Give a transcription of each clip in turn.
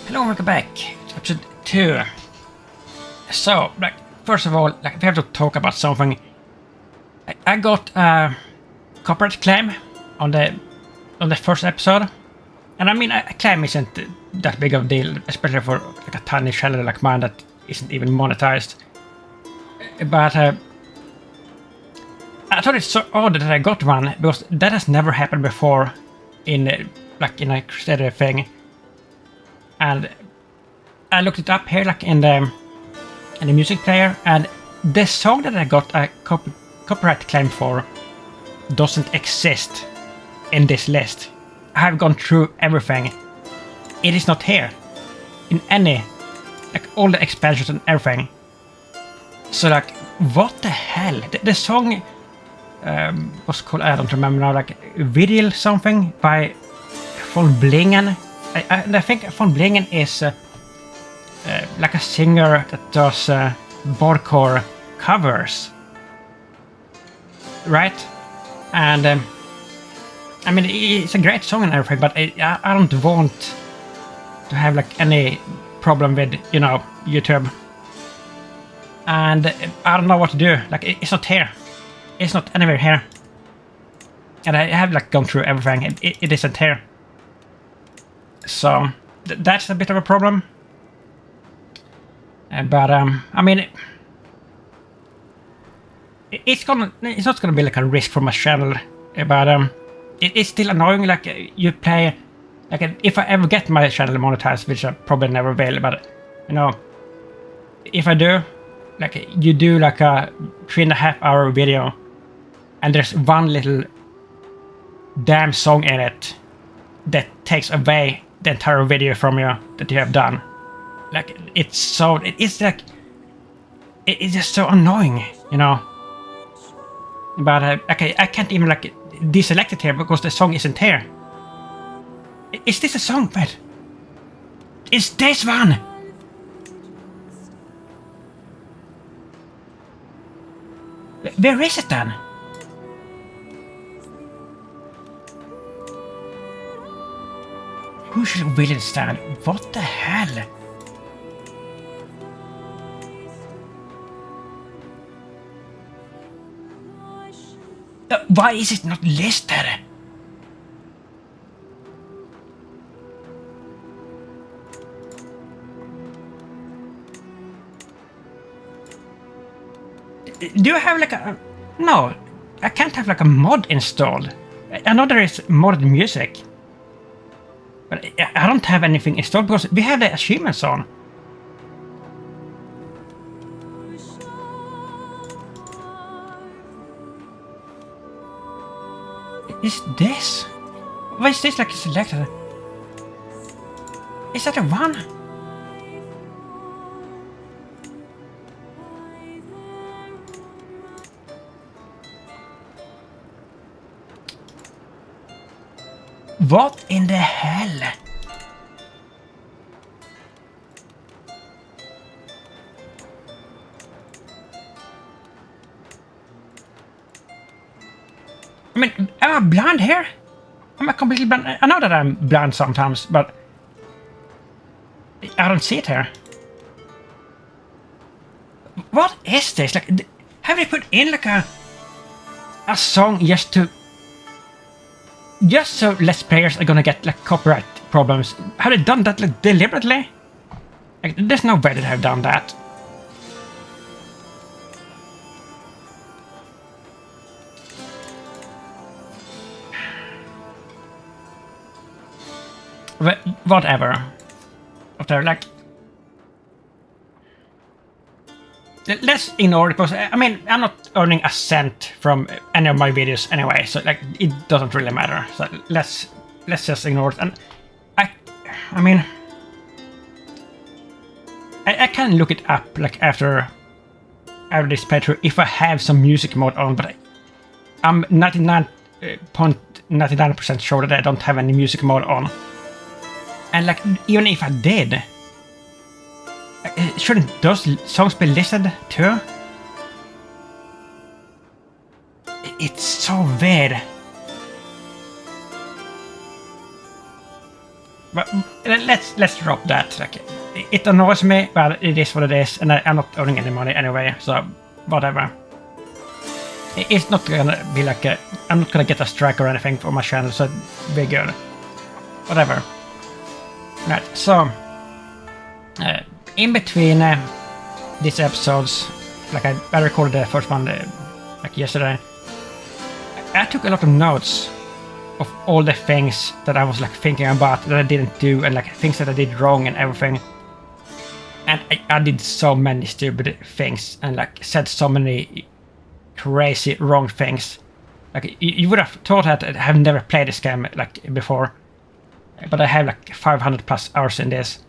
Hello and welcome back to episode 2. So, first of all, we have to talk about something. I got a copyright claim on the first episode. And I mean, a claim isn't that big of a deal, especially for a tiny channel like mine that isn't even monetized. But I thought it's so odd that I got one, because that has never happened before in a Crusader thing. And I looked it up here, in the music player, and the song that I got a copyright claim for doesn't exist in this list. I have gone through everything. It is not here in any, all the expansions and everything. So what the hell? The song was called, I don't remember now, Video something by Von Blingen. I think Von Blingen is a singer that does hardcore covers, right? And I mean, it's a great song and everything, but I don't want to have any problem with YouTube. And I don't know what to do. It's not here. It's not anywhere here. And I have gone through everything. It isn't here. So that's a bit of a problem. But I mean, it's not gonna be a risk for my channel. But it's still annoying. You play, if I ever get my channel monetized, which I probably never will. But if I do, you do a 3.5 hour video, and there's one little damn song in it that takes away the entire video from you that you have done. It's just so annoying, But I can't even deselect it here because the song isn't here. Is this a song, Pet? Is this one? Where is it then? Who should villain stand? What the hell? Why is it not listed? Do you have a... No, I can't have a mod installed. I know there is modded music. But I don't have anything installed because we have the achievements on. Is this? Why is this selected? Is that a one? What in the hell? I mean, am I blind here? Am I completely blind? I know that I'm blind sometimes, but I don't see it here. What is this? Have they put in a song just so less players are gonna get copyright problems? Have they done that deliberately? There's no way that have done that. Whatever. Let's ignore it because I mean, I'm not earning a cent from any of my videos anyway, so it doesn't really matter. So let's just ignore it. And I mean, I can look it up after this playthrough if I have some music mode on, but I'm 99.99% sure that I don't have any music mode on. And even if I did, shouldn't those songs be listed too? It's so weird. But let's drop that. Like, it annoys me, but it is what it is, and I'm not earning any money anyway, so whatever. It's not gonna be like I'm not gonna get a strike or anything for my channel, so be good. Whatever. Right, so in between these episodes, like I recorded the first one like yesterday, I took a lot of notes of all the things that I was like thinking about that I didn't do, and like things that I did wrong and everything. And I did so many stupid things and like said so many crazy wrong things. Like you would have thought that I have never played this game like before, but I have like 500 plus hours in this.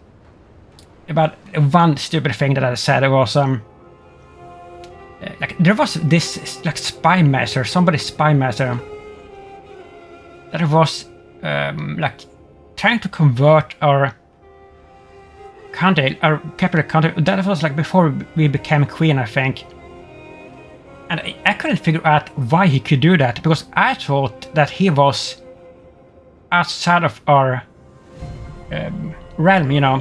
But one stupid thing that I said was like there was this like spy master, somebody's spy master, that was like trying to convert our country, our capital country. That was like before we became queen, I think. And I couldn't figure out why he could do that, because I thought that he was outside of our realm, you know.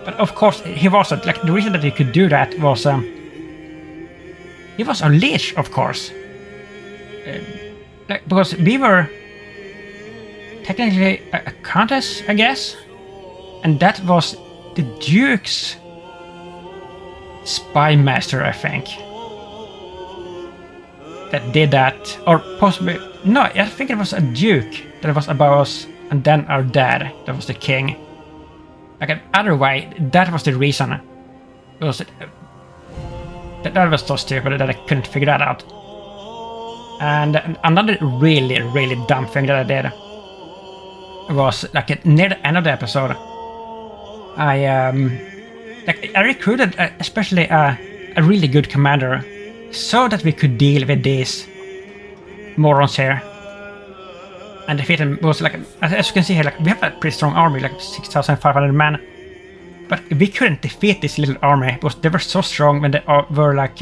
But of course he wasn't. Like the reason that he could do that was he was a leech, of course. Like, because we were technically a countess, I guess, and that was the Duke's spy master, I think, that did that, or possibly no, I think it was a Duke that was above us, and then our dad, that was the king. Like either way, that was the reason. It was that was so stupid that I couldn't figure that out. And another really dumb thing that I did was like near the end of the episode, I recruited especially a really good commander so that we could deal with these morons here and defeat them. Was like, as you can see here, like we have a pretty strong army, like 6,500 men, but we couldn't defeat this little army because they were so strong when they were like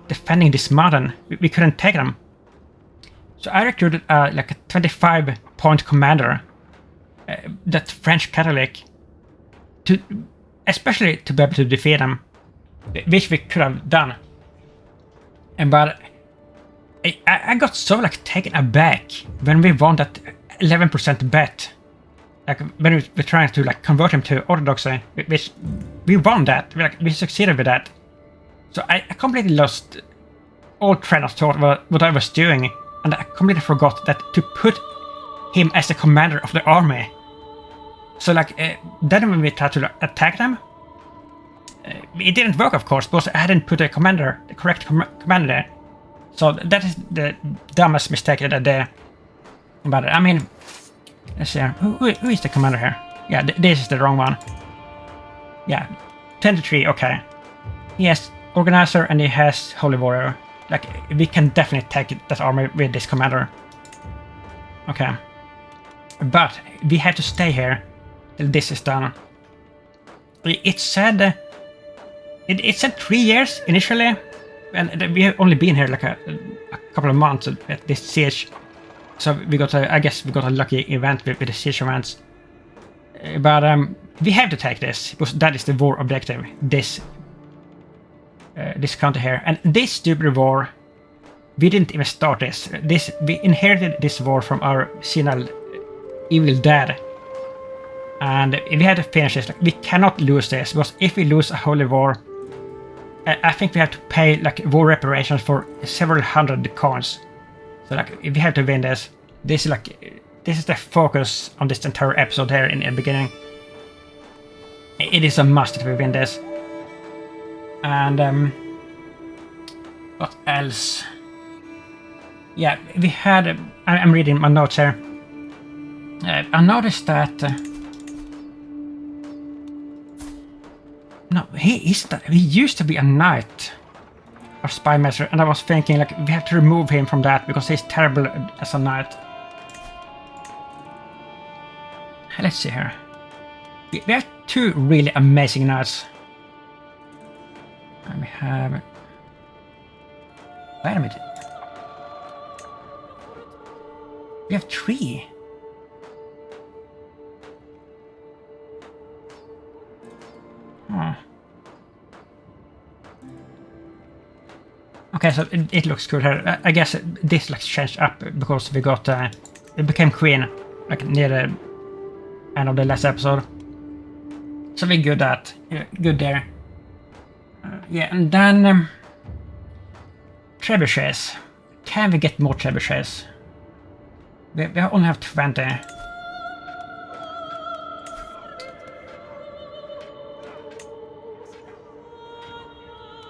defending this mountain. We couldn't take them. So I recruited like a 25-point commander, that French Catholic, to especially to be able to defeat them, which we could have done. But I got so like taken aback when we won that 11% bet. Like when we were trying to like convert him to Orthodoxy, which we won that. We succeeded with that. So I completely lost all train of thought about what I was doing, and I completely forgot that to put him as the commander of the army. So like then when we tried to attack them, it didn't work, of course, because I hadn't put the correct commander there. So that is the dumbest mistake that I did. But I mean, let's see here. Who is the commander here? Yeah, this is the wrong one. Yeah, 23. Okay, he has organizer and he has holy warrior. Like we can definitely take that army with this commander. Okay, but we have to stay here till this is done. It said it said 3 years initially, and we have only been here like a couple of months at this siege. So we got I guess we got a lucky event with the siege events. But we have to take this because that is the war objective. This country here, and this stupid war, we didn't even start this. We inherited this war from our senile evil dad, and we had to finish this. Like, we cannot lose this, because if we lose a holy war, I think we have to pay like war reparations for several hundred coins. So like if we have to win this, this is the focus on this entire episode here in the beginning. It is a must that we win this. And what else? Yeah, we had. I'm reading my notes here. I noticed that. No, he used to be a knight, or spy master, and I was thinking like we have to remove him from that because he's terrible as a knight. Let's see here. We have two really amazing knights. And we have. Wait a minute. We have 3. Oh. Okay, so it looks cool here. I guess this like changed up because we got it became queen like near the end of the last episode. So we're good at good there. Yeah, and then trebuchets. Can we get more trebuchets? We only have 20.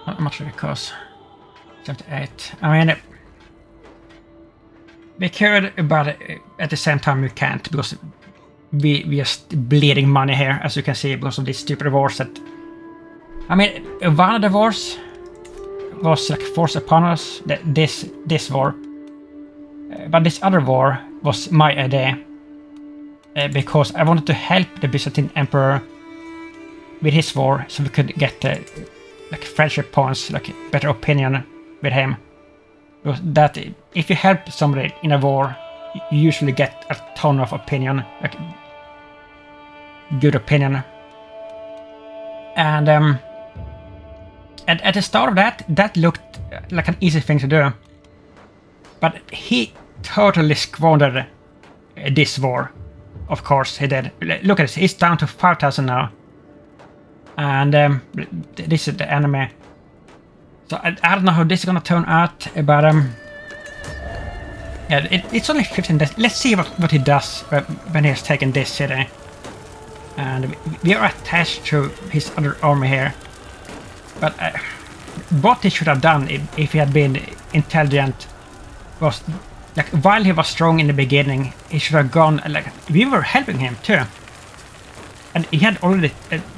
How much will it cost? 78. I mean, we could, but at the same time we can't because we just bleeding money here, as you can see, because of these stupid wars that... I mean, one of the wars was like forced upon us, this war. But this other war was my idea. Because I wanted to help the Byzantine Emperor with his war, so we could get like friendship points, like better opinion with him. Because that if you help somebody in a war, you usually get a ton of opinion, like good opinion. And at the start of that looked like an easy thing to do. But he totally squandered this war. Of course he did. Look at this, he's down to 5,000 now. And this is the enemy. So I don't know how this is gonna turn out, but yeah, it's only 15 days. Let's see what he does when he has taken this city. And we are attached to his other army here. But what he should have done if he had been intelligent was, like, while he was strong in the beginning, he should have gone, like, we were helping him too. And he had already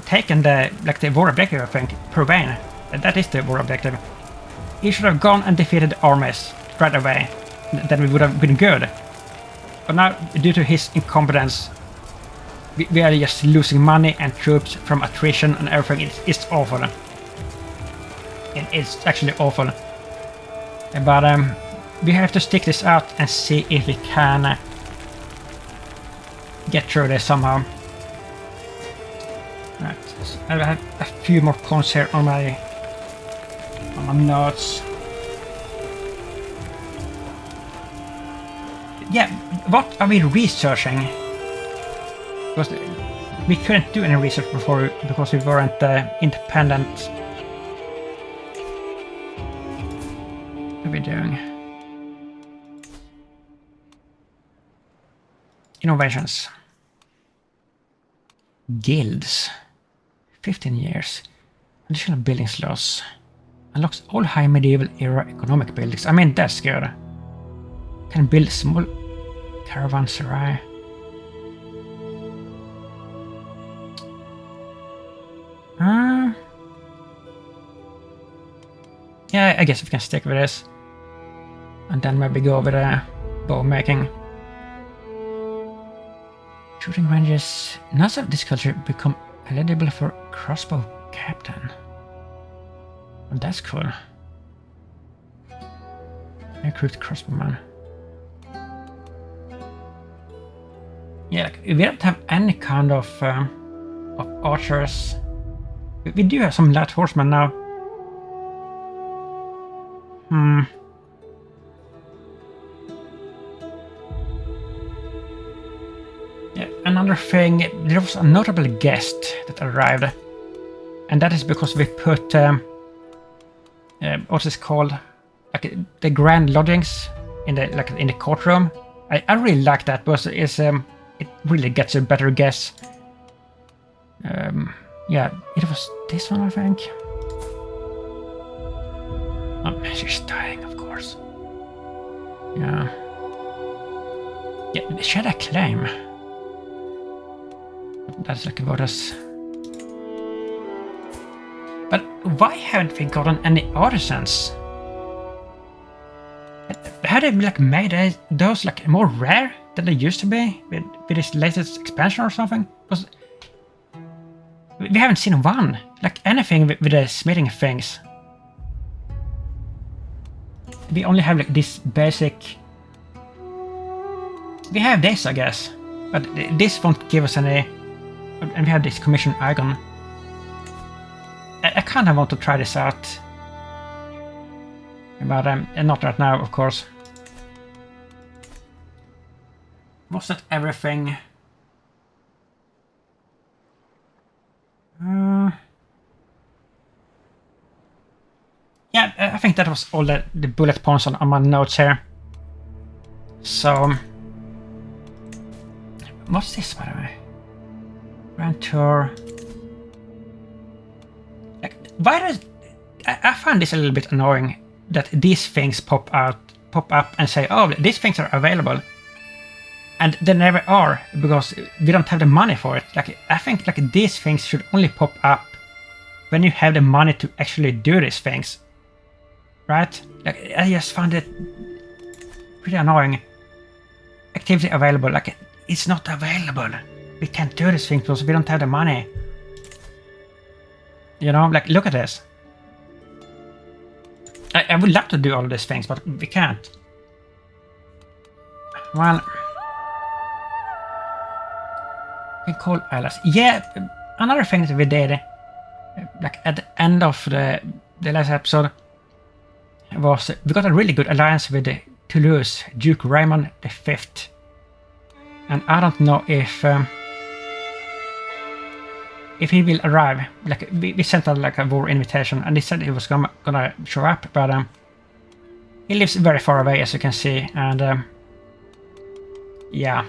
taken the war objective, I think, Provence. That is the war objective. He should have gone and defeated the armies right away. Then we would have been good. But now, due to his incompetence, we are just losing money and troops from attrition and everything. It's awful. It's actually awful. But we have to stick this out and see if we can get through this somehow. Right, so I have a few more points here on my notes. Yeah, what are we researching? Because we couldn't do any research before because we weren't independent. What are we doing? Innovations. Guilds. 15 years. Additional building slots. Unlocks all high medieval era economic buildings. I mean, that's good. Can build small caravanserai. Yeah, I guess we can stick with this. And then maybe go with bow making. Shooting ranges. Now that this culture become eligible for crossbow captain. Oh, that's cool. Recruit crossbowman. Yeah, like, we don't have any kind of archers. We do have some light horsemen now. Yeah, another thing, there was a notable guest that arrived. And that is because we put, what's this called? Like the grand lodgings in the courtroom. I really like that because it really gets a better guess. Yeah, it was this one, I think. Oh, she's dying, of course. Yeah. Yeah, should I claim? That's like about us. But why haven't we gotten any artisans? Had they like made those like more rare than they used to be with this latest expansion or something? Because we haven't seen one, like anything with the smithing things. We only have like this basic. We have this, I guess, but this won't give us any. And we have this commission icon. I kind of want to try this out. But not right now, of course. Was that everything? Yeah, I think that was all the bullet points on my notes here. So, what's this, by the way? Grand Tour. Like, why does I find this a little bit annoying that these things pop up and say, "Oh, these things are available," and they never are because we don't have the money for it. Like, I think like these things should only pop up when you have the money to actually do these things. Right? Like, I just find it pretty annoying. Activity available, like, it's not available. We can't do this thing because we don't have the money. You know, like, look at this. I would love to do all of these things, but we can't. Well, we can call allies. Yeah, another thing that we did, like, at the end of the last episode, was we got a really good alliance with Toulouse, Duke Raymond V. And I don't know if he will arrive. Like, we sent out like a war invitation, and he said he was gonna show up, but he lives very far away, as you can see, and yeah,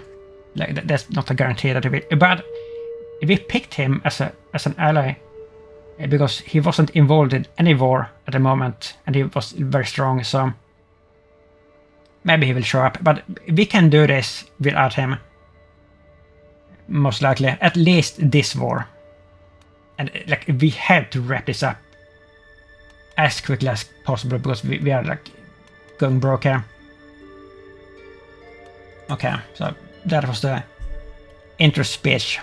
like that's not a guarantee that he will. But we picked him as an ally because he wasn't involved in any war at the moment, and he was very strong, so maybe he will show up. But we can do this without him, most likely, at least this war. And like, we have to wrap this up as quickly as possible because we are like going broke here. Okay, so that was the intro speech.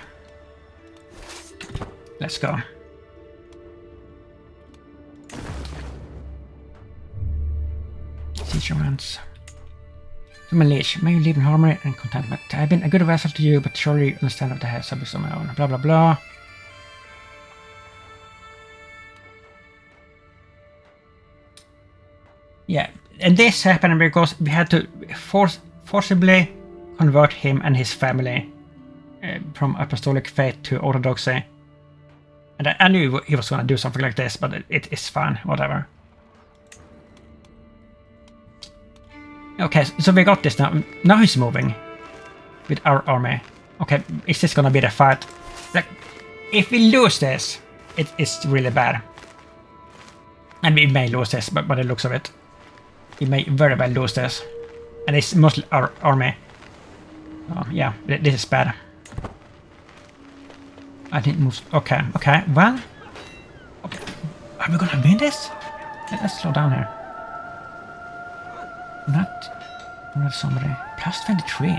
Let's go. Siege romance. To my liege, may you live in harmony and contentment. I have been a good vessel to you, but surely you understand that I have subjects of my own. Blah blah blah. Yeah, and this happened because we had to forcibly convert him and his family from apostolic faith to orthodoxy. And I knew he was going to do something like this, but it is fine, whatever. Okay, so we got this now. Now he's moving with our army. Okay, is this going to be the fight? Like, if we lose this, it is really bad. And we may lose this, but by the looks of it. We may very well lose this. And it's mostly our army. Oh, yeah, this is bad. I didn't move. Okay, well. Okay. Are we gonna win this? Let's slow down here. Not somebody. Plus 23.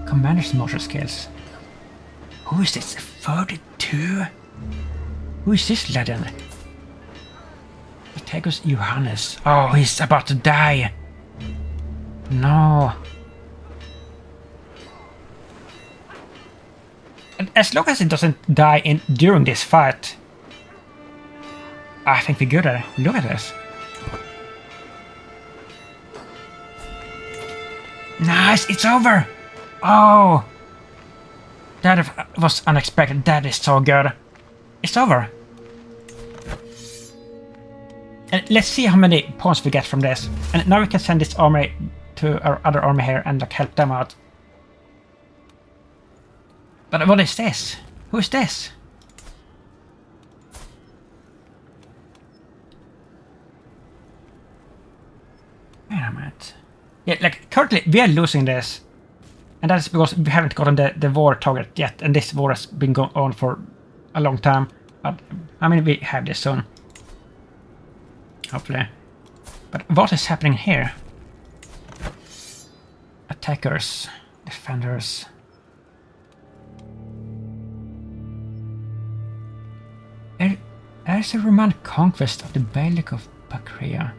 Commander's motor skills. Who is this? 32? Who is this legend? Tegus Johannes. Oh, he's about to die. No. And as long as it doesn't die during this fight, I think we're good at it. Look at this. Nice, it's over. Oh, that was unexpected. That is so good. It's over. And let's see how many points we get from this. And now we can send this army to our other army here and like help them out. But what is this? Who is this? Wait a minute. Yeah, like currently we are losing this. And that's because we haven't gotten the war target yet. And this war has been going on for a long time. But I mean, we have this soon. Hopefully. But what is happening here? Attackers, defenders. There's a Roman conquest of the Bailiwick of Bactria.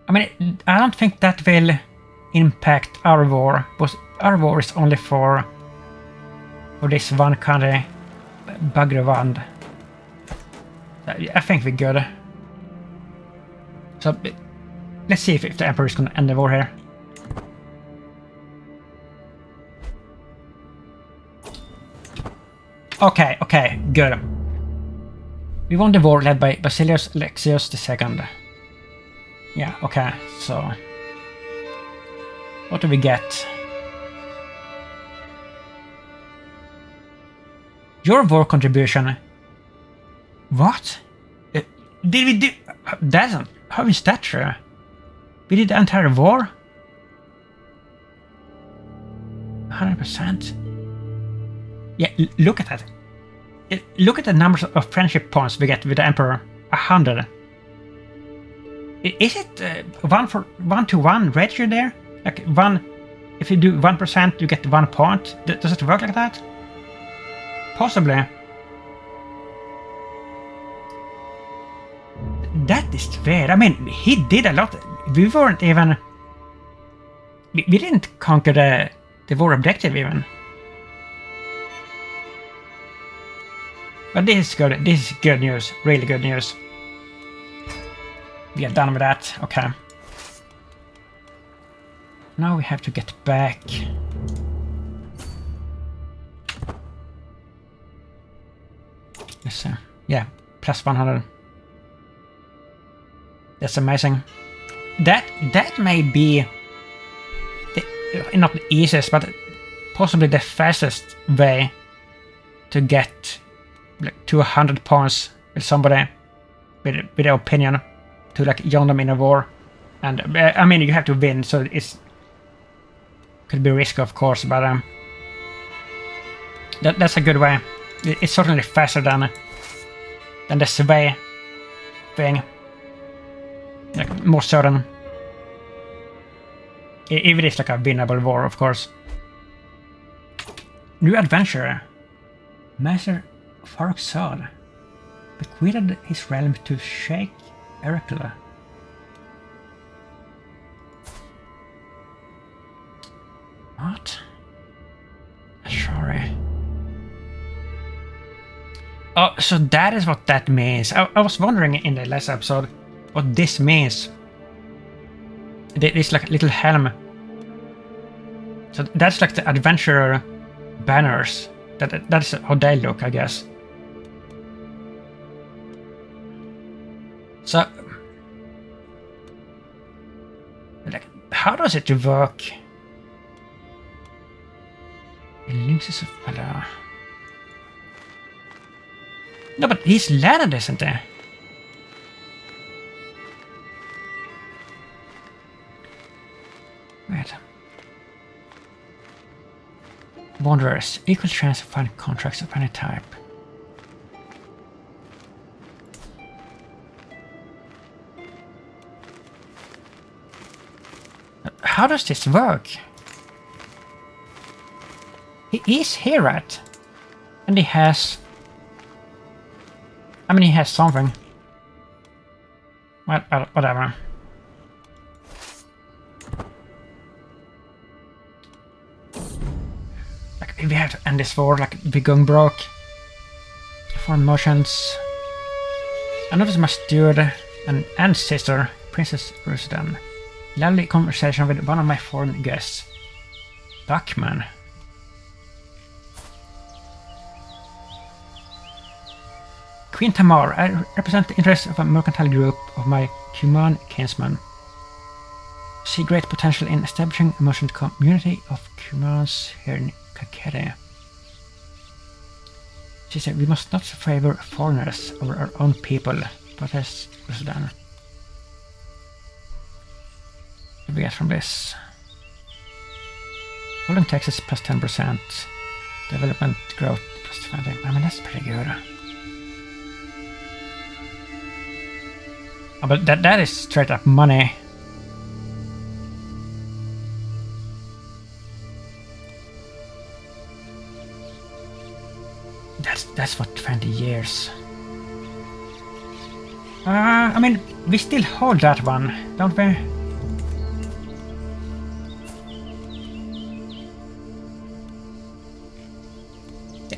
I mean, I don't think that will impact our war, but our war is only for this one country, Bagravand. I think we're good. So let's see if the Emperor is going to end the war here. Okay, good. We won the war led by Basilius Alexios II. Yeah, okay, so... What do we get? Your war contribution. What? Did we do... That's... How is that true? We did the entire war? 100%. Yeah, look at that. Look at the numbers of friendship points we get with the Emperor. 100. Is it 1-to-1 ratio there? Like if you do 1%, you get 1 point. Does it work like that? Possibly. That is fair. I mean, he did a lot. We weren't even... We didn't conquer the war objective even. But this is good. This is good news. Really good news. We are done with that. Okay. Now we have to get back. Let's see. Yeah, plus 100. That's amazing. That may be not the easiest, but possibly the fastest way to get like 200 points with somebody with their opinion to like join them in a war. And I mean, you have to win, so it's could be risky, of course, but that's a good way. It's certainly faster than the sway thing. Like more certain. If it is like a winnable war, of course. New adventurer. Master Farxad bequeathed his realm to Sheikh Ericla. What? Sorry. Oh, so that is what that means. I was wondering in the last episode what this means. This like little helm. So that's like the adventurer banners. That's how they look, I guess. So, like, how does it work? Lynxes of Valor. No, but he's landed, isn't he? Wait. Wanderers. Equal chance to find contracts of any type. How does this work? He is here, right? And he has... I mean, he has something. Well, whatever. Like, we have to end this war, like, we're going broke. Foreign motions. I noticed my steward and sister, Princess Rusdan. Lovely conversation with one of my foreign guests. Buckman. Queen Tamar, I represent the interests of a mercantile group of my Cuman kinsmen. See great potential in establishing a merchant community of Cumans here in Kakere. She said we must not favor foreigners over our own people, but as was done. What do we get from this? Holding taxes plus 10%. Development growth plus 20. I mean, that's pretty good. Oh, but that is straight up money. That's for 20 years. I mean, we still hold that one, don't we?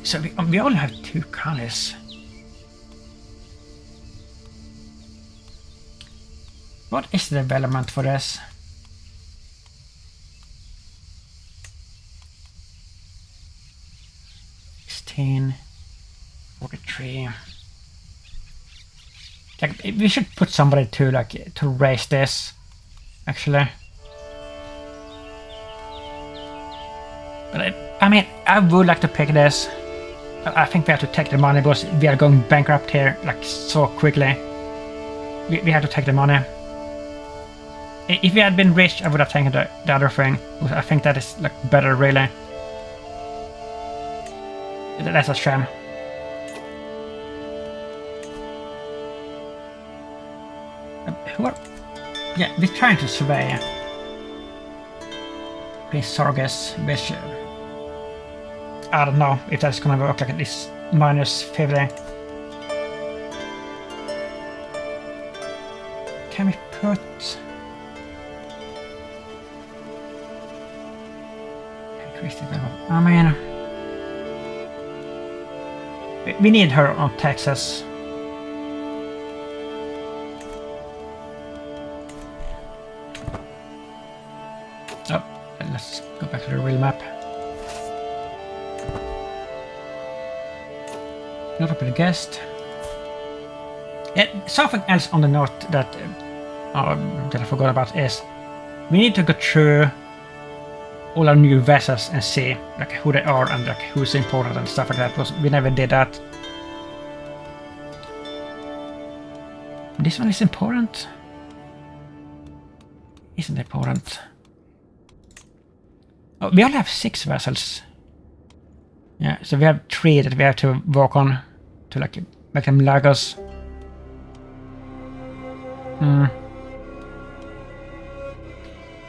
So we only have 2 colonies. What is the development for this? $16, 43. Like, we should put somebody to to raise this, actually. But I mean, I would like to pick this. I think we have to take the money because we are going bankrupt here like so quickly. We have to take the money. If we had been rich, I would have taken the other thing. I think that is like better, really. That's a shame. Yeah, we're trying to survey Prince Sargus, which I don't know if that's gonna work. Like this -50. Can we put? I mean, we need her on Texas. Oh, let's go back to the real map. Notable guest. Yeah, something else on the note that I forgot about is we need to go through all our new vessels and see like who they are and like who's important and stuff like that, because we never did that. This one is important. Isn't important. Oh, we only have 6 vessels. Yeah, so we have 3 that we have to work on to like make them like us.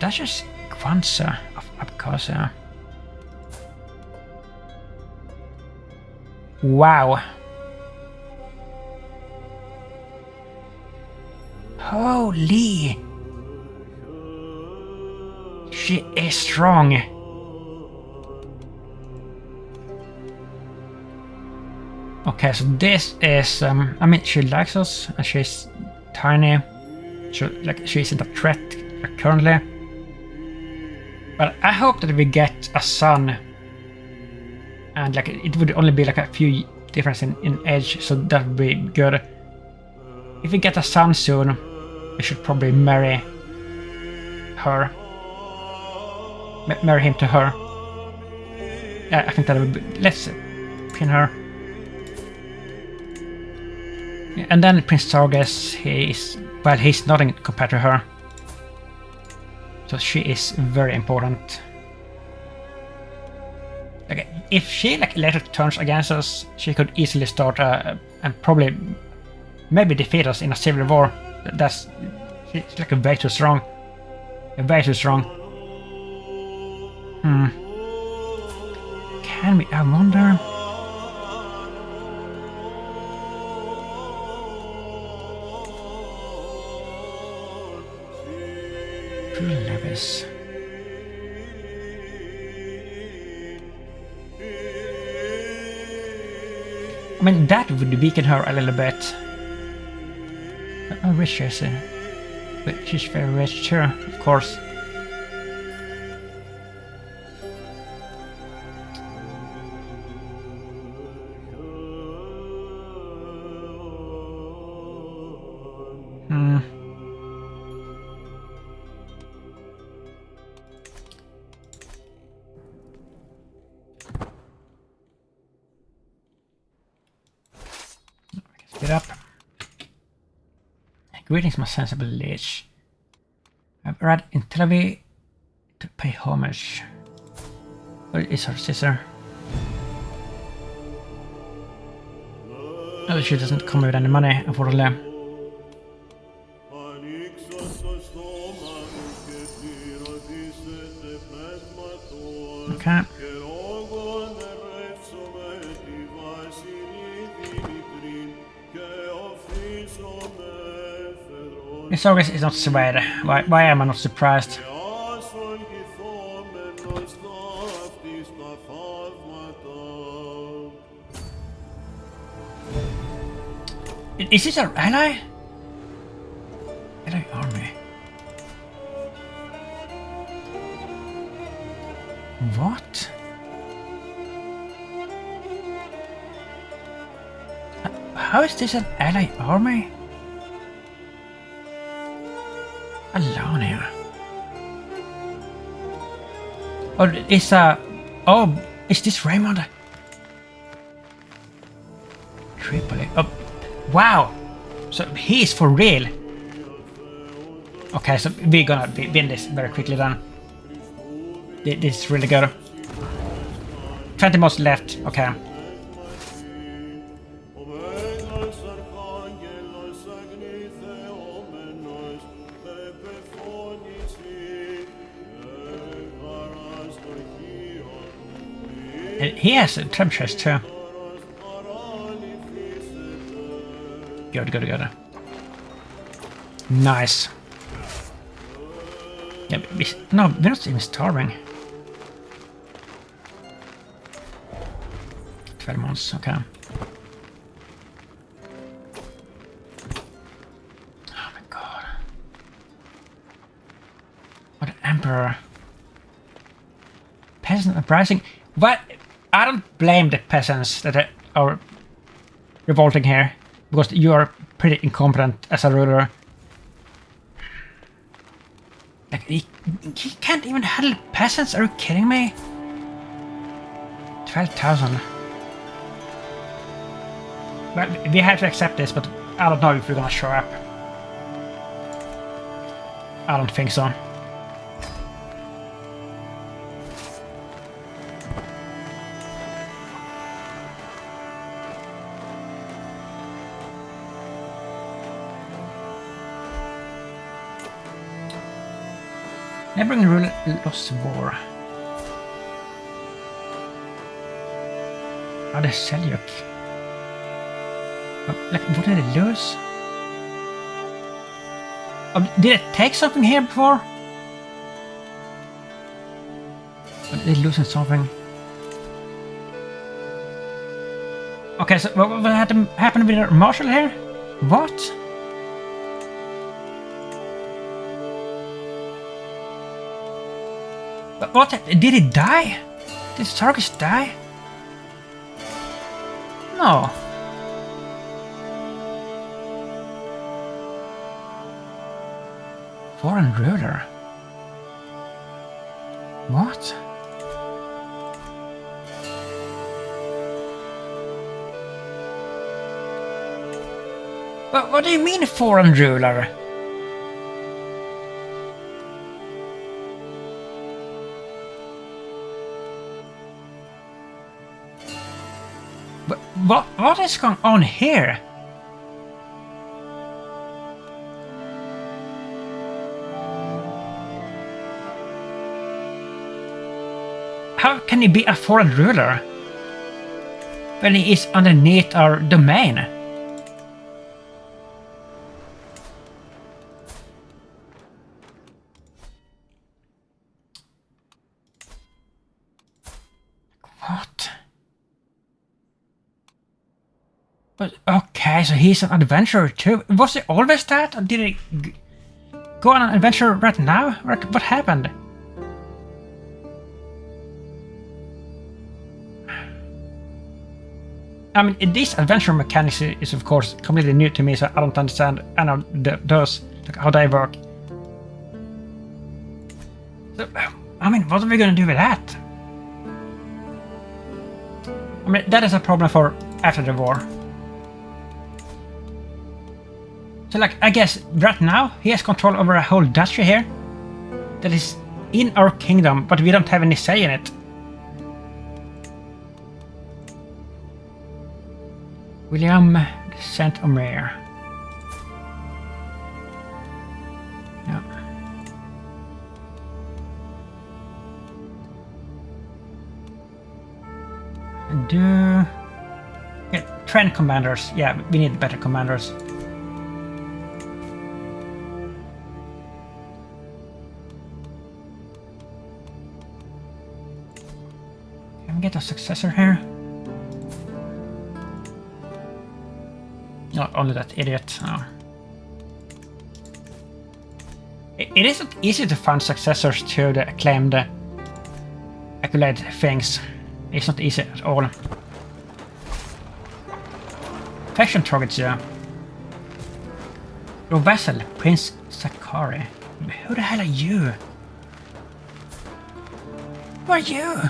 That's just Kwanzaa of Abkhazia. Wow. Holy. She is strong. Okay, so this is I mean, she likes us and she's tiny. So like she isn't a threat currently. But I hope that we get a son, and like it would only be like a few difference in age, so that would be good. If we get a son soon, we should probably marry her. Marry him to her. Yeah, I think that would be. Let's pin her. Yeah, and then Prince Sargus, he's nothing compared to her. So she is very important. Like, if she like later turns against us, she could easily start and probably maybe defeat us in a civil war. She's like way too strong. Way too strong. Can we? I wonder. Levis. I mean, that would weaken her a little bit. How rich is she? But she's very rich too, of course. Get up. Greetings, my sensible liege. I've arrived in Tel Aviv to pay homage. Where is her sister? Oh, she doesn't come with any money, unfortunately. Okay. This August is not surveyed. Why am I not surprised? Is this our ally? Ally army. What? How is this an ally army? Alone here. Oh, it's oh, is this Raymond? Tripoli. Oh, wow. So he's for real. Okay, so we're gonna win this very quickly then. This is really good. 20 months left. Okay. He has a treasure chest too. Good. Nice. Yeah, no, we're not even starving. 12 months, okay. Oh my god. What an emperor. Peasant uprising. What? I don't blame the peasants that are revolting here, because you are pretty incompetent as a ruler. Like, he can't even handle peasants, are you kidding me? 12,000. Well, we have to accept this, but I don't know if we're gonna show up. I don't think so. Neighboring ruler lost war. Oh, the Seljuk. Like, what did it lose? Oh, did it take something here before? Or did it lose something? Okay, so what happened with the marshal here? What? What? Did he die? Did Sarkis die? No. Foreign ruler. What? What do you mean foreign ruler? What is going on here? How can he be a foreign ruler when he is underneath our domain? What? But okay, so he's an adventurer too. Was he always that? Or did he go on an adventure right now? What happened? I mean, this adventure mechanics is of course completely new to me, so I don't understand any of those, like how they work. So, I mean, what are we gonna do with that? I mean, that is a problem for after the war. So, like, I guess right now he has control over a whole duchy here that is in our kingdom, but we don't have any say in it. William Saint Omer. Yeah. Yeah, train commanders. Yeah, we need better commanders. we get a successor here? Not only that idiot. Oh. It isn't easy to find successors to the acclaimed accolade things. It's not easy at all. Faction targets, yeah. Your vassal, Prince Sakari. Who the hell are you? Who are you?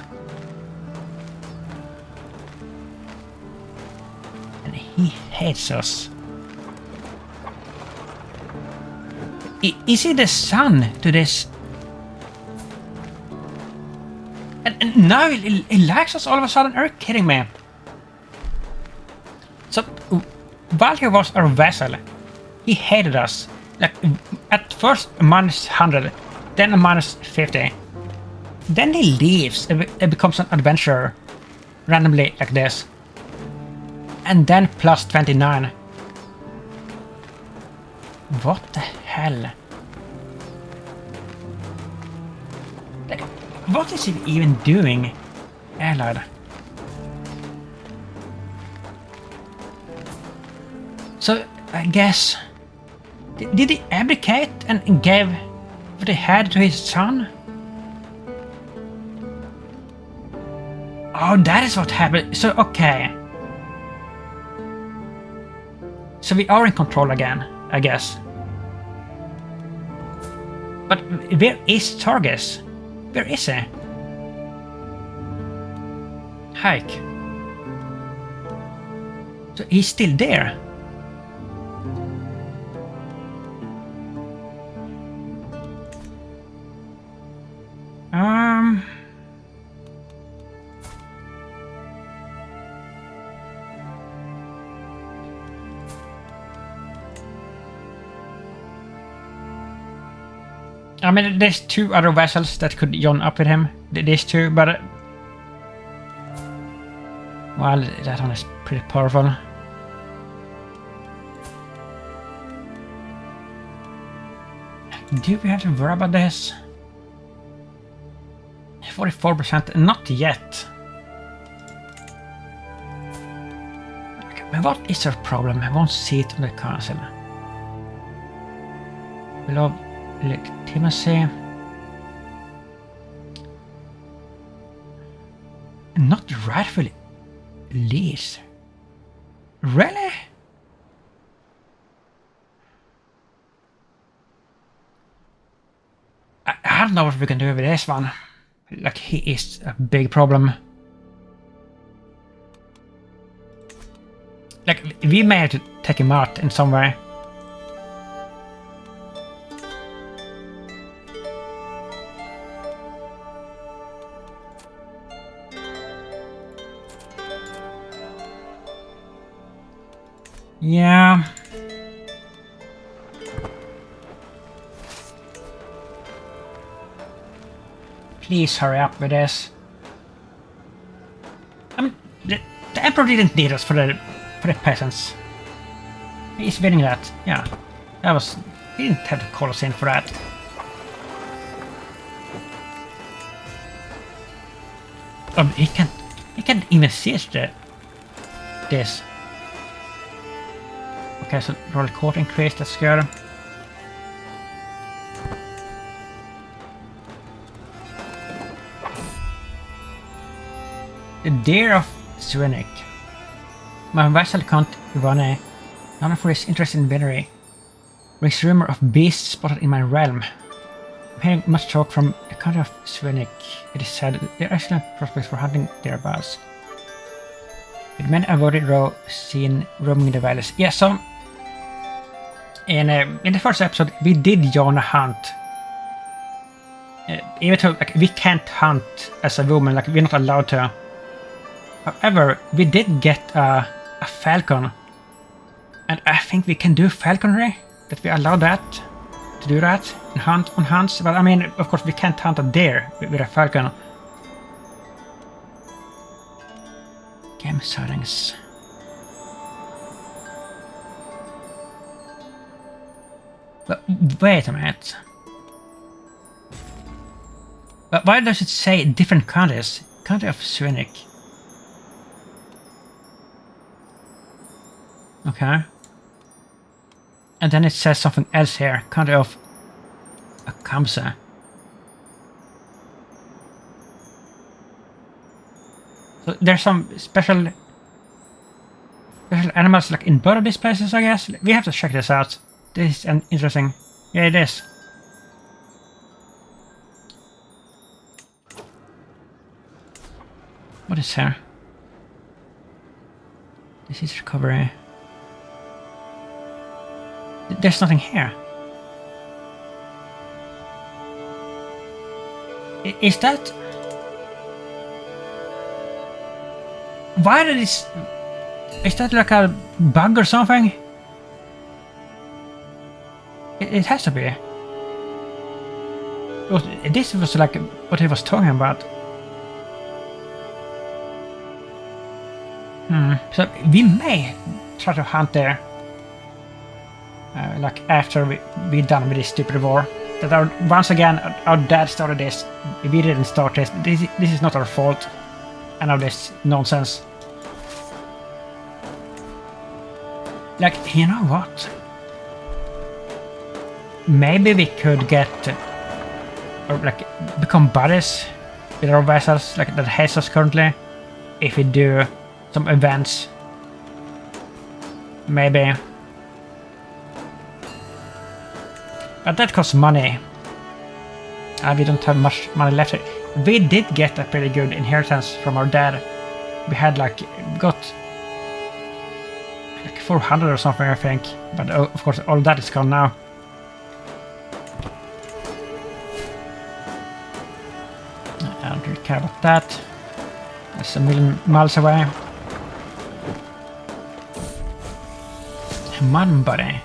And he hates us. Is he the son to this? And now he likes us all of a sudden? Are you kidding me? So, while he was our vassal, he hated us. Like, at first -100, then -50. Then he leaves and becomes an adventurer. Randomly like this. And then +29. What the hell? Like, what is he even doing? Allied. So, I guess... Did he abdicate and gave what he had to his son? Oh, that is what happened. So, okay. So we are in control again, I guess. But where is Targus? Where is he? Hike. So he's still there. I mean, there's two other vessels that could join up with him. These two, but... well, that one is pretty powerful. Do we have to worry about this? 44%? Not yet. Okay, but what is our problem? I won't see it on the council. Below legitimacy. Not rightfully lease. Really? I don't know what we can do with this one. Like, he is a big problem. Like, we may have to take him out in some way. Yeah. Please hurry up with this. I mean, the Emperor didn't need us for the peasants. He's winning that. Yeah, that was. He didn't have to call us in for that. He can't even see this. Okay, so roll court increase. That's good. The Deer of Suenik. My vassal Count Ivane, known for his interest in venery, brings rumor of beasts spotted in my realm. I'm hearing much talk from the country of Suenik. It is said there are excellent prospects for hunting thereabouts. With many avoided row seen roaming the valleys. Yeah, so in the first episode we did join a hunt. Even though like, we can't hunt as a woman, like we're not allowed to. However, we did get a falcon, and I think we can do falconry. That we allow that to do that and hunt on hunts. But I mean, of course, we can't hunt a deer with a falcon. Game settings. But wait a minute. But why does it say different countries? Country of Swinick. Okay. And then it says something else here. Country of Akamsa. So there's some special animals like in both of these places, I guess. We have to check this out. This is an interesting. Yeah, it is. What is here? This is recovery. There's nothing here. Is that... Why did this... Is that like a bug or something? It has to be. This was like what he was talking about. So we may try to hunt there. Like after we're done with this stupid war. That once again our dad started this. We didn't start this. This is not our fault. And all this nonsense. Like, you know what? Maybe we could get or like become buddies with our vessels like that has us currently. If we do some events. Maybe. But that costs money. We don't have much money left. We did get a pretty good inheritance from our dad. We had got 400 or something, I think. But of course all that is gone now. I don't really care about that. That's a million miles away. Man buddy.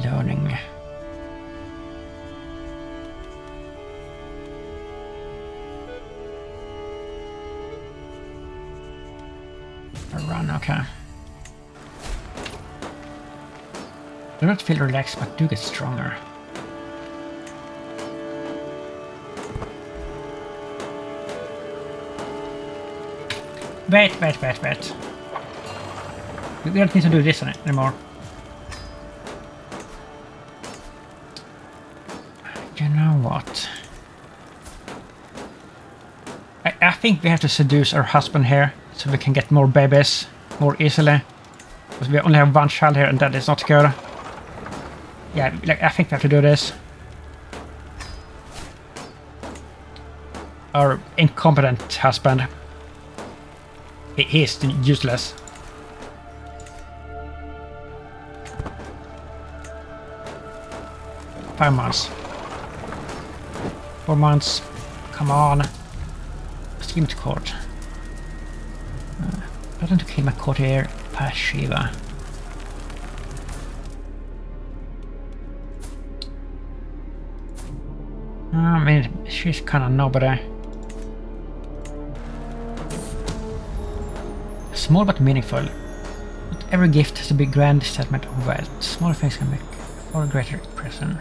Learning. Run, okay. Do not feel relaxed, but do get stronger. Wait. We don't need to do this anymore. You know what? I think we have to seduce our husband here so we can get more babies more easily. Because we only have one child here and that is not good. Yeah, I think we have to do this. Our incompetent husband. He is useless. Five months. 4 months. Come on. Stream to court. I don't kill my courtier Pashiva. I mean, she's kind of nobody. Small but meaningful. Not every gift has to be grand settlement of wealth. Small things can make far greater impression.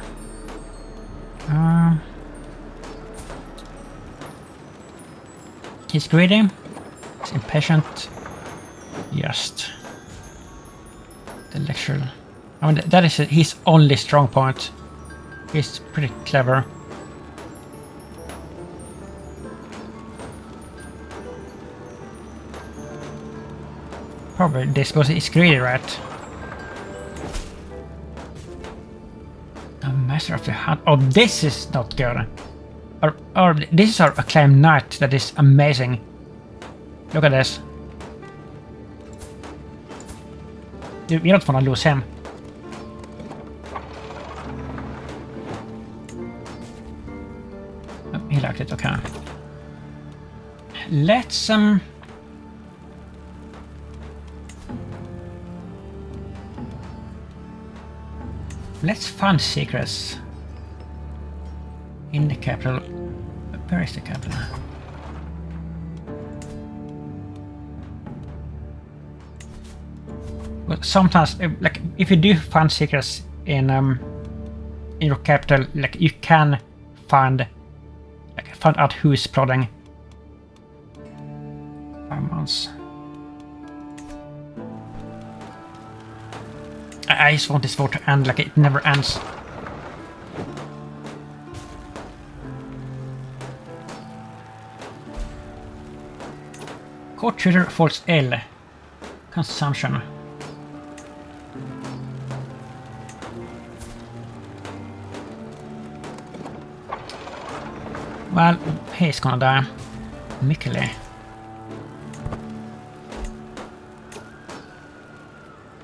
He's greedy. He's impatient. Just the lecture. I mean, that is his only strong point. He's pretty clever. Probably this was he's greedy, right? A master of the hunt. Oh, this is not good. Or this is our acclaimed knight. That is amazing. Look at this. We don't want to lose him. Oh, he liked it. Okay. Let's find secrets in the capital. Where is the capital? Well, sometimes, like, if you do find secrets in in your capital, like you can find out who is plotting. 5 months. I just want this war to end, like it never ends. Court tutor falls ill. Consumption. Well, he's gonna die. Mikkeli.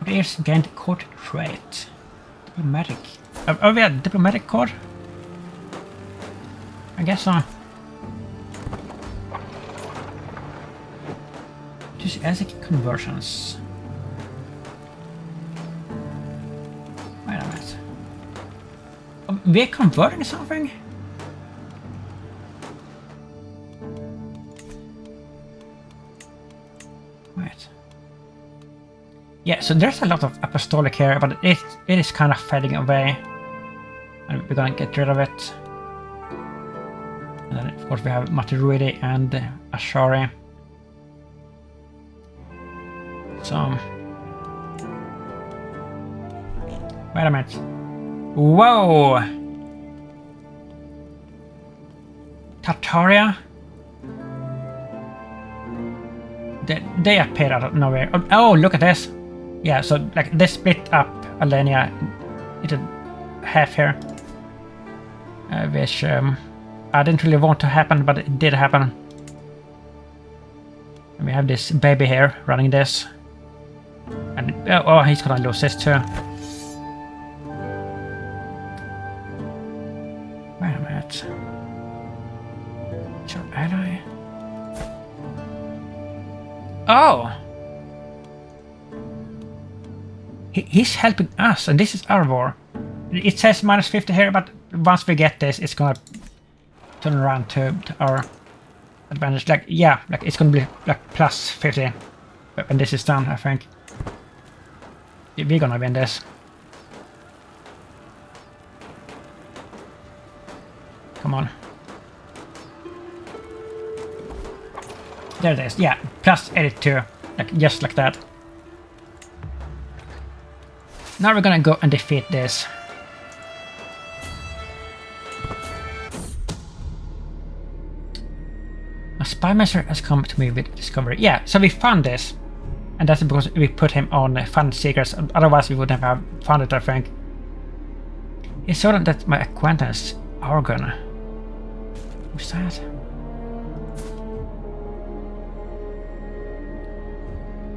Players gained court trait. Diplomatic. Oh, we have diplomatic court? I guess so. Just ASIC conversions. Wait a minute. We're converting something? Wait. Yeah, so there's a lot of apostolic here, but it is kind of fading away. And we're gonna get rid of it. And then of course we have Maturuidi and Ashari. So... wait a minute. Whoa! Tartaria? They appear out of nowhere. Oh, look at this! Yeah, so like they split up Alenia into half here. Which I didn't really want to happen, but it did happen. And we have this baby here running this. And oh, he's gonna lose this too. Wait a minute. Your ally? Oh! He's helping us, and this is our war. It says -50 here, but once we get this, it's gonna turn around to our advantage. Like, yeah, like it's gonna be like +50 when this is done, I think. We're gonna win this. Come on. There it is, yeah, +82, like just like that. Now we're gonna go and defeat this. A spy master has come to me with discovery. Yeah, so we found this. And that's because we put him on Fund Seekers, otherwise we wouldn't have found it, I think. He saw that my acquaintance, Argon. Who's that?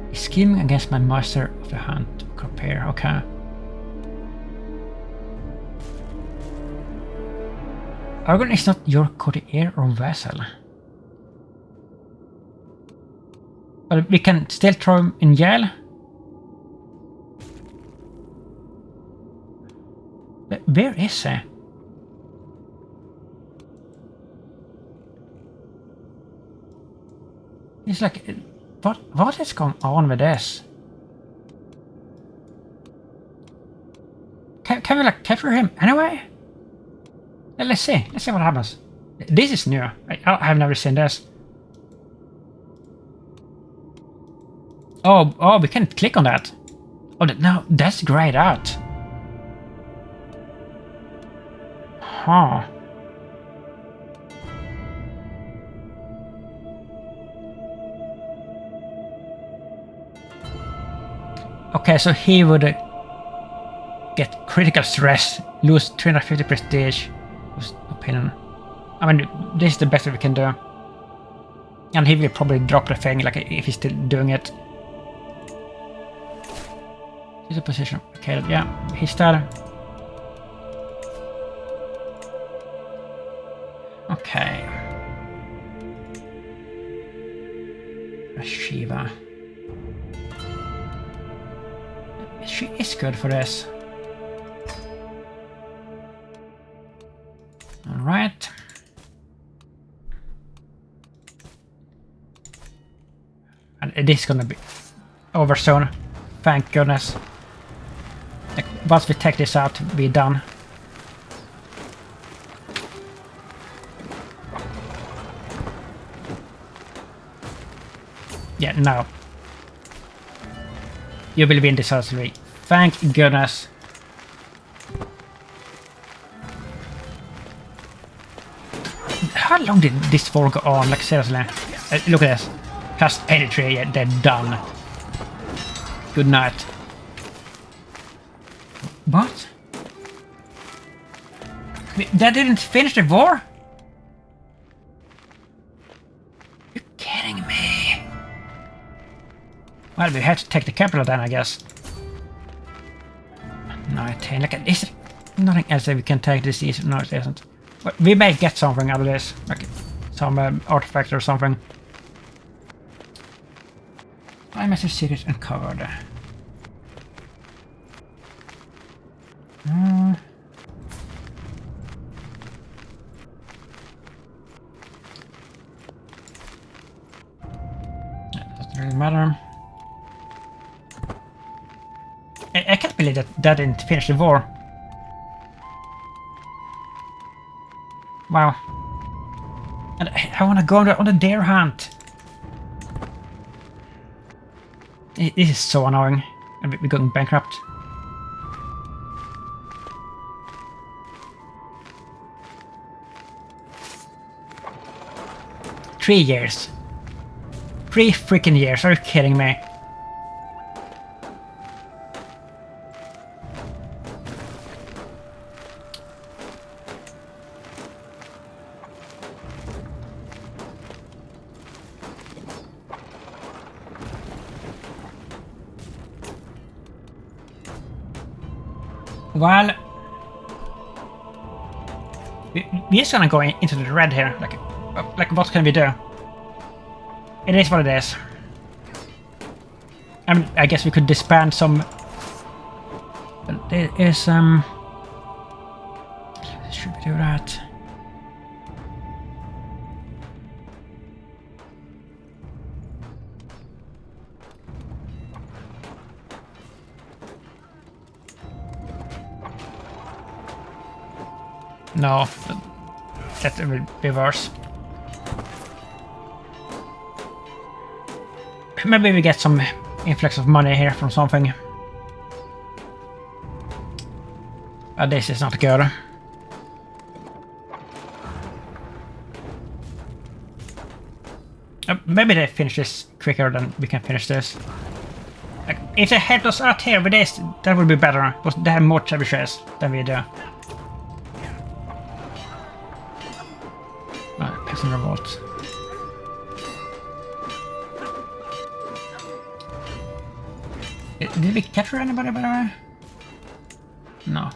He's scheming against my master of the hunt, Compare, okay. Argon is not your courtier or vassal. But we can still throw him in jail. Where is he? It's like, what is going on with this? Can we like capture him anyway? Let's see what happens. This is new. I have never seen this. Oh, we can click on that. Oh, no, that's grayed out. Huh. Okay, so he would get critical stress, lose 350 prestige. Whose opinion? I mean, this is the best we can do. And he will probably drop the thing, like if he's still doing it. He's a position. Okay, yeah, he's dead. Okay. Shiva. She is good for this. Alright. And it is gonna be over soon. Thank goodness. Like, once we take this out, we're done. Yeah, no. You will win the sorcery. Thank goodness. How long did this war go on? Like, seriously. Look at this. Plus 83, yeah, they're done. Good night. What? That didn't finish the war? You're kidding me. Well, we have to take the capital then, I guess. 19. Look at, is there nothing else that we can take this easy? No, it isn't. But we may get something out of this. Like some artifact or something. I message secret uncovered. Doesn't really matter. I can't believe that didn't finish the war. Wow. And I want to go on the deer hunt. This is so annoying. And we're going bankrupt. Three years. 3 freaking years. Are you kidding me? Well, we're just gonna go into the red here. Like what can we do? It is what it is. I mean, I guess we could disband some. But there is should we do that? No, that will be worse. Maybe we get some influx of money here from something. This is not good. Maybe they finish this quicker than we can finish this. Like, if they helped us out here with this, that would be better. Because they have more trebuchets than we do. Peasant revolt. Did we capture anybody, by the way? No.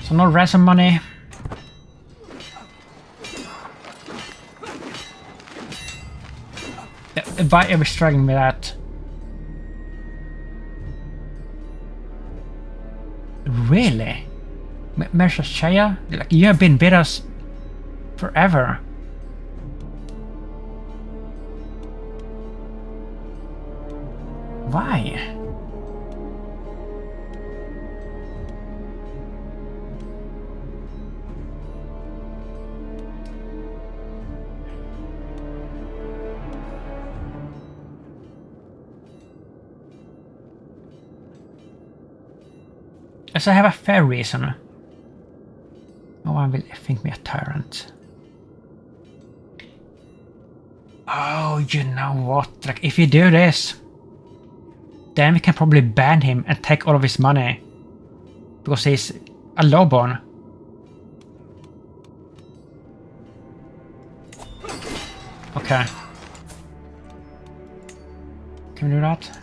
So no ransom money. Why are we struggling with that? Really? Mersha Shaya? Like, you have been with us forever. Why? As I have a fair reason. No one will think me a tyrant. Oh, you know what? Like, if you do this, then we can probably ban him and take all of his money. Because he's a lowborn. Okay. Can we do that?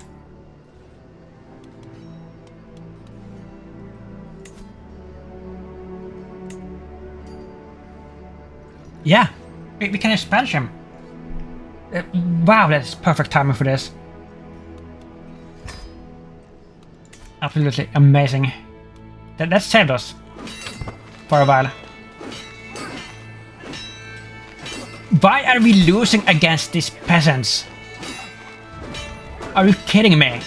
Yeah, we can expunge him. Wow, that's perfect timing for this. Absolutely amazing. That saved us for a while. Why are we losing against these peasants? Are you kidding me?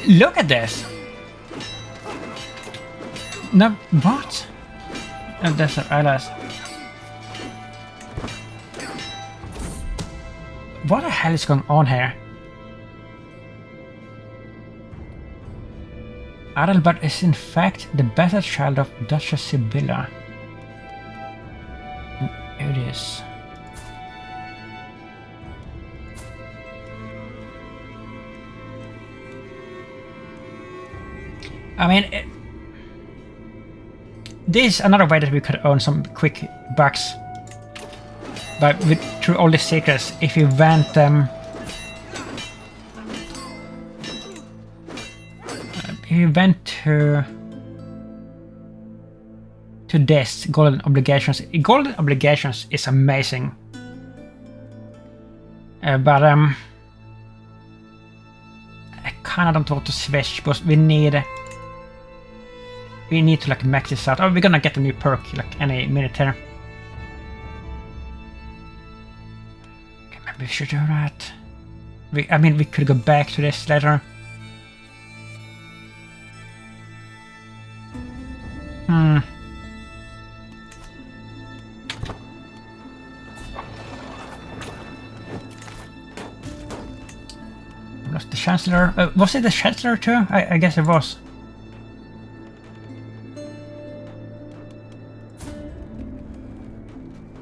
Look at this. No, what? And that's our allies. What the hell is going on here? Adalbert is in fact the bastard child of Duchess Sibylla. And it is. I mean, this is another way that we could earn some quick bucks. But through all the secrets, if you went to this golden obligations. Golden obligations is amazing, but I kind of don't want to switch because we need to like max this out. Oh, we're gonna get a new perk like any minute here. Okay, maybe we should do that. I mean, we could go back to this later. Lost the Chancellor. Was it the Chancellor too? I guess it was.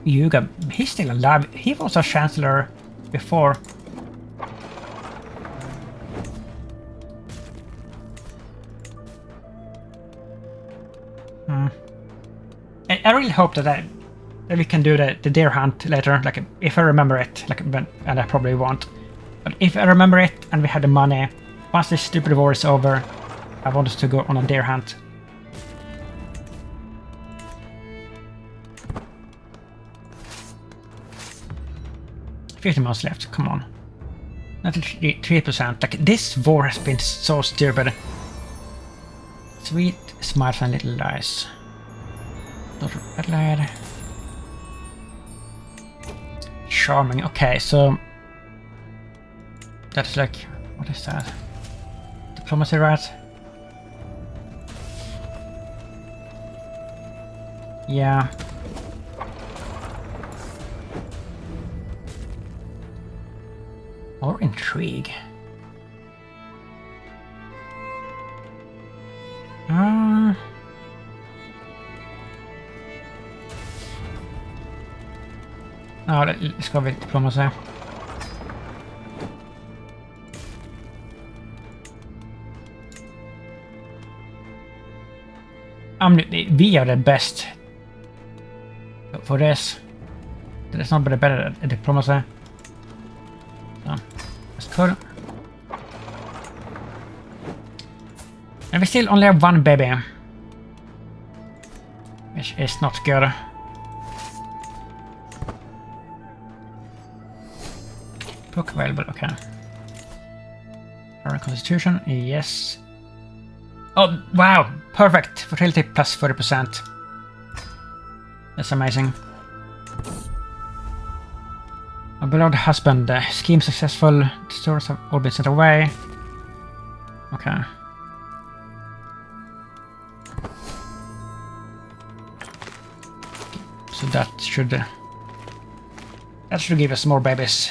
Yuga, he's still alive. He was a Chancellor before. I really hope that we can do the deer hunt later, like if I remember it, like, and I probably won't. But if I remember it and we have the money, once this stupid war is over, I want us to go on a deer hunt. $50 months left, come on. 93%. Like, this war has been so stupid. Sweet smiles and little lies. Daughter Adelaide. Charming. Okay, so that's like, what is that? Diplomacy, right? Yeah. Or intrigue. No, let's go with diplomacy. We are the best for this. There's nobody better at diplomacy. So, that's cool. And we still only have one baby, which is not good. Book available, okay. Foreign Constitution, yes. Oh, wow, perfect. Fertility plus 40%. That's amazing. My beloved husband, scheme successful. The stores have all been sent away. Okay. So that should give us more babies.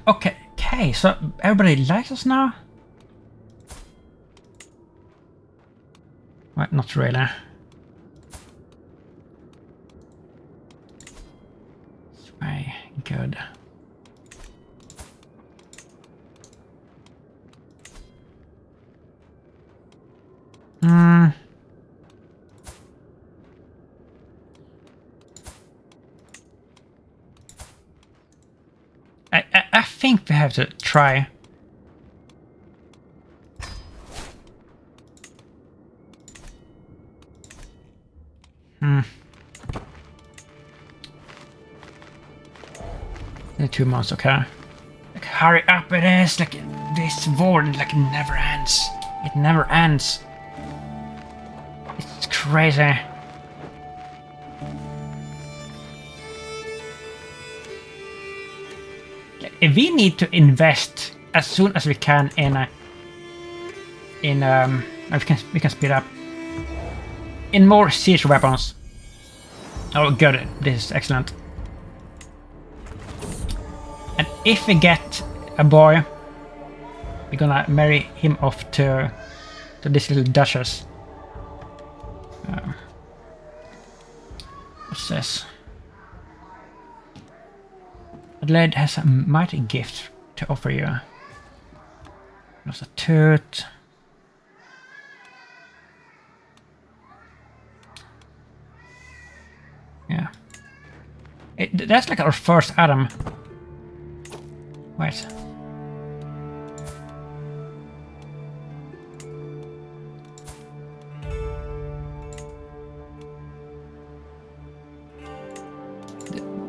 Okay, so everybody likes us now? Well, not really. It's very good. I think we have to try. In 2 months, okay. Like, hurry up it is, like, this war, like, never ends. It never ends. It's crazy. We need to invest as soon as we can in in we can speed up in more siege weapons. Oh good, this is excellent. And if we get a boy, we're gonna marry him off to this little duchess. What's this? Adelaide has a mighty gift to offer you. There's a toot. Yeah. That's like our first item. Wait.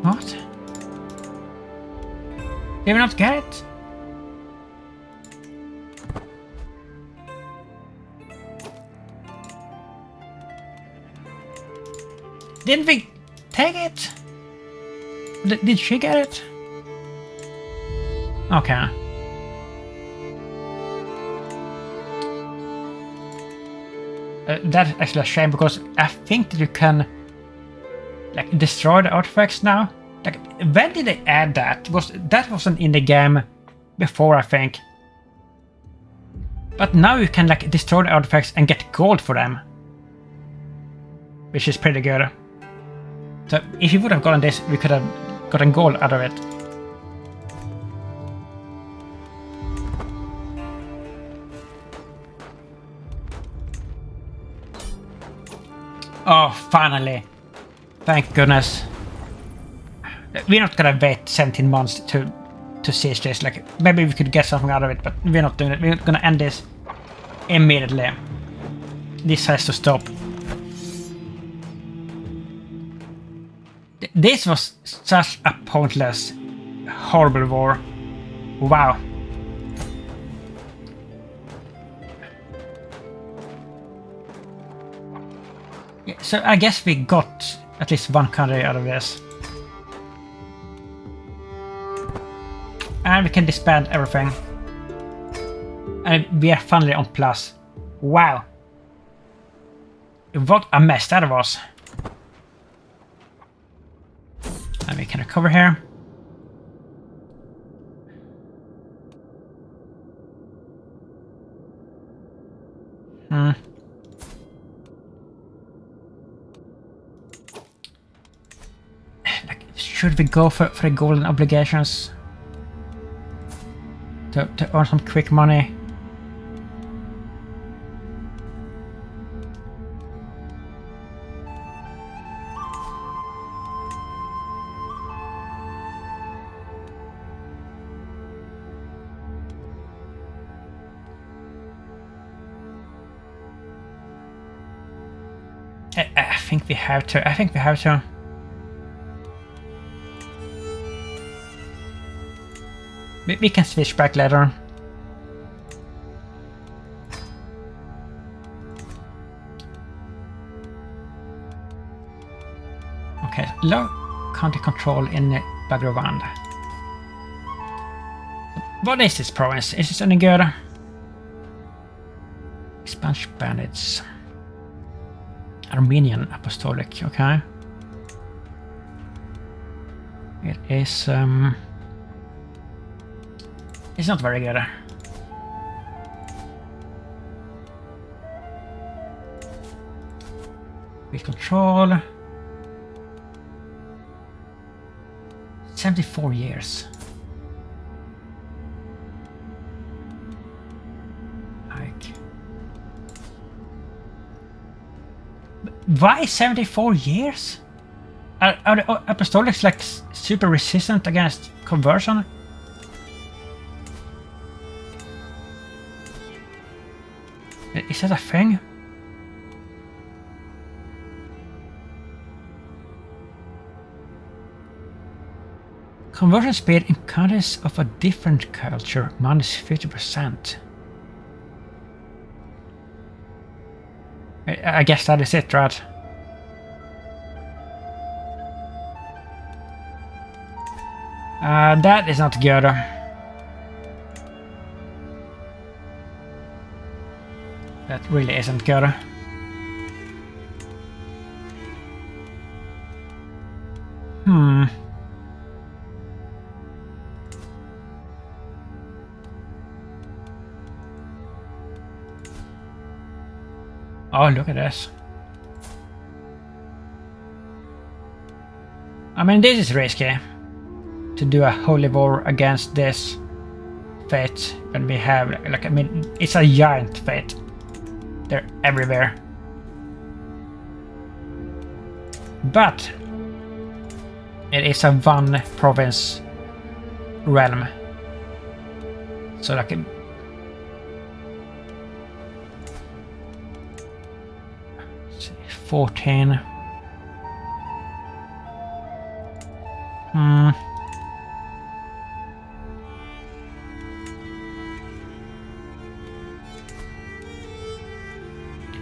What? Did we not get it? Didn't we take it? Did she get it? Okay. That's actually a shame because I think that you can like destroy the artifacts now. Like when did they add that? Because that wasn't in the game before, I think. But now you can like destroy the artifacts and get gold for them, which is pretty good. So if you would have gotten this, we could have gotten gold out of it. Oh, finally. Thank goodness. We're not gonna wait 17 months to siege this. Like, maybe we could get something out of it, but we're not doing it. We're gonna end this immediately. This has to stop. This was such a pointless, horrible war. Wow. Yeah, so I guess we got at least one country out of this. And we can disband everything. And we are finally on plus. Wow. What a mess that was. And we can recover here. Like, should we go for the golden obligations? To earn some quick money. I think we have to. I think we have to. We can switch back later. Okay, low county control in Bagrovand. What is this province? Is this any good? Spanish bandits. Armenian Apostolic, okay. It is it's not very good. With control. 74 years. Like. Why 74 years? Are the Apostolics like super resistant against conversion? Is that a thing? Conversion speed in countries of a different culture minus 50%. I guess that is it, right? That is not good. That really isn't good. Oh, look at this. I mean, this is risky. To do a holy war against this fate. And we have, like, I mean, it's a giant fate. They're everywhere. But it is a one province realm. So like 14.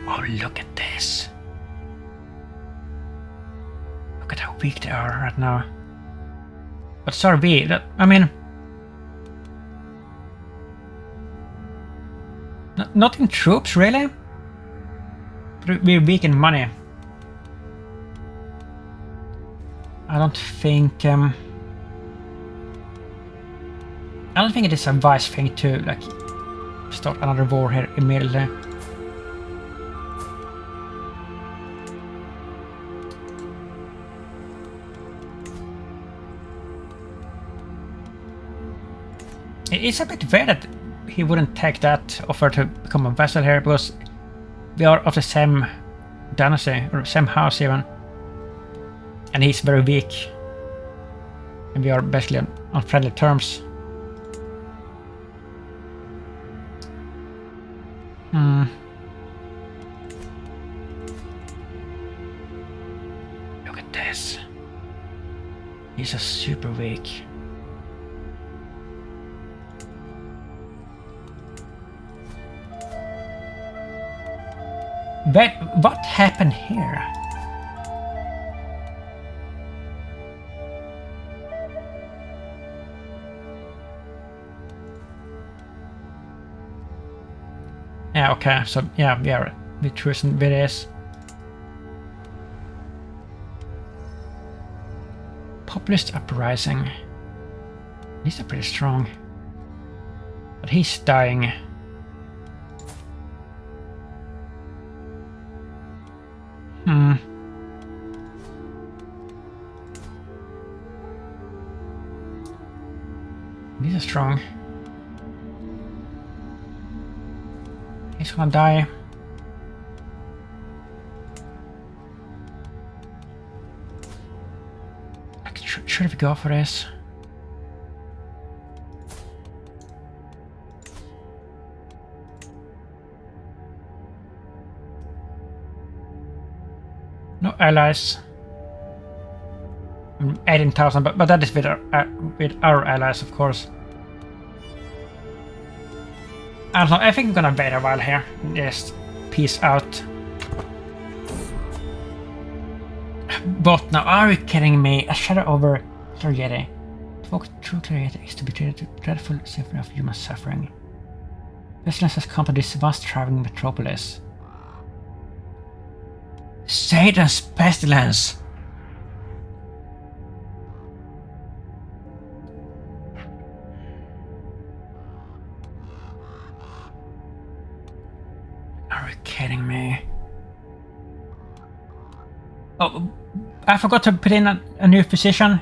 Oh, look at this. Look at how weak they are right now. But so are we. I mean, not in troops, really. But we're weak in money. I don't think it is a wise thing to like start another war here immediately. It's a bit weird that he wouldn't take that offer to become a vassal here, because we are of the same dynasty, or same house even. And he's very weak. And we are basically on friendly terms. Look at this. He's a super weak. But what happened here? Yeah, okay, so yeah, we are with choosing this. Populist uprising. These are pretty strong. But he's dying. These are strong. He's gonna die. Should we go for this? No allies. 18,000, but that is with our allies, of course. I don't know, I think I'm gonna wait a while here. Just peace out. But now, are you kidding me? A shadow over Cleryeti. To walk through Cleryeti is to be treated to dreadful symphony of human suffering. Pestilence has come to this vast traveling metropolis. Satan's pestilence! Are you kidding me? Oh, I forgot to put in a new physician.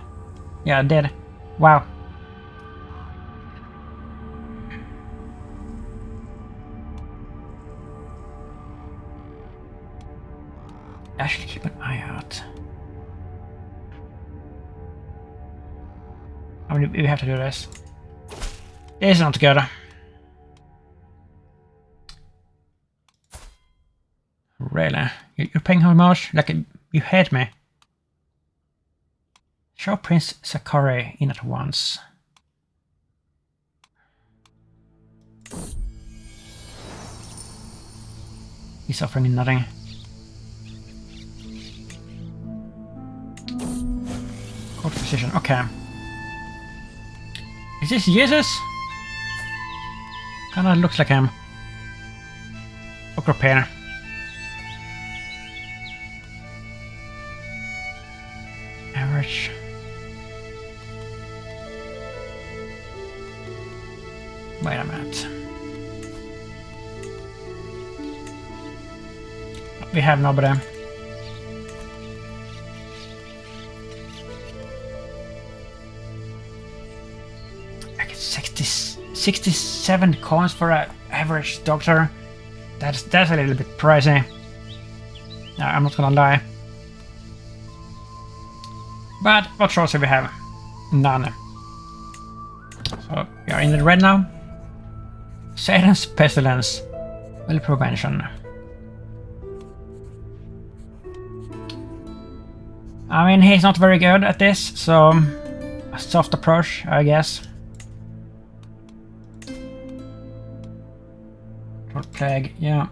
Yeah, I did. Wow. Actually, keep an eye out. I mean, we have to do this. This is not good. Really? You're paying how much? Like, you hate me. Show Prince Sakari in at once. He's offering me nothing. Court physician, okay. Is this Jesus? Kinda looks like him. book repair. Average. Wait a minute. We have nobody. I get 67 coins for an average doctor. That's a little bit pricey. No, I'm not gonna lie. But what choice do we have? None. So we are in the red now. Satan's Pestilence. Well, prevention. I mean, he's not very good at this, so a soft approach, I guess. Plague, yeah.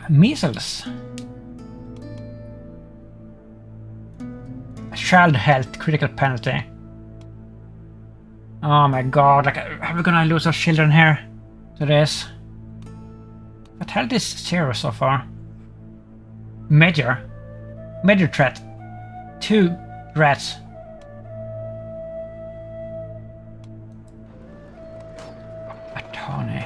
Measles. Child health, critical penalty. Oh my god, like, are we gonna lose our children here to this? But health is 0 so far. Major threat. 2 rats. Attorney.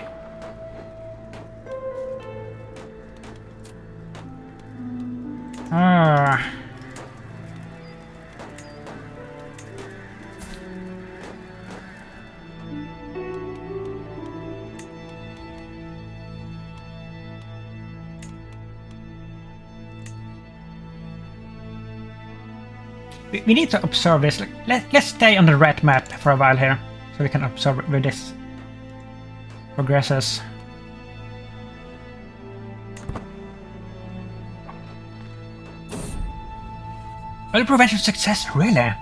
We need to observe this. Like, let's stay on the red map for a while here, so we can observe where this progresses. Early prevention success, really?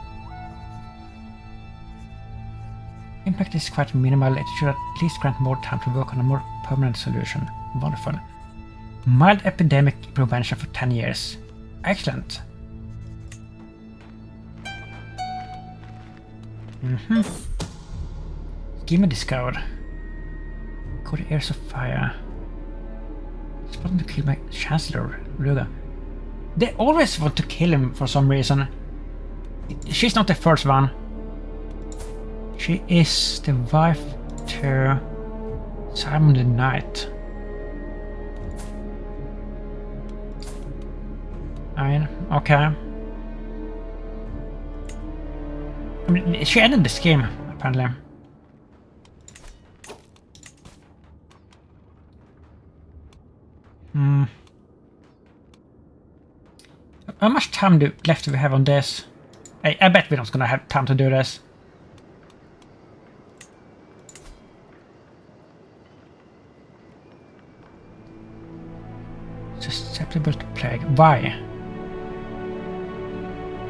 Impact is quite minimal. It should at least grant more time to work on a more permanent solution. Wonderful. Mild epidemic prevention for 10 years. Excellent. Give me this code. Code Airs of Fire. Spotting to kill my Chancellor, Ruga. They always want to kill him for some reason. She's not the first one. She is the wife to Simon the Knight. I mean, okay. I mean, she ended this game, apparently. How much time left do we have on this? I bet we're not gonna have time to do this. Susceptible to plague. Why?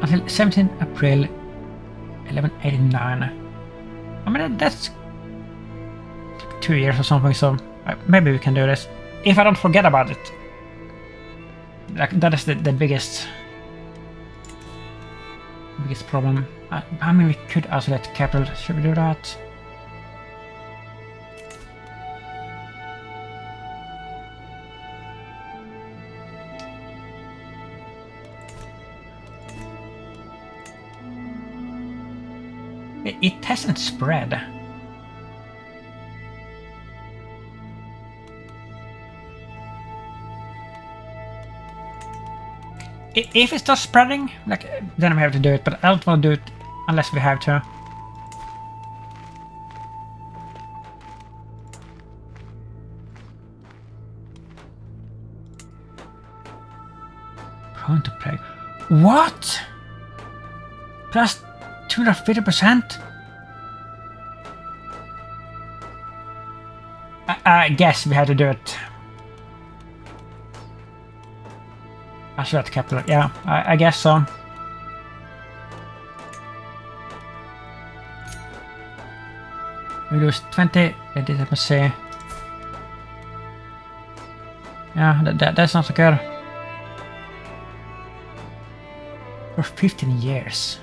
Until 17 April 1189. I mean, that's like 2 years or something, so maybe we can do this. If I don't forget about it. Like, that is the biggest problem. I mean, we could isolate the capital. Should we do that? It hasn't spread. If it starts spreading, like, then we have to do it, but I don't want to do it unless we have to. Prone to plague. What? Plus 250%? I guess we had to do it. I should have to capital. Yeah, I guess so. We lose 20. Let me see. Yeah, that's not so good. For 15 years.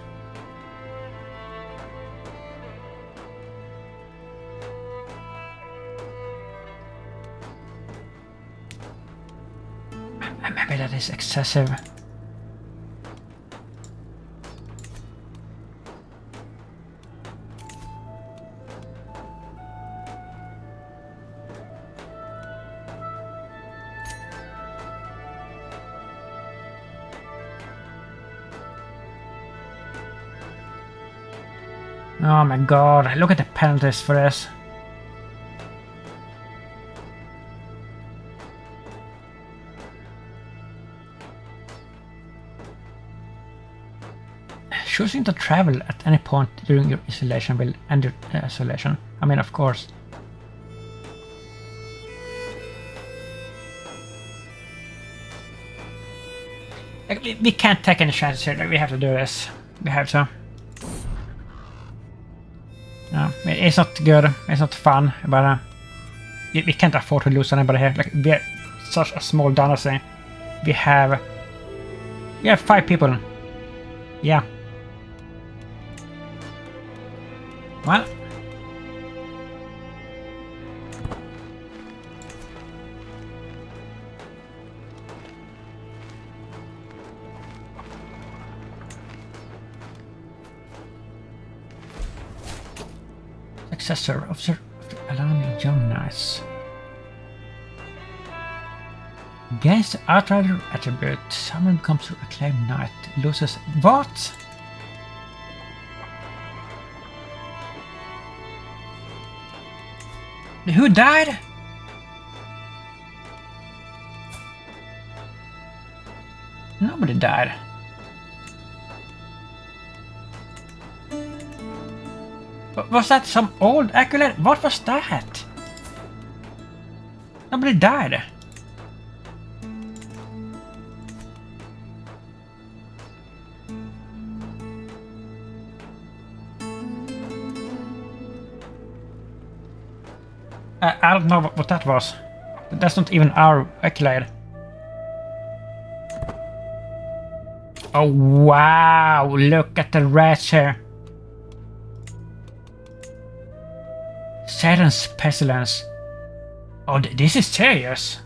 Maybe that is excessive. Oh my god, look at the penalties for this. Choosing to travel at any point during your isolation will end your isolation. I mean, of course. Like, we can't take any chances here. Like, we have to do this. We have to. No, it's not good. It's not fun. But we can't afford to lose anybody here. Like, we're such a small dynasty. We have 5 people. Yeah. Well. Successor of Alani Young Knights. Gains the Outrider attribute. Someone becomes a reclaimed knight. Loses what? Who died? Nobody died. Was that some old accolade? What was that? Nobody died. I don't know what that was. That's not even our accolade. Oh wow, look at the rats here. Satan's Pestilence. Oh, this is serious.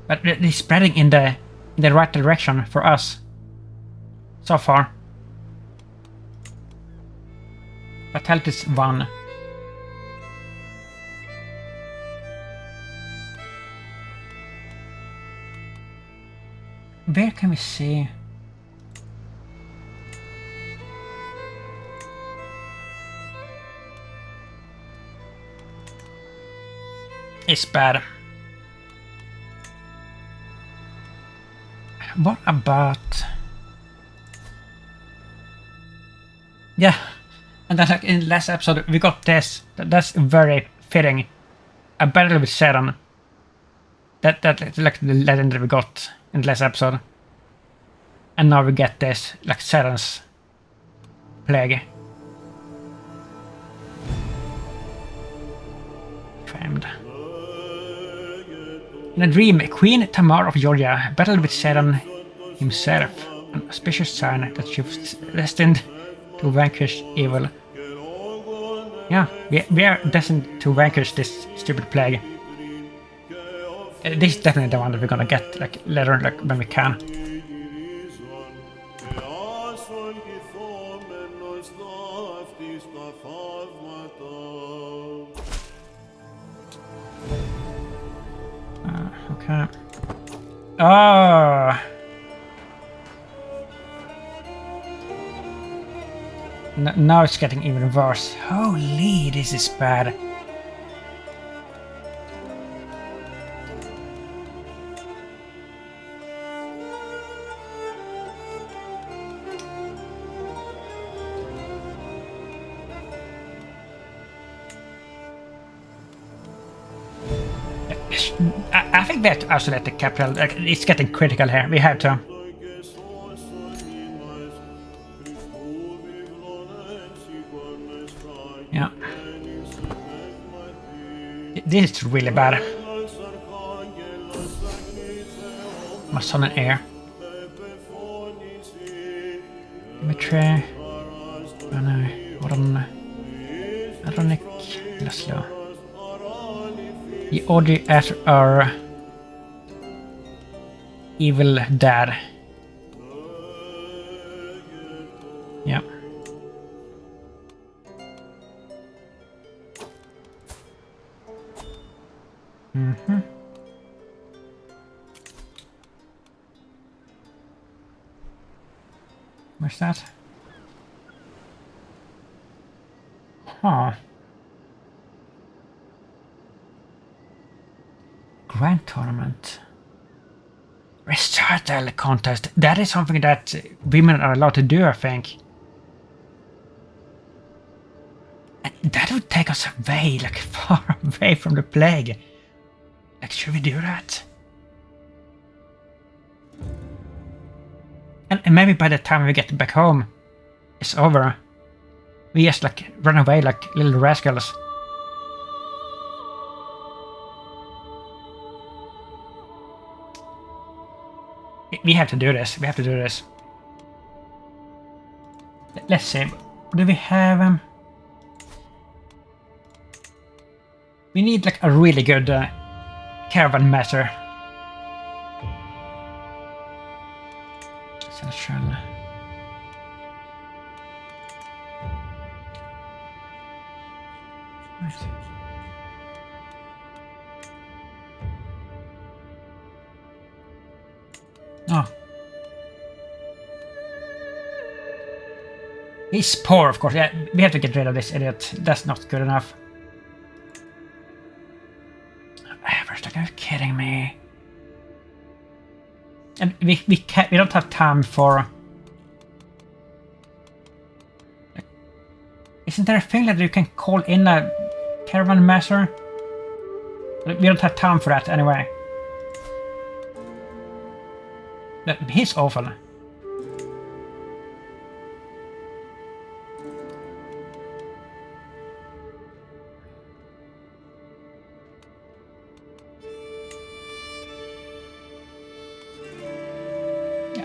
But it's spreading in the right direction for us. So far. Fatalities 1. Where can we see? It's bad. What about? Yeah, and then like in the last episode we got this. That's very fitting. A battle with Satan. That's like the legendary we got in the last episode. And now we get this, like Satan's plague. Famed. In a dream, Queen Tamar of Georgia battled with Satan himself, an auspicious sign that she was destined to vanquish evil. Yeah, we are destined to vanquish this stupid plague. This is definitely the one that we're gonna get like later, like when we can. Okay. Oh. Now it's getting even worse. Holy, this is bad. I think we have to isolate the capital. It's getting critical here. We have to. Yeah. This is really bad. My son and heir. Dimitri. Aronik. Laszlo. The order at our evil dad. Yeah. Mm-hmm. Where's that? Huh. Grand tournament. Recital contest. That is something that women are allowed to do, I think. And that would take us away, like far away from the plague. Like, should we do that? And maybe by the time we get back home, it's over. We just like run away like little rascals. We have to do this. We have to do this. Let's see. Do we have... we need like a really good caravan master. Essential. Right. Oh. He's poor, of course. Yeah, we have to get rid of this idiot. That's not good enough. Are you kidding me? And we don't have time for... Isn't there a thing that you can call in a caravan master? We don't have time for that anyway. He's awful.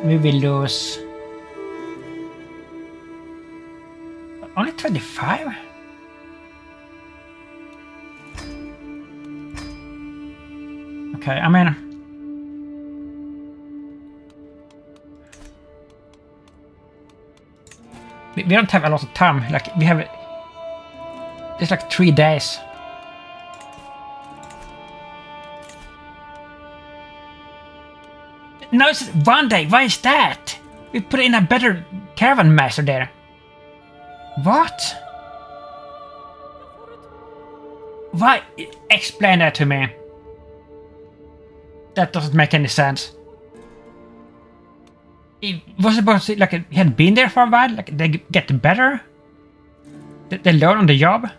We will lose... only 25? Okay, I mean... we don't have a lot of time. Like, we have... it's like 3 days. No, it's 1 day. Why is that? We put in a better caravan master there. What? Why? Explain that to me. That doesn't make any sense. It was supposed to, like, he had been there for a while. Like, they get better. They learn on the job.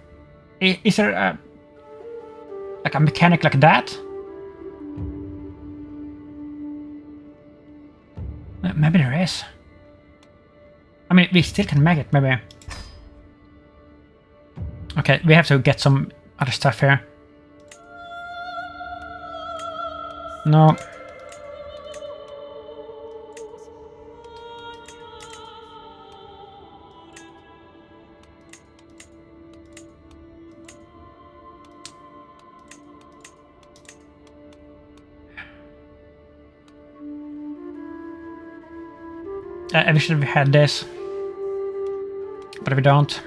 Is there a, like a mechanic like that? Maybe there is. I mean, we still can make it, maybe. Okay, we have to get some other stuff here. No. I wish we had this, but we don't.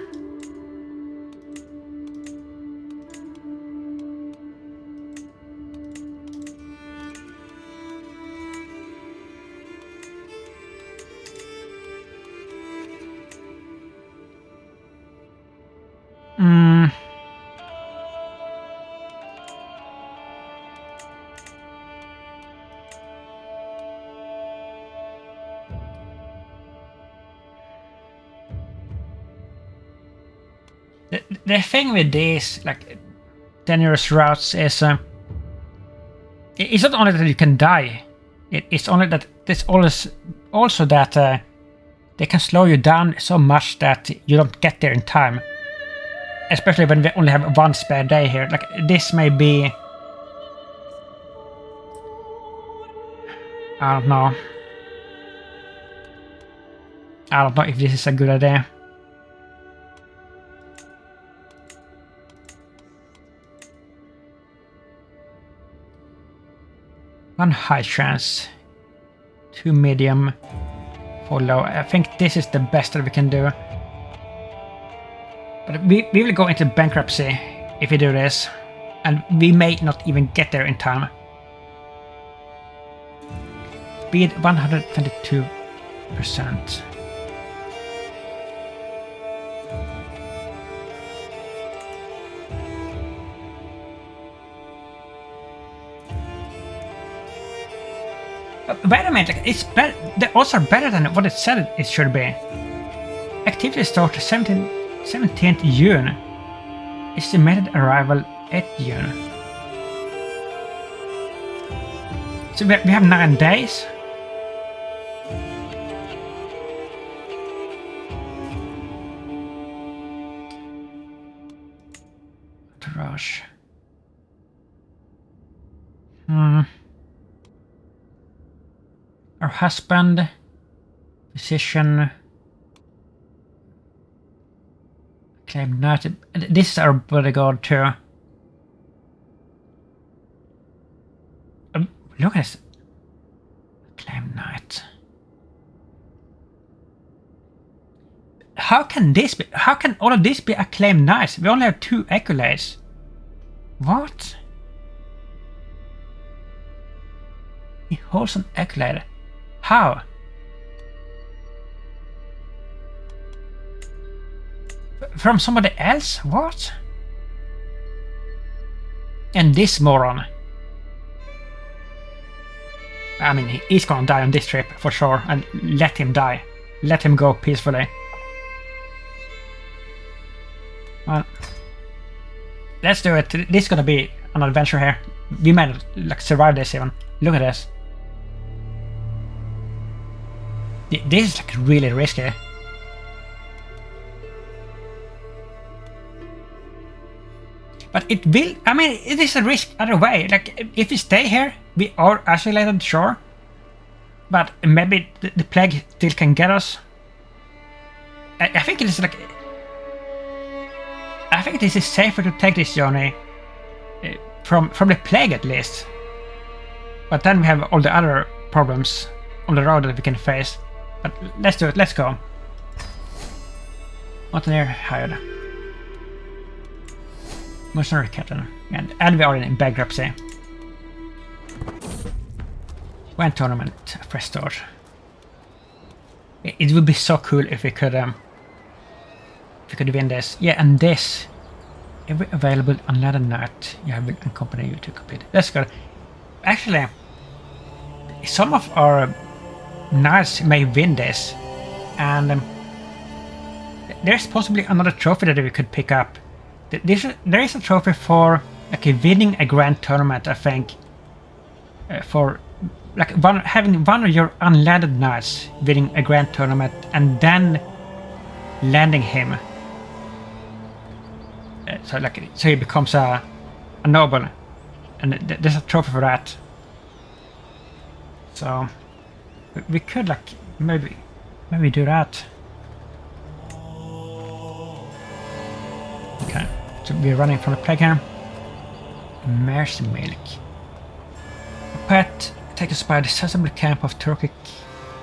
The thing with these, like, dangerous routes is, it's not only that you can die, it's only that there's also that they can slow you down so much that you don't get there in time. Especially when we only have 1 spare day here. Like, this may be... I don't know. I don't know if this is a good idea. One high chance. 2 medium, 4 low. I think this is the best that we can do. But we will go into bankruptcy if we do this. And we may not even get there in time. Speed 122%. Wait a minute, it's better. The odds are better than what it said it should be. Activity start 17th June. Estimated arrival 8th June. So we have 9 days. To rush. Our husband, physician, claim knight. This is our bodyguard too. Look at this. Claim knight. How can this be? How can all of this be acclaimed knights? We only have 2 accolades. What? He holds an accolade. How? From somebody else? What? And this moron. I mean, he's gonna die on this trip for sure, and let him die. Let him go peacefully. Well, let's do it. This is gonna be an adventure here. We might like survive this even. Look at this. This is like really risky. But it will, I mean, it is a risk either way. Like, if we stay here, we are isolated, sure. But maybe the plague still can get us. I think it is like... I think this is safer to take this journey from the plague at least. But then we have all the other problems on the road that we can face. But let's do it, let's go. Mountaineer hired. Mercenary captain. And we are in bankruptcy. One tournament, fresh start. It would be so cool if we could win this. Yeah, and this. Every available unladen knight will accompany you to complete. That's good. Actually, some of our knights may win this, and there's possibly another trophy that we could pick up. There is a trophy for winning a grand tournament, I think, for like having one of your unlanded knights winning a grand tournament and then landing him. So he becomes a noble, and there's a trophy for that. So we could maybe do that. Okay, so we're running from the plague here. Mare's milk. A pet takes us by the sensible camp of Turkic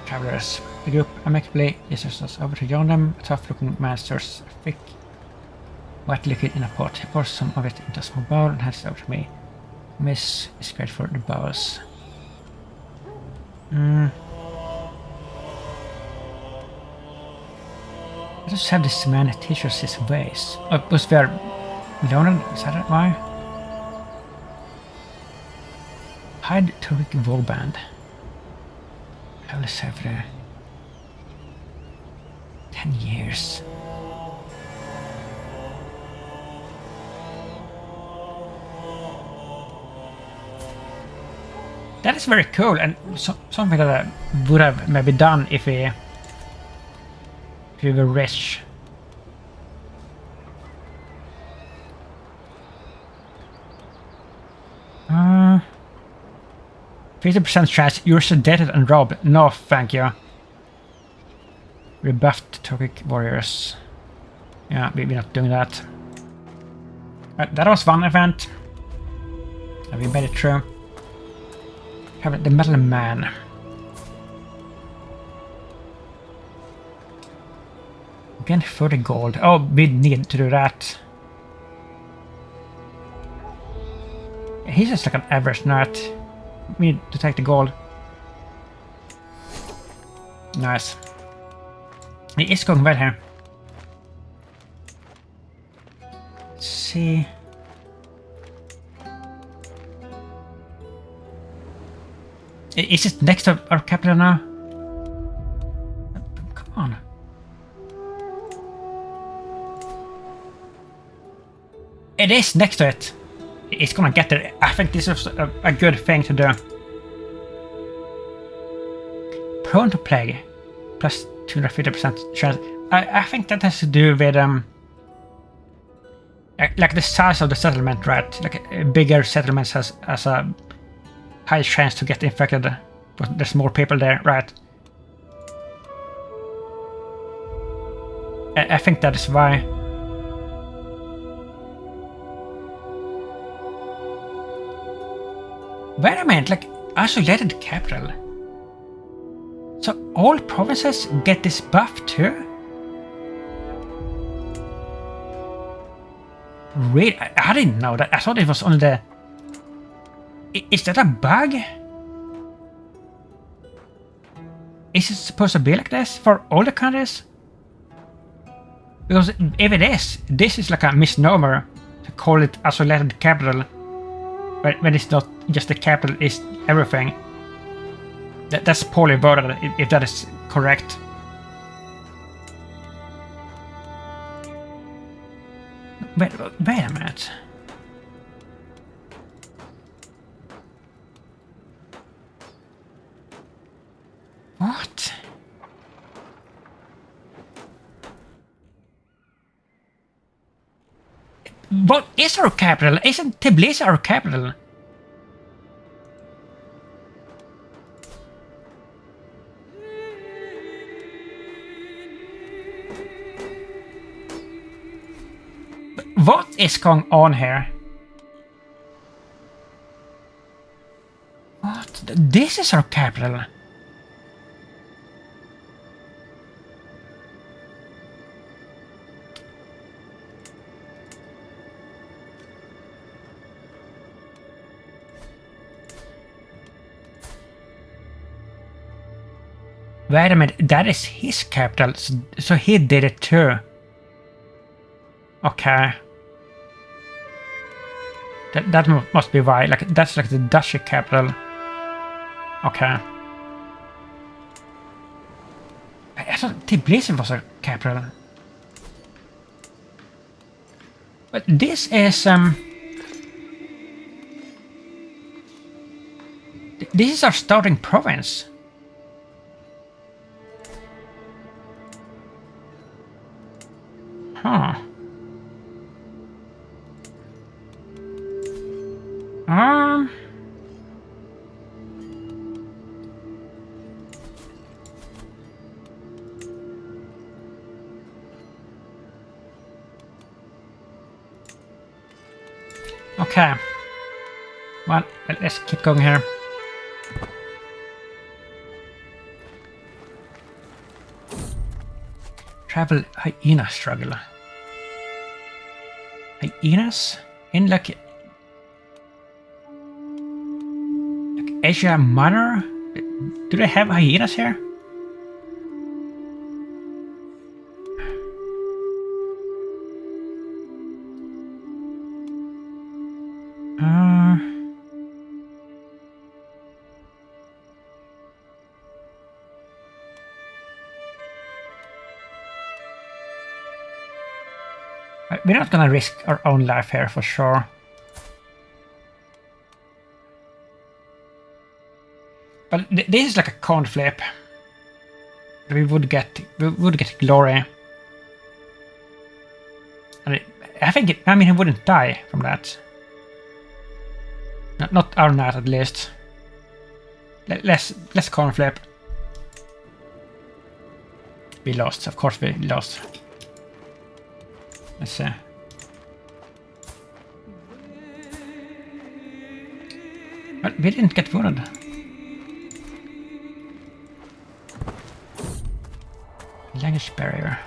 travelers. The group amicably leads us over to join them. A tough-looking man stirs thick white liquid in a pot. He pours some of it into a small bowl and hands it over to me. Miss is great for the bowels. Let us have this man teach us his ways. Was we are learned? Is that why? Hide Turkic warband. I will serve there 10 years. That is very cool, and something that I would have maybe done if we were rich. Uh, 50% chance you're sedated and robbed. No, thank you. Rebuffed Turkic warriors. Yeah, we're not doing that. That was one event. We made it through. Have the Metal Man. Again, 30 gold. Oh, we need to do that. He's just like an average nut. We need to take the gold. Nice. He is going well here. Let's see. Is it next to our capital now? Come on. It is next to it. It's gonna get there. I think this is a good thing to do. Prone to plague. Plus 250% chance. I think that has to do with like the size of the settlement, right? Like bigger settlements has a high chance to get infected, but there's more people there, right? I think that is why. Wait a minute, like isolated capital. So all provinces get this buff too? Really? I didn't know that. I thought it was only the... Is that a bug? Is it supposed to be like this for all the countries? Because if it is, this is like a misnomer to call it isolated capital when it's not just the capital, is everything. That's poorly worded, if that is correct. Wait a minute. What? What is our capital? Isn't Tbilisi our capital? What is going on here? What? This is our capital. Wait a minute, that is his capital, so he did it too. Okay. That must be why. Like that's like the duchy capital. Okay. I thought Tbilisi was a capital. But this is this is our starting province. Huh. Okay. Well, let's keep going here. Travel hyena struggle. Hyenas in like Asia Minor? Do they have hyenas here? We're not gonna risk our own life here for sure. But this is like a coin flip. We would get glory. And I mean, he wouldn't die from that. Not our knight, at least. Let's coin flip. We lost, of course we lost. Let's see. But we didn't get wounded. Language barrier.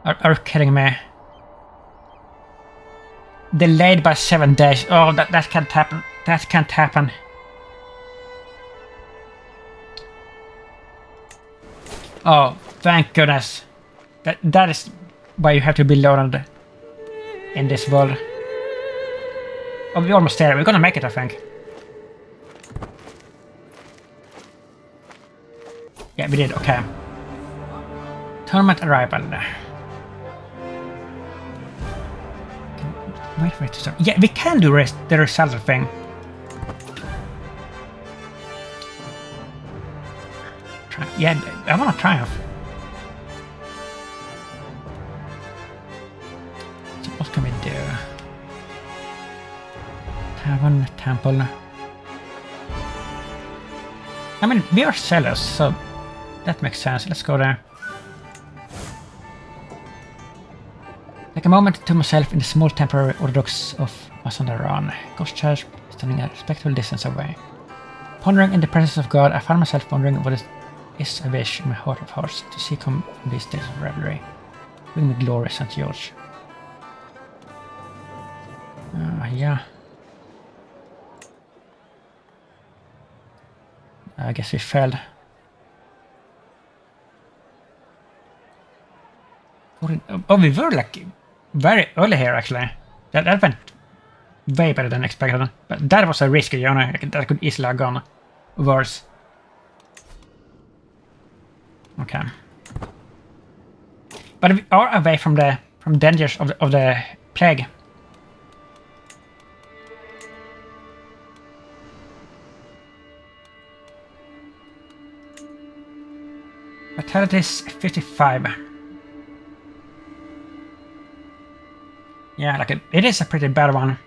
Are you kidding me? Delayed by 7 days. Oh, that can't happen. That can't happen. Oh, thank goodness. That is why you have to be loaded in this world. Oh, we're almost there. We're gonna make it, I think. Yeah, we did. Okay. Tournament arrival. Wait for it to start. Yeah, we can do the result thing. Yeah, I want to triumph. So what can we do? Tavern, temple. I mean, we are sellers, so that makes sense. Let's go there. Take a moment to myself in the small temporary Orthodox of Mazandaran. Ghost church standing a respectful distance away. Pondering in the presence of God, I found myself wondering what it is I wish in my heart of hearts to see come from these days of revelry. Bring me glory, St. George. Yeah. I guess we failed. Oh, we were like very early here actually. That went way better than expected. But that was a risky, you know, that could easily have gone worse. Okay. But we are away from dangers of the plague. Vitality is 55. Yeah, like it is a pretty bad one.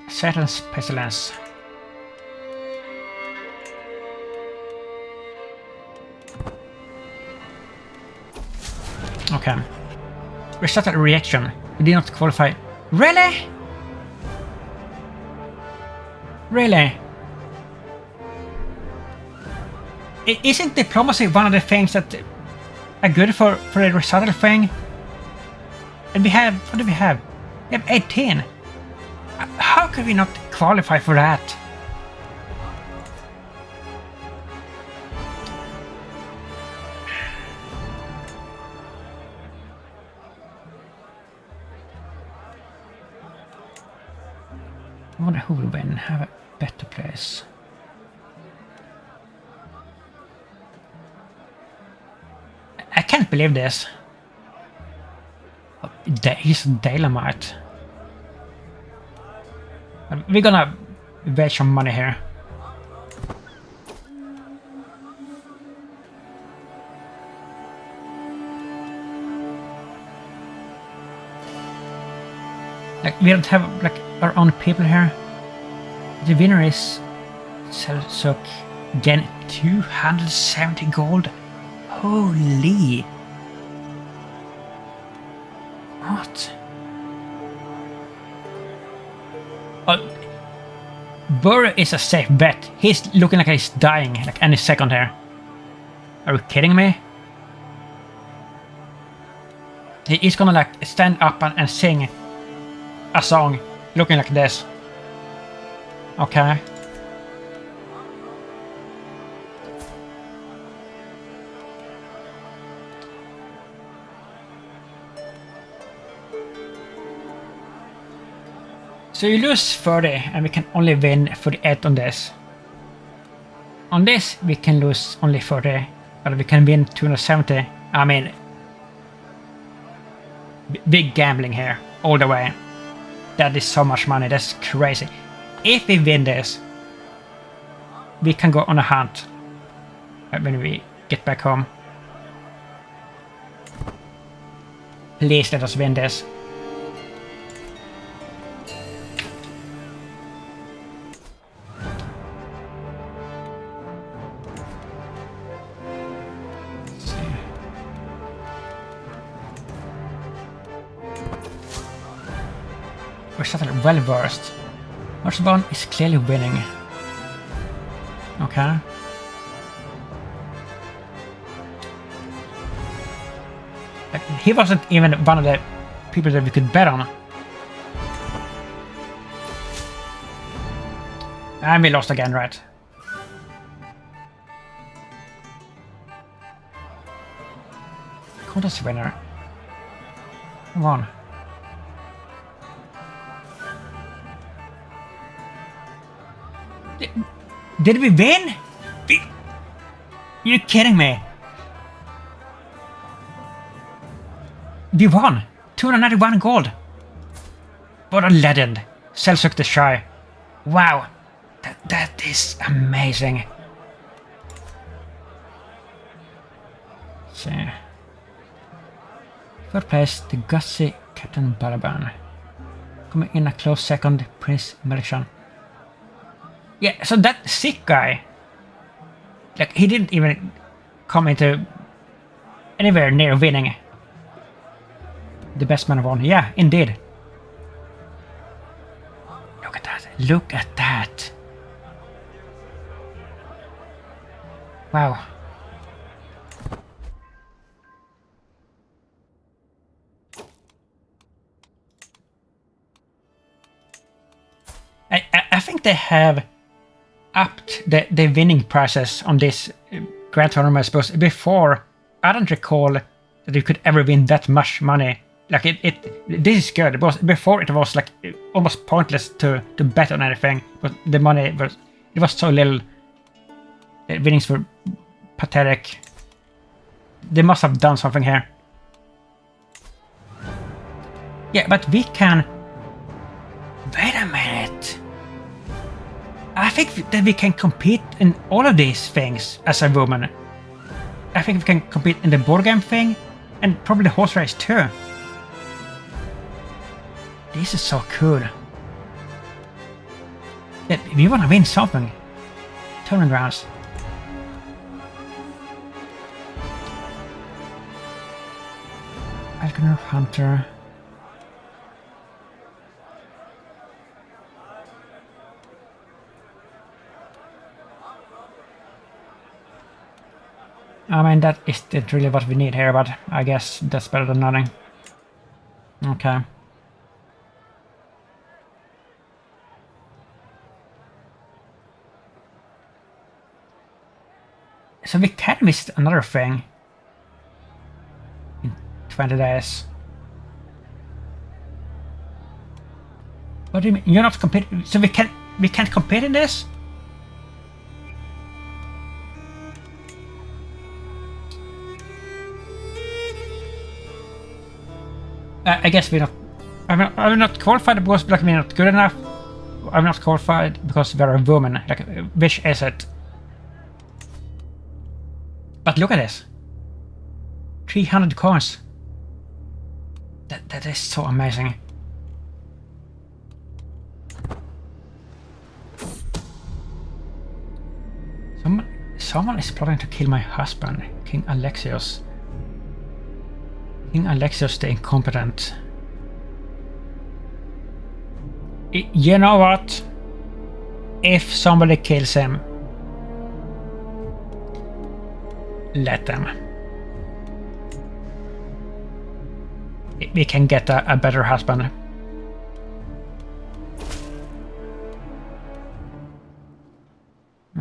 Settles Pestilence. Okay. Reset a reaction. We did not qualify. Really? Really? Isn't diplomacy one of the things that are good for the recital thing? And we have, what do we have? We have 18. How could we not qualify for that? I wonder who will win. Have a better place. I can't believe this. He's Dynamite. We're gonna waste some money here. Like we don't have like our own people here. The winner is Selçuk. Again, 270 gold. Holy. What? Oh, Burr is a safe bet. He's looking like he's dying like any second here. Are you kidding me? He's gonna like stand up and sing a song looking like this. Okay. So you lose 30 and we can only win 48 on this. On this we can lose only 30, but we can win 270. I mean, big gambling here, all the way. That is so much money, that's crazy. If we win this, we can go on a hunt when we get back home. Please let us win this. We're started well versed. Marchbone is clearly winning. Okay. Like, He wasn't even one of the people that we could bet on. And we lost again, right? Contest winner. Come on. Did we win? You're kidding me. We won. 291 gold. What a legend. Selçuk the Shy. Wow. That is amazing. So, third place, the gutsy Captain Balaban. Coming in a close second, Prince Melishan. Yeah, so that sick guy, like, he didn't even come into anywhere near winning the best man of one. Yeah, indeed. Look at that. Look at that. Wow. I think they have upped the winning prices on this Grand Tournament, I suppose. Before, I don't recall that you could ever win that much money. Like, this is good. Before it was like almost pointless to bet on anything, but the money was so little. The winnings were pathetic. They must have done something here. Yeah, but we can... Wait a minute. I think that we can compete in all of these things as a woman. I think we can compete in the board game thing and probably the horse race too. This is so cool. Yeah, we want to win something. Tournament rounds. Falconer, Hunter. I mean, that isn't really what we need here, but I guess that's better than nothing. Okay. So we can visit another thing in 20 days. What do you mean? You're not competing? So we can't compete in this? I guess we're not. I'm not qualified because like we're not good enough. I'm not qualified because we're a woman. Like, which is it? But look at this. 300 coins. That is so amazing. Someone is plotting to kill my husband, King Alexios. King Alexios the Incompetent. You know what? If somebody kills him, let them. We can get a better husband.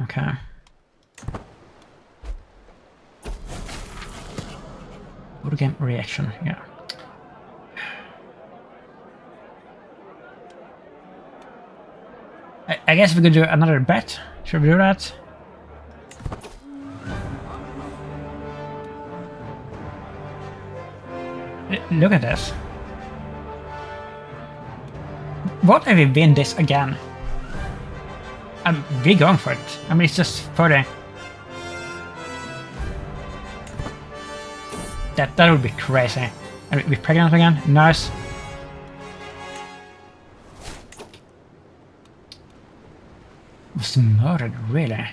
Okay. Board game reaction, yeah. I guess we could do another bet. Should we do that? Look at this. What if we win this again? We're going for it. I mean, it's just 30. That would be crazy. And we're pregnant again? Nice. Was murdered, really?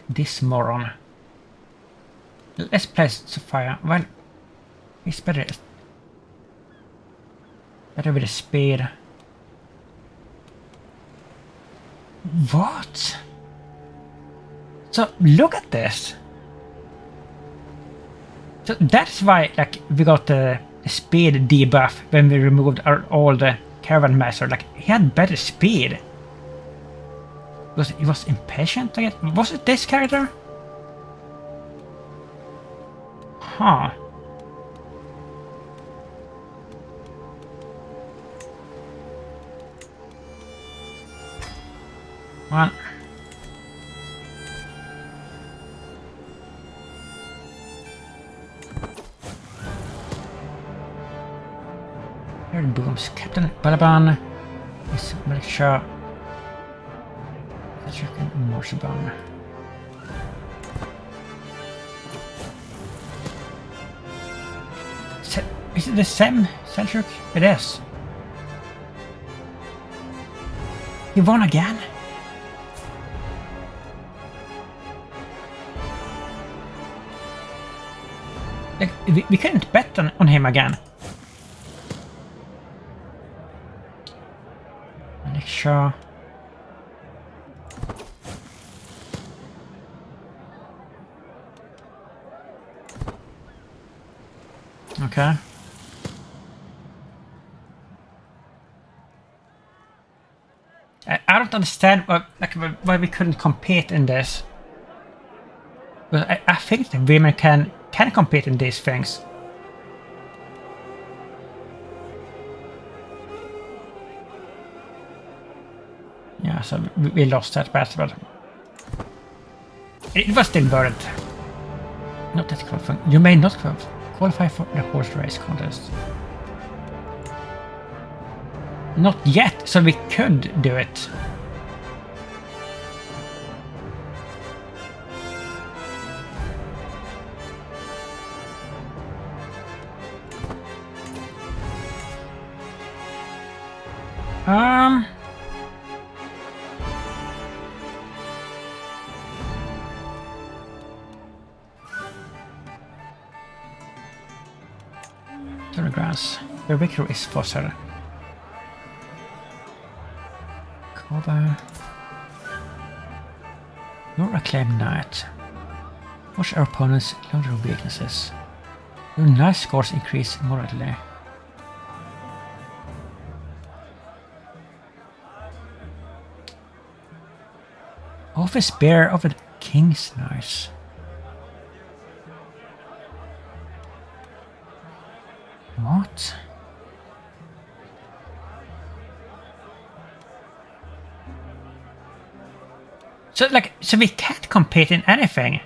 This moron. Let's play Sophia. Well, he's better with the speed. What? So look at this. So that's why like we got the speed debuff when we removed our old caravan master. Like he had better speed. Because he was impatient, I guess. Was it this character? Huh. Well. Here booms. Captain Balaban is militia. Morsebon. Is it the same Seljuk? It is. He won again? Like, we couldn't bet on him again. Make sure. Okay. I don't understand why we couldn't compete in this. But I think the women can compete in these things. Yeah, so we lost that battle, but it was still worth it. Not that qualifying. You may not qualify for the horse race contest. Not yet, so we could do it. Grass. The victory is Fosser. Koba. Your acclaimed knight. Watch our opponents learn their weaknesses. Your knight scores increase moderately. Office bearer of the king's knights. What? So we can't compete in anything.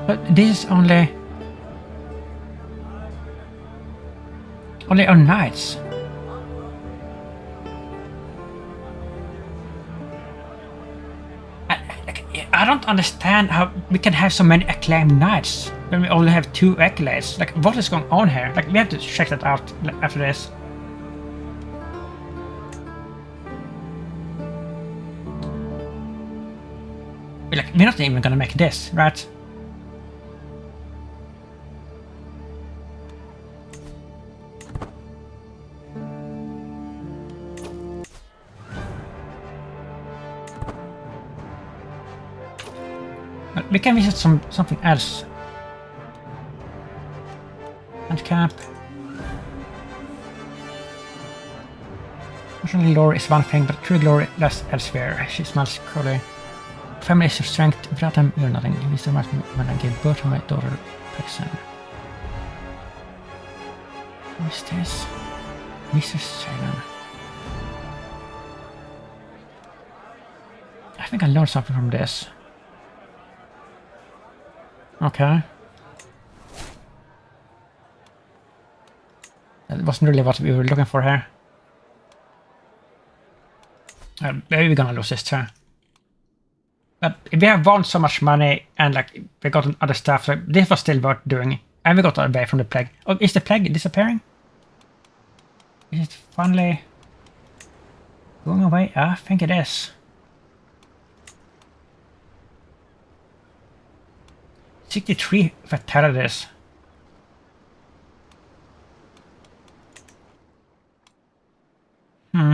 But this is only on knights. I don't understand how we can have so many acclaimed knights when we only have 2 accolades. Like, what is going on here? Like, we have to check that out after this. We're not even gonna make this, right? But we can visit something else. And camp. Personal glory is one thing, but true glory lies elsewhere. She smells coolly. Family is your strength. Without them, you're nothing. You so much when I gave birth to my daughter, Pexen. Who is this? Mr. Salem. I think I learned something from this. Okay. That wasn't really what we were looking for here. Maybe we're gonna lose this turn. But we have won so much money and like we got other stuff, so this was still worth doing. And we got away from the plague. Oh, is the plague disappearing? Is it finally going away? I think it is. $63 fatalities. Hmm.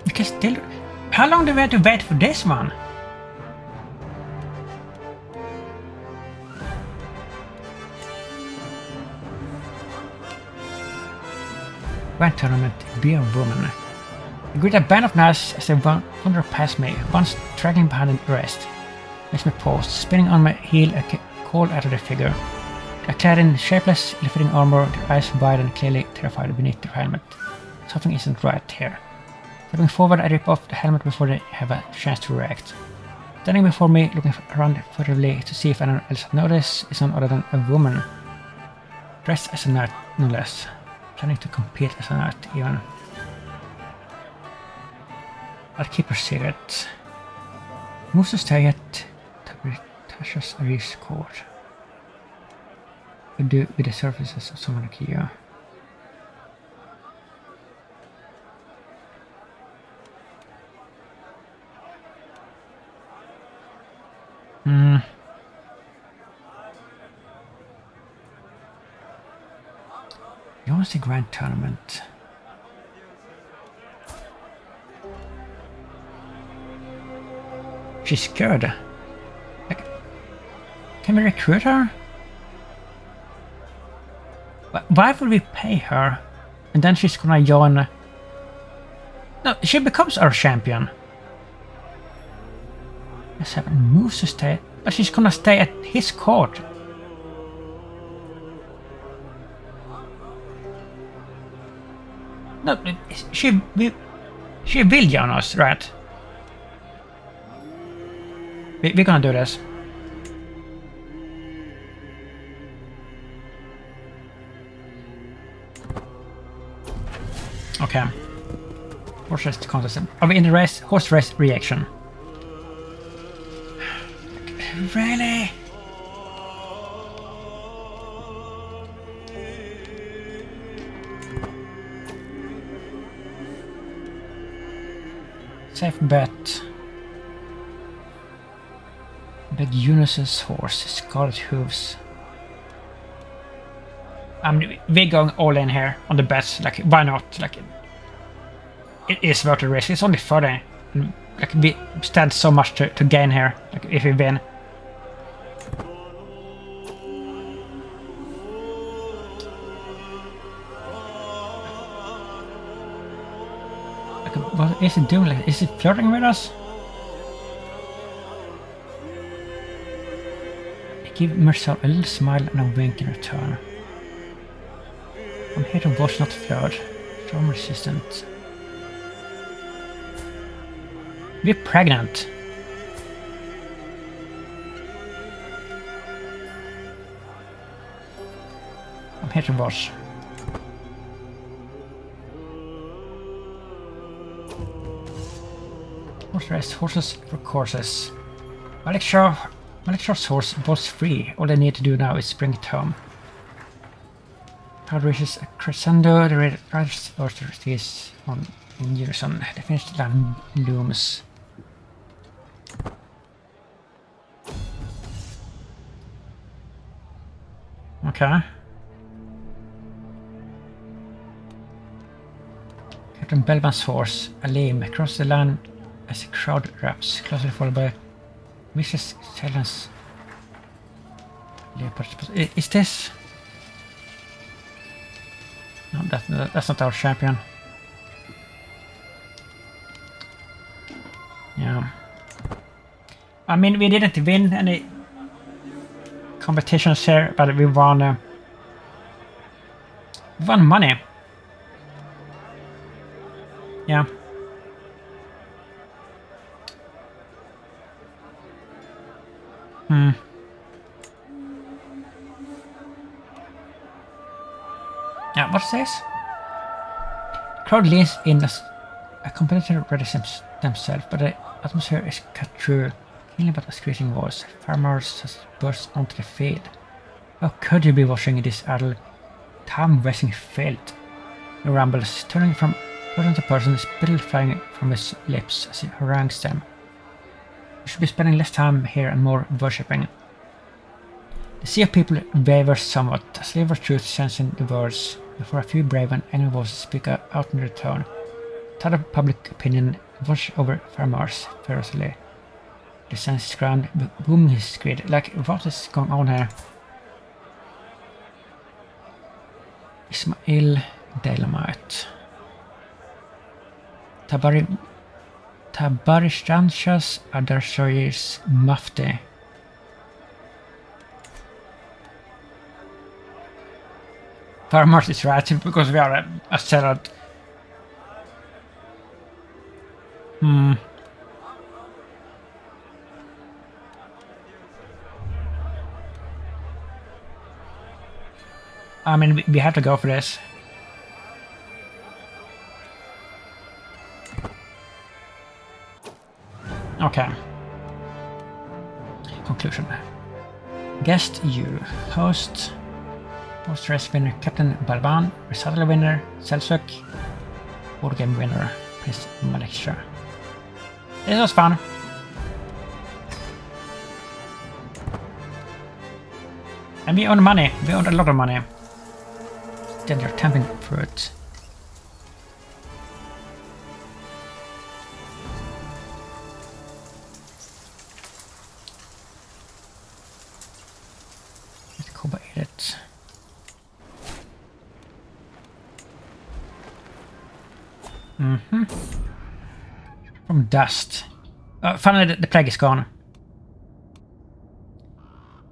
We can still... How long do we have to wait for this one? Grand tournament, be a woman. A great band of knights as they wander past me, one straggling behind the rest. Makes me pause, spinning on my heel, I call out of the figure. They are clad in shapeless, ill-fitting armor, their eyes wide and clearly terrified beneath their helmet. Something isn't right here. Stepping forward, I rip off the helmet before they have a chance to react. Standing before me, looking around furtively to see if anyone else notices, is none other than a woman. Dressed as a knight, no less. Planning to compete as a knight, even. I'll keep her secret. Moves to stay at Tasha's Aris court. Could do with the services of someone like you. You want the grand tournament? She's scared. Like, can we recruit her? Why would we pay her? And then she's gonna join... No, she becomes our champion. S7 moves to stay, but she's gonna stay at his court. No, she will join us, right? We're gonna do this. Okay. Horse race contest. Are we in the race? Horse race reaction. Really? Safe bet. Bet Eunice's horse, Scarlet Hooves. We're going all in here on the bets. Like, why not? Like, it is worth the risk. It's only 30. And, like, we stand so much to gain here. Like, if we win. Like, what is it doing? Like, is it flirting with us? I give Marcel a little smile and a wink in return. I'm here to watch, not flirt. Storm resistant. We're pregnant. I'm here to watch. Horse race, horses for courses. Malikshaw's horse was free. All they need to do now is bring it home. Crowd reaches a crescendo. The riders is on in unison. The finished line looms. Okay. Captain Belman's horse, Alim, across the line as the crowd wraps, closely followed by Mrs. Silence. Is this? No, that's not our champion. Yeah. I mean, we didn't win any competitions here, but we won money. Yeah. Yeah, what's this? Crowd leans in as a competitor readies themselves, but the atmosphere is cut through, killing but a screeching voice. Farmers has burst onto the field. How could you be watching this idle time wasting field? He rumbles, turning from person to person, spittle flying from his lips as he harangues them. You should be spending less time here and more worshipping. The sea of people wavers somewhat, a sliver of truth sensing the words, before a few brave and angry voices speak out in their tone. The tide of public opinion washes over farmers ferociously. The sense ground, booming his screed. Like, what is going on here? Ismail Daylamite. Tabarishtanshas Adarshoyis Mufti. Farmers is right because we are a salad. I mean, we have to go for this. Okay. Conclusion. Guest you. Host race winner Captain Balban. Recital winner Selçuk. Board game winner Prince Malaysia. This was fun. And we earned money. We earned a lot of money. Then you're tamping fruit. Let's go by it. From dust. Finally, the plague is gone.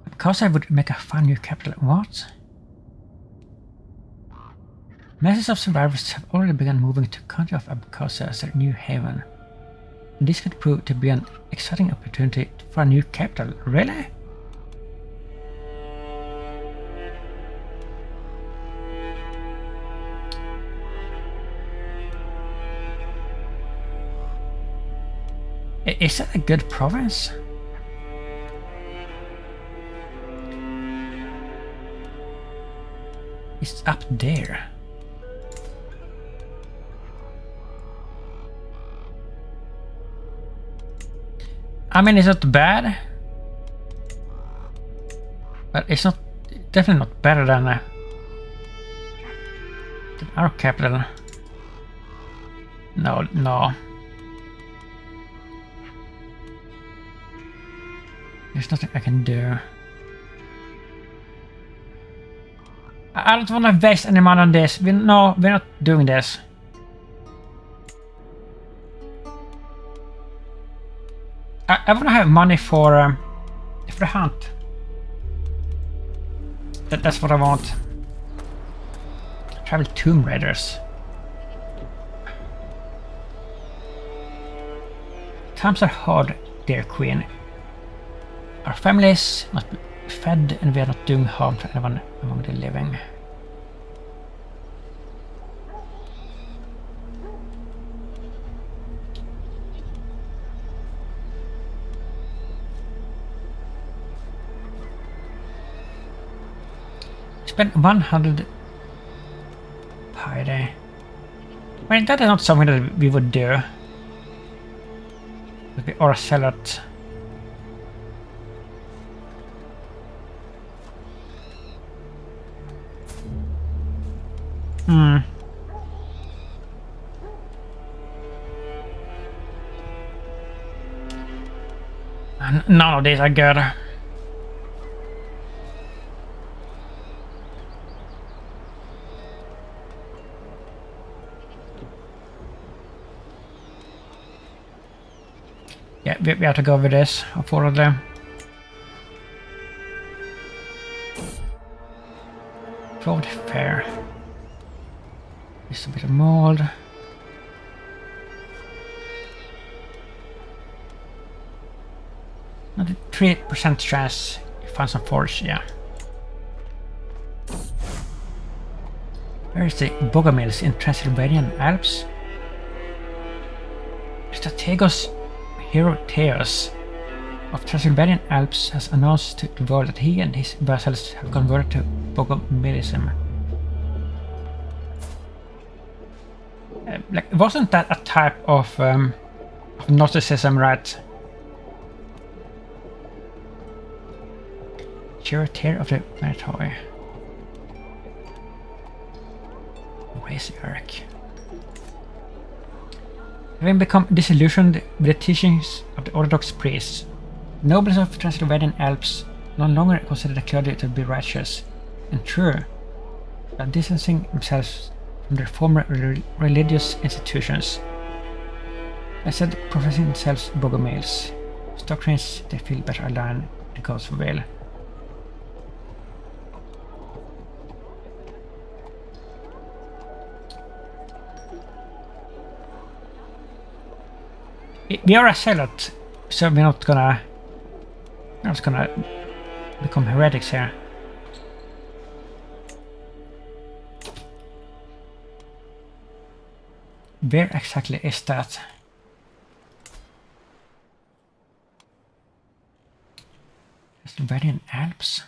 Because I would make a fun new capital. What? Masses of survivors have already begun moving to country of Abkhazia as their new haven. And this could prove to be an exciting opportunity for a new capital. Really? Is that a good province? It's up there. I mean, it's not bad, but it's not definitely not better than our capital. No. There's nothing I can do. I don't want to waste any money on this. We're not doing this. I want to have money for the hunt. That's what I want. Travel Tomb Raiders. Times are hard, dear Queen. Our families must be fed and we are not doing harm to anyone among the living. Spend 100 per day. I mean, that is not something that we would do. But we are sell it. None of these are good. Yeah, we have to go with this, unfortunately. Road fair. Just a bit of mold. Not a 3% chance you find some forage, yeah. Where is the Bogomils in Transylvanian Alps? Strategos hero Theos of Transylvanian Alps has announced to the world that he and his vassals have converted to Bogomilism. Like, wasn't that a type of Gnosticism, right? Charioteer of the Minotaur. Raise Eric. Having become disillusioned with the teachings of the Orthodox priests, nobles of Transylvanian Alps no longer consider the clergy to be righteous and true, but distancing themselves from their former religious institutions. Instead, professing themselves bogomils, whose doctrines they feel better aligned with the God's will. We are a zealot, so we're not gonna become heretics here. Where exactly is that? Transylvanian Alps?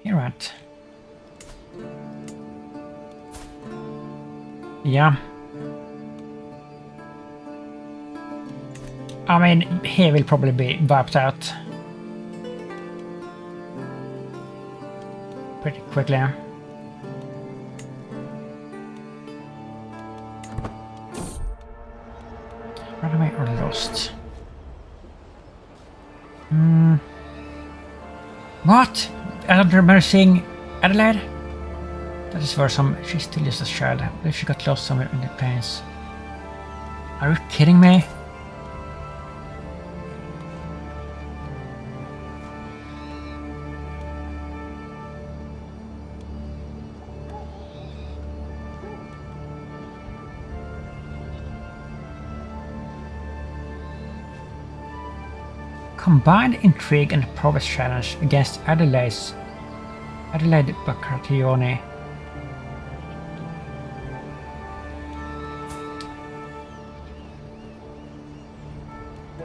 Here at. Yeah. I mean, he will probably be wiped out pretty quickly. Run away or lost? What? I don't remember seeing Adelaide? That is where she's still just a child. What if she got lost somewhere in the plains? Are you kidding me? Combined intrigue and prowess challenge against Adelaide Baccartioni.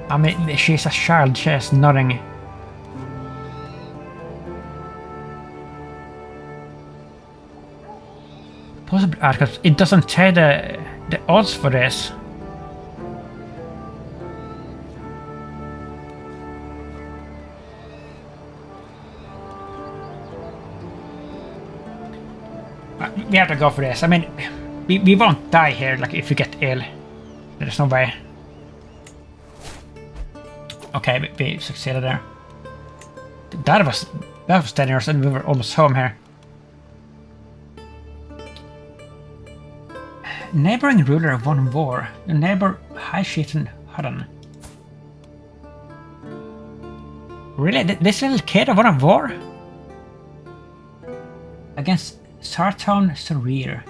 I mean, she's a child, she has nothing. Possible outcomes. It doesn't say the odds for this. We have to go for this. I mean, we won't die here, like, if we get ill. There's no way. Okay, we succeeded there. That was 10 years and we were almost home here. Neighboring ruler won war. The neighbor High Chieftain Hudden. Really? This little kid won a war? Against Sartown Sarir.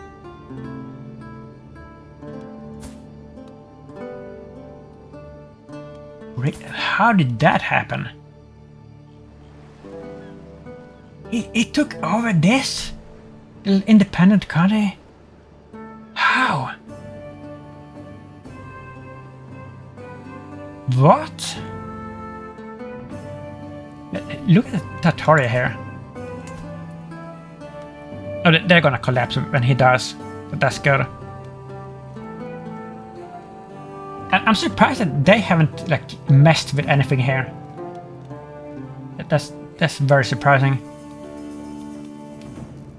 How did that happen? He took over this little independent country? How? What? Look at the Tataria here. Oh, they're gonna collapse when he does, but that's good. And I'm surprised that they haven't, like, messed with anything here. That's very surprising.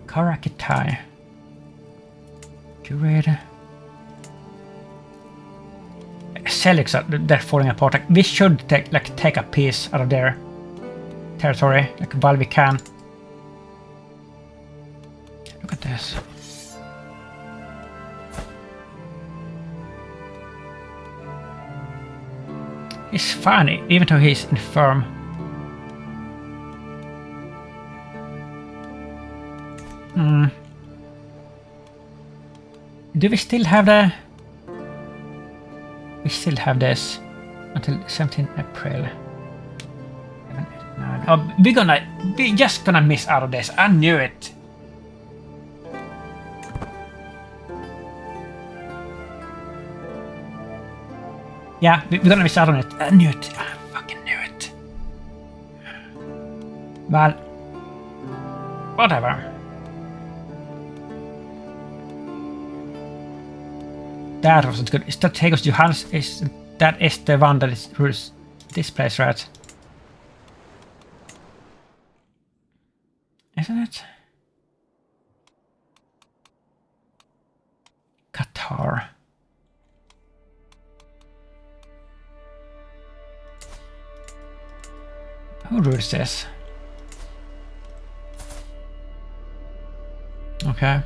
Karakitai. Curator. Selix, they're falling apart. Like, we should take a piece out of their territory, like, while we can. Look at this. He's fine, even though he's infirm. Do we still have the... We still have this until 17th April. 7, 8, 9. Oh, we're just gonna miss out of this. I knew it. Yeah, we're gonna miss out on it. I knew it. I fucking knew it. Well, whatever. That wasn't good. Strategos Johannes is that is the one that is rules this place, right? Isn't it? Qatar. Who rules this? Okay.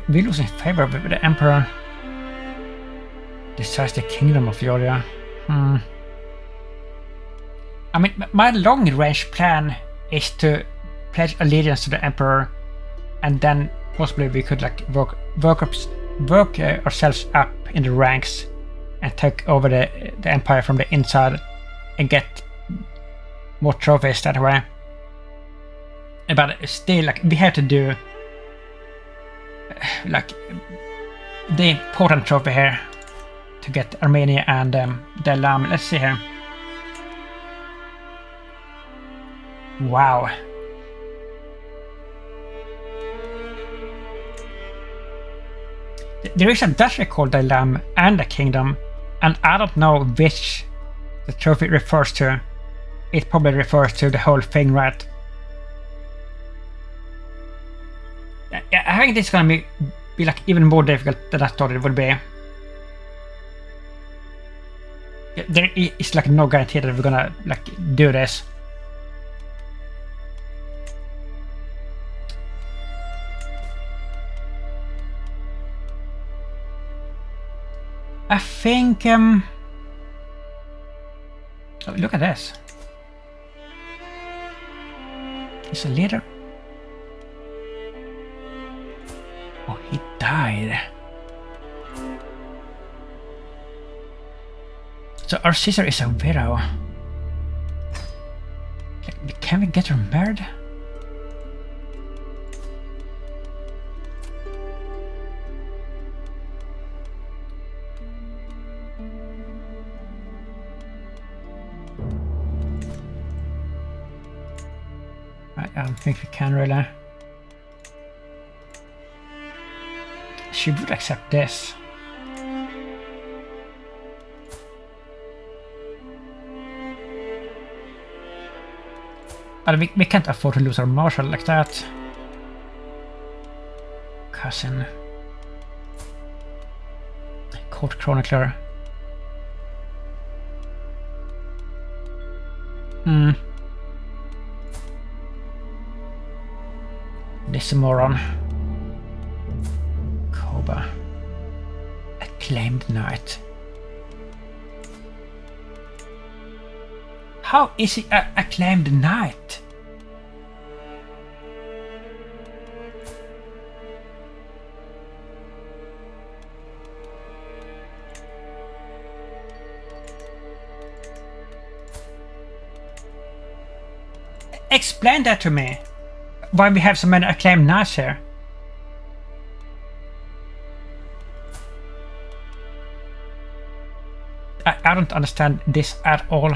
We lose in favor of the Emperor. Decides the Kingdom of Georgia. I mean, my long-range plan is to pledge allegiance to the Emperor, and then possibly we could like work ourselves up in the ranks and take over the Empire from the inside and get more trophies that way. But still, like, we have to do like the important trophy here to get Armenia and the Lam. Let's see here. Wow. There is a Dutch called the Lam and the Kingdom, and I don't know which the trophy refers to. It probably refers to the whole thing, right? I think this is gonna be like even more difficult than I thought it would be. There is like no guarantee that we're gonna like do this. I think oh, look at this. He's a leader. Oh, he died. So our sister is a widow. Like, can we get her married? I don't think we can really. She would accept this. But we can't afford to lose our marshal like that. Cousin. Court chronicler. This moron. Koba. Acclaimed knight. How is he a acclaimed knight? Explain that to me. Why we have so many acclaimed knights here? I don't understand this at all.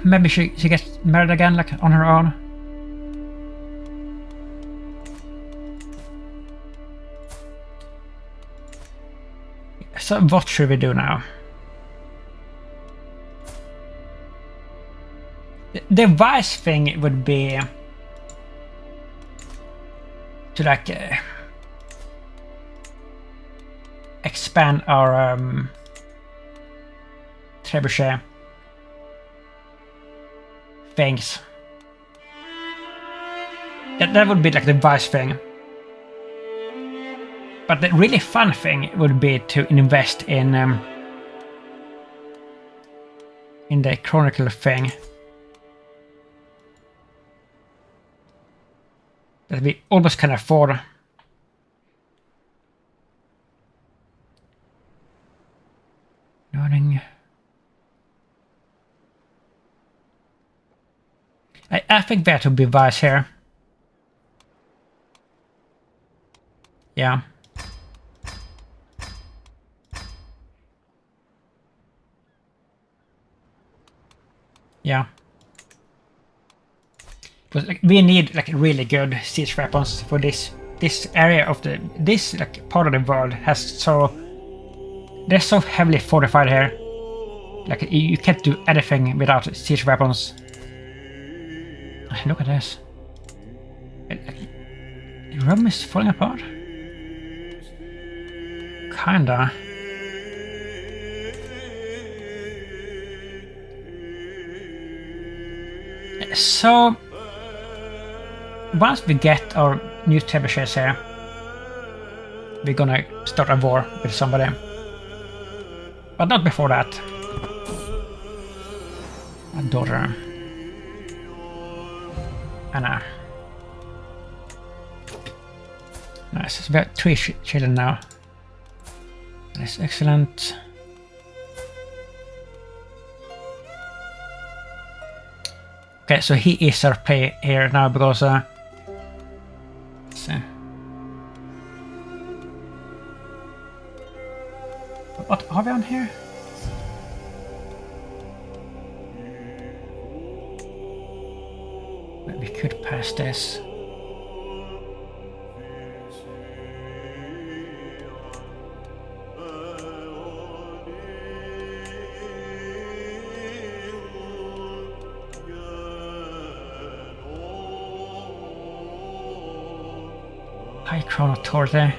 Maybe she gets married again, like on her own. So what should we do now? The wise thing would be to like expand our trebuchet things. That would be like the wise thing. But the really fun thing would be to invest in the chronicle thing. That we almost can afford. Learning. I think that would be wise here. Yeah. Yeah. But like, we need like really good siege weapons for this area of this like part of the world has they're so heavily fortified here. Like you can't do anything without siege weapons. Look at this. Rome is falling apart? Kinda. So, once we get our new trebuchets here, we're gonna start a war with somebody. But not before that. My daughter. Anna. Nice, so we have 3 children now. That's excellent. Okay, so he is our play here now because let's see. What are we on here? We could pass this. High Crown Authority.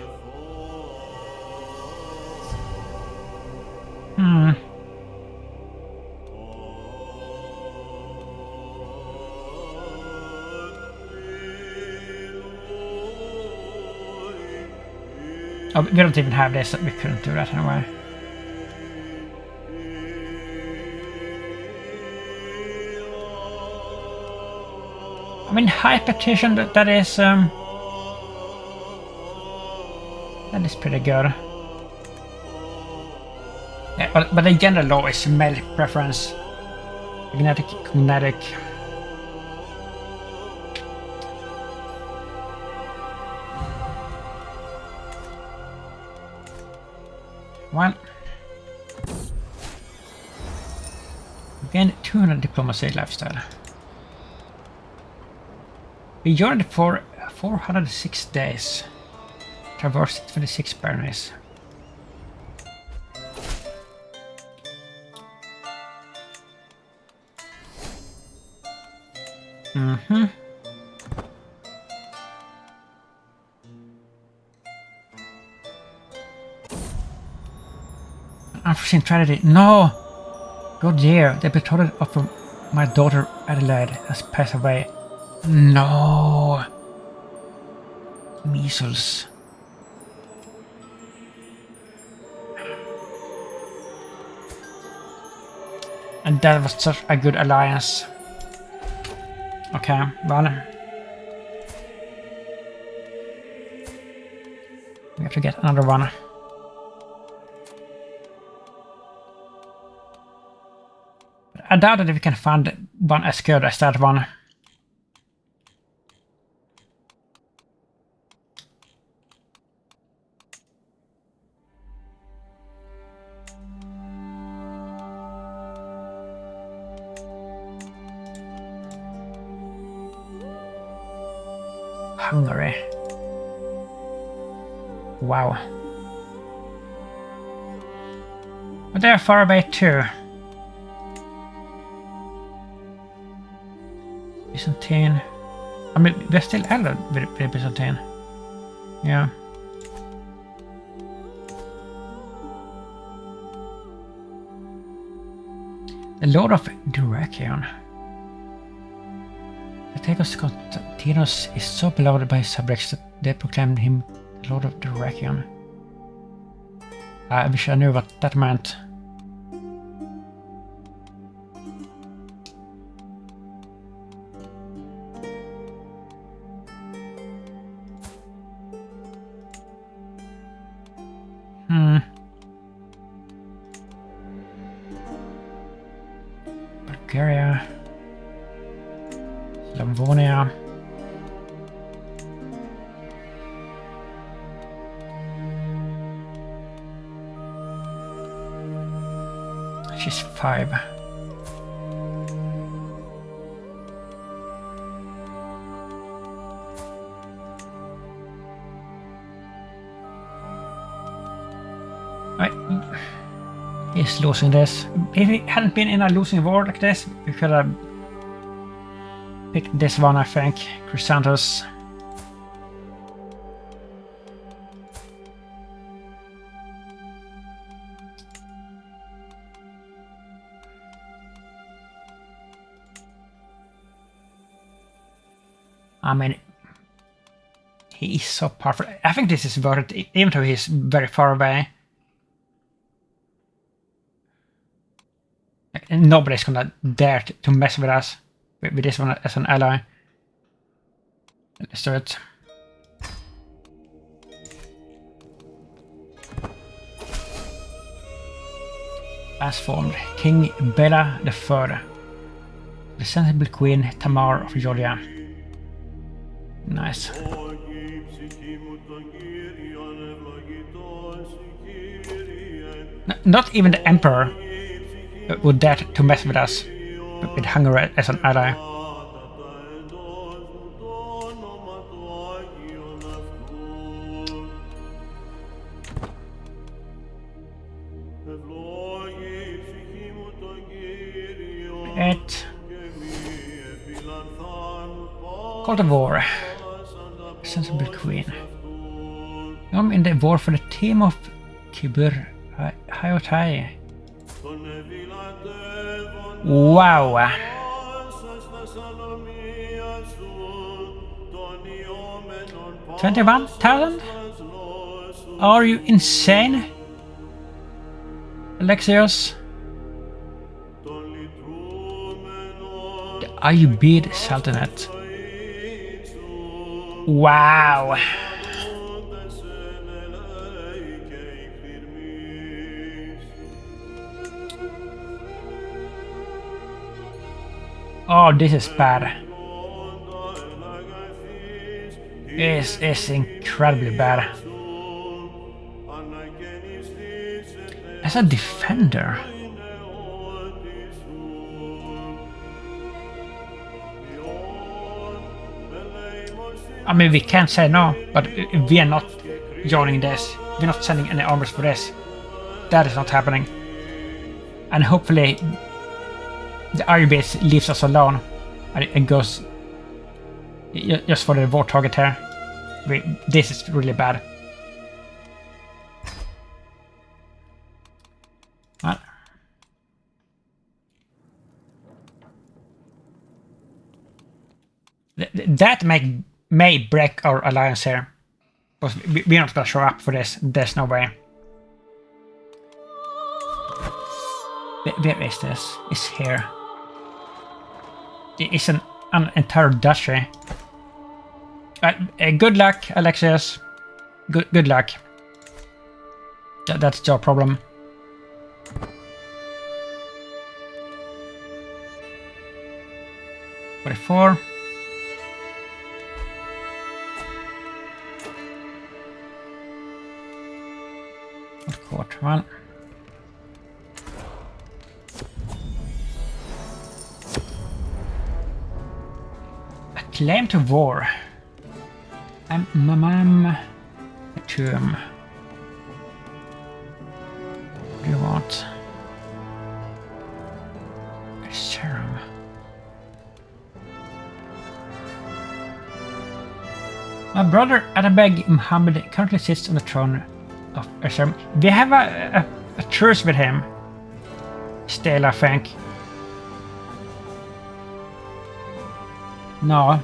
Oh, we don't even have this, we couldn't do that anyway. I mean, high petition, that is pretty good. Yeah, but the general law is male preference. Magnetic. Well, again, 200 diplomacy lifestyle. We journeyed for 406 days. Traversed 26 baronies. Unforeseen tragedy. No! God dear, the betrothed of my daughter Adelaide has passed away. No! Measles. And that was such a good alliance. Okay, well. We have to get another one. I doubt that we can find one as good as that one. Hungary. Wow. But they're far away too. Byzantine. I mean, we're still allied with Byzantine. Yeah. The Lord of Dyrrhachion. The Tagos Constantinos is so beloved by his subjects that they proclaimed him the Lord of Dyrrhachion. I wish I knew what that meant. Bulgaria. Slavonia. She's 5. is losing this. If it hadn't been in a losing war like this, we could have picked this one, I think. Chrysanthus. I mean, he is so powerful. I think this is worth it, even though he's very far away. Like, nobody's gonna dare to mess with us with this one as an ally. Let's do it. As formed, King Bela III, the sensible Queen Tamar of Georgia. Nice. Not even the Emperor would dare to mess with us with Hungary as an ally. Call the war. Sensible Queen. I'm in the war for the team of Kibur Hayotai. Wow. 21,000? Are you insane? Alexios? The Ayyubid Sultanate. Wow. Oh, this is bad. This is incredibly bad. As a defender. I mean, we can't say no, but we are not joining this. We're not sending any armors for this. That is not happening. And hopefully the Iron Base leaves us alone and goes just for the war target here. This is really bad. Well. That may break our alliance here. Because we're not gonna show up for this. There's no way. Where is this? It's here. It's an entire duchy. Good luck, Alexius. Good luck. That's your problem. $44. Court 1. A claim to war. Mamam tomb. What do you want? A serum. My brother Atabeg Muhammad currently sits on the throne of Asher. We have a truce with him still, I think. No.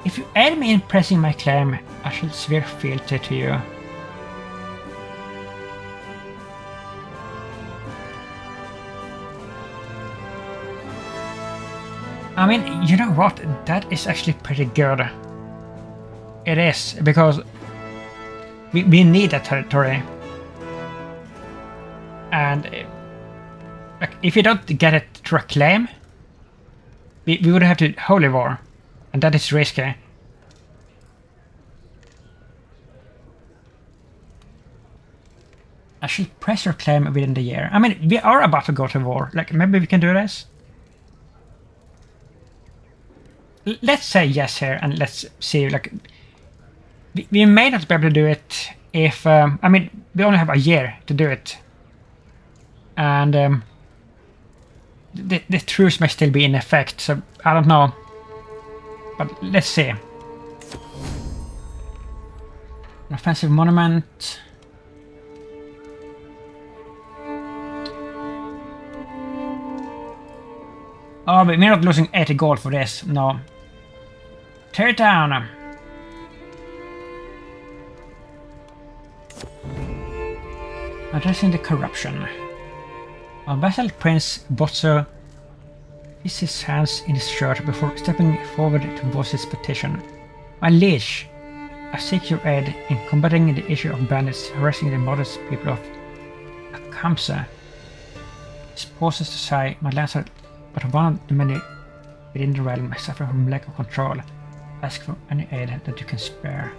If you aid me in pressing my claim, I shall swear fealty to you. I mean, you know what? That is actually pretty good. It is, because we need that territory. And if you don't get it through a claim, we would have to holy war. And that is risky. I should press your claim within the year. I mean, we are about to go to war. Like, maybe we can do this? Let's say yes here, and let's see, like, We may not be able to do it if... I mean, we only have a year to do it. And the truce may still be in effect, so I don't know. But let's see. An offensive monument. Oh, we're not losing 80 gold for this, no. Tear it down. Addressing the corruption. Our vassal Prince Botso kissed his hands in his shirt before stepping forward to voice his petition. My liege, I seek your aid in combating the issue of bandits harassing the modest people of Akamsa. His pauses to sigh, my lands are but one of the many within the realm suffer from lack of control. Ask for any aid that you can spare.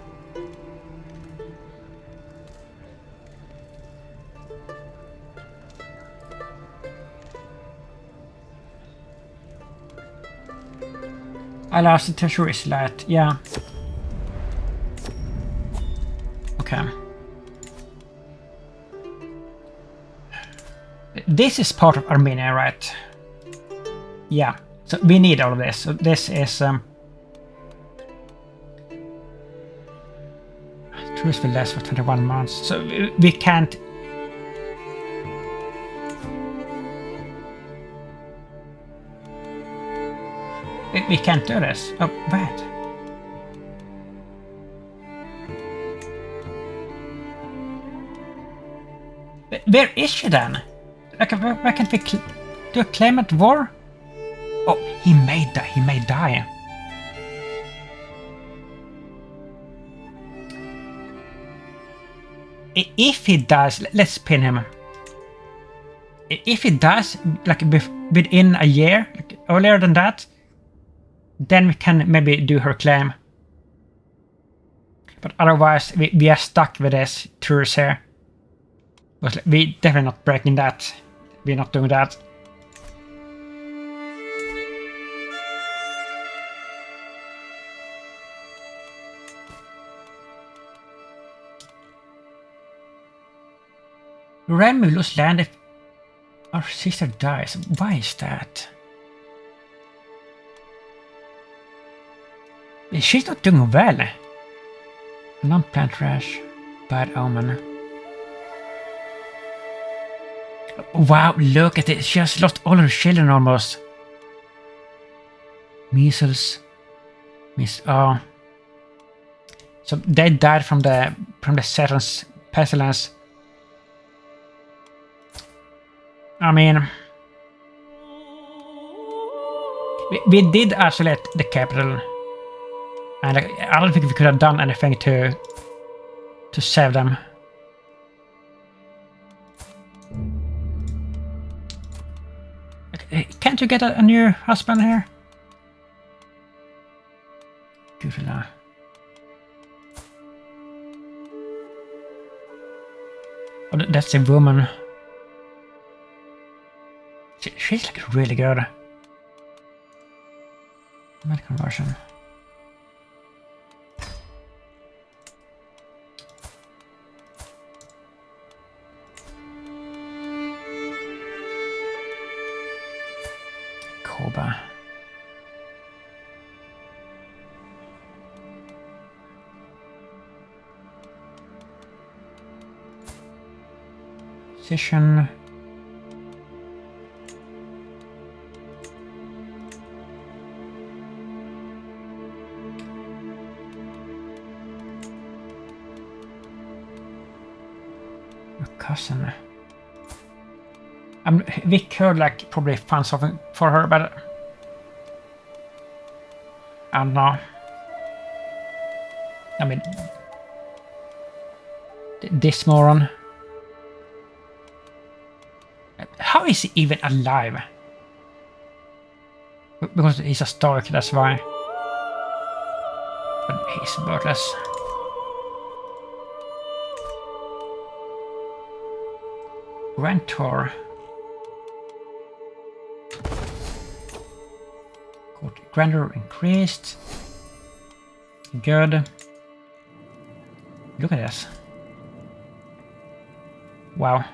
Alas, the treasure is light, yeah. Okay. This is part of Armenia, right? Yeah, so we need all of this. So this is truce will last for 21 months, so we can't. We can't do this. Oh, wait. Where is she then? Like, why can't we do a claim at war? Oh, he may die. He may die. If he dies, let's pin him. If he dies, like within a year, like earlier than that, then we can maybe do her claim. But otherwise, we are stuck with this truce here. But we definitely not breaking that. We're not doing that. Realm will lose land if our sister dies. Why is that? She's not doing well. Non-plant trash. Bad omen. Wow, look at it. She has lost all her children almost. Measles. Oh. So they died from the Saturn's pestilence. I mean, we did isolate the capital, and I don't think we could have done anything to save them. Can't you get a new husband here? Gudula. Oh, that's a woman. She's like really good. Med conversion. Koba. Session. Cousin. We could like probably find something for her, but I don't know. I mean, this moron. How is he even alive? Because he's a Stoic, that's why. But he's worthless. Grantor. Grandeur increased. Good. Look at this. Wow.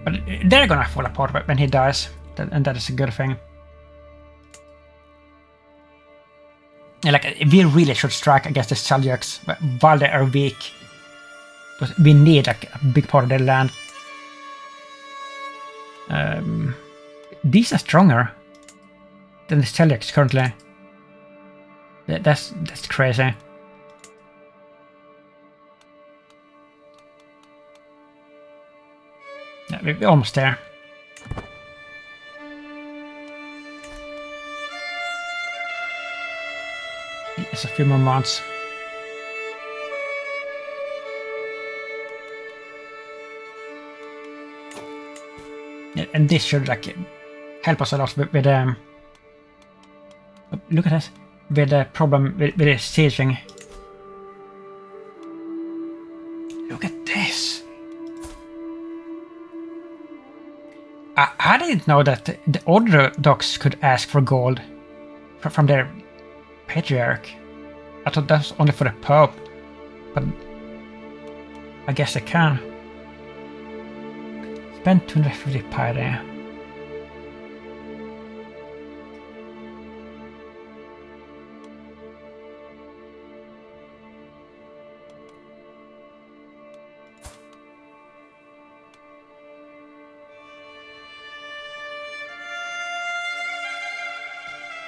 But they're gonna fall apart when he dies, and that is a good thing. And like, we really should strike against the Seljuks while they are weak. Because we need like a big part of their land. These are stronger than the Seljuks currently. That's crazy. Yeah, we're almost there. It's a few more months. Yeah, and this should like help us a lot with look at this, with the problem with the sieging. Look at this. I didn't know that the Orthodox could ask for gold from their patriarch. I thought that was only for the Pope, but I guess they can. Spend 250 piety.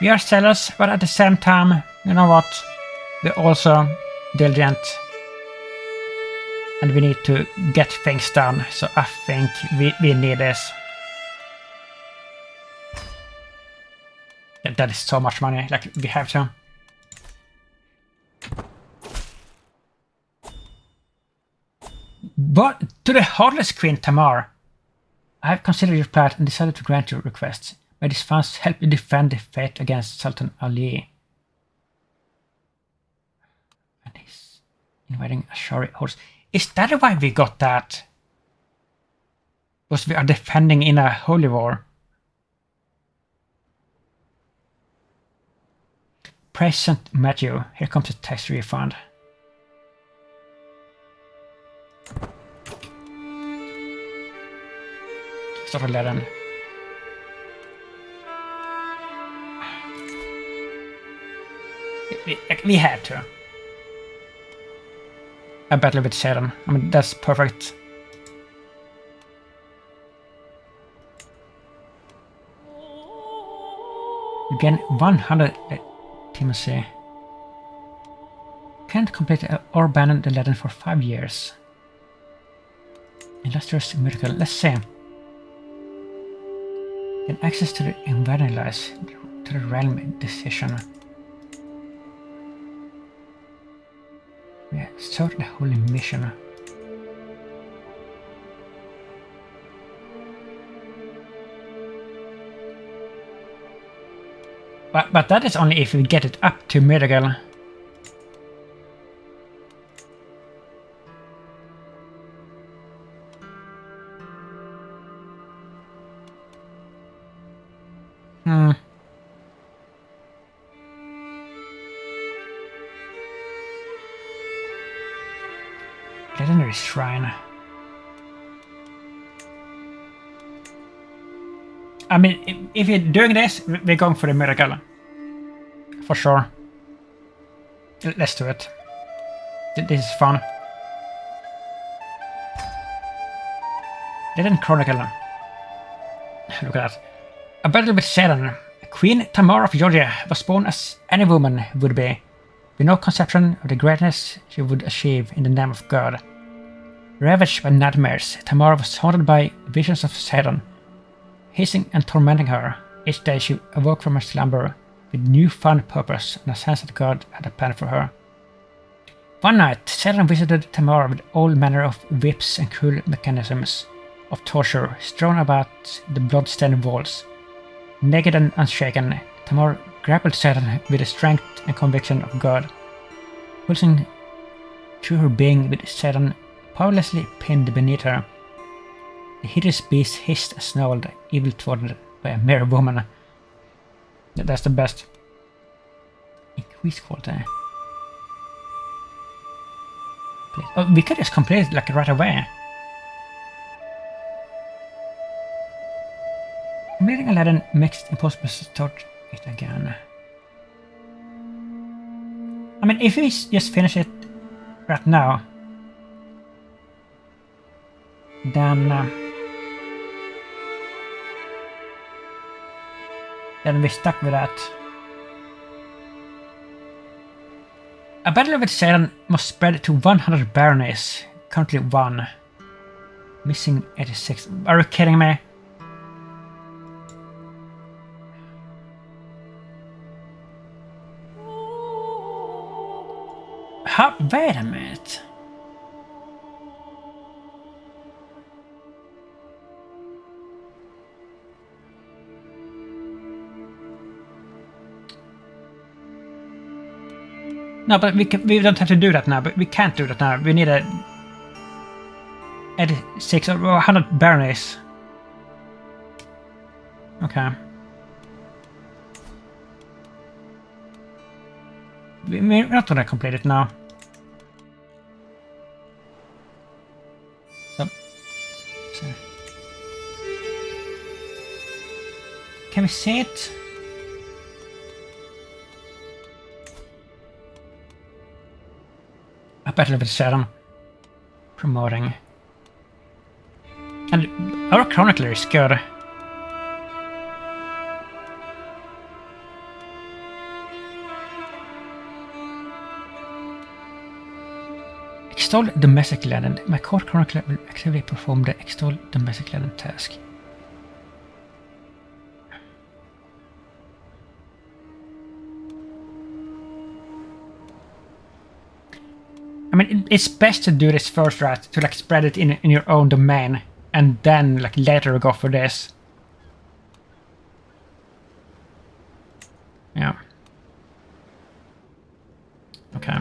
We are zealous, but at the same time, you know what? We're also diligent. And we need to get things done, so I think we need this. That is so much money, like, we have to. But to the Heartless Queen Tamar, I have considered your plight and decided to grant your request. May these funds help you defend the faith against Sultan Ali. And he's inviting Ashari horse. Is that why we got that? Because we are defending in a holy war. Praise St. Matthew. Here comes a tax refund. Start 11. We have to. A battle with Satan. I mean, that's perfect. You gain 100 intimacy. Can't complete or abandon the legend for 5 years. Illustrious miracle. Let's see. Gain access to the invading to the realm decision. Yeah, start the holy mission. But that is only if we get it up to miracle. Legendary Shrine. I mean, if you're doing this, we're going for the miracle. For sure. Let's do it. This is fun. Legend Chronicle. Look at that. A battle with Satan. Queen Tamar of Georgia was born as any woman would be, with no conception of the greatness she would achieve in the name of God. Ravaged by nightmares, Tamar was haunted by visions of Satan, hissing and tormenting her. Each day she awoke from her slumber with newfound purpose and a sense that God had a plan for her. One night, Satan visited Tamar with all manner of whips and cruel mechanisms of torture strewn about the blood-stained walls. Naked and unshaken, Tamar grappled Satan with the strength and conviction of God. Pulsing through her being with Satan powerlessly pinned beneath her, the hideous beast hissed and snarled, evil thwarted by a mere woman. That's the best. Increased quality. Oh, we could just complete it like right away. Completing 11 makes it impossible to start it again. I mean, if we just finish it right now, then we're stuck with that. A battle with Satan must spread to 100 baronies. Currently 1. Missing 86. Are you kidding me? How? Wait a minute. No, but we don't have to do that now. But we can't do that now. We need a 86 or 100 baronies. Okay. We're not gonna complete it now. So. Can we see it? A battle with Satan. Promoting. And our chronicler is good. Extol domestic land. My court chronicler will actively perform the extol domestic land task. I mean, it's best to do this first, right? To like spread it in your own domain, and then like later go for this. Yeah. Okay.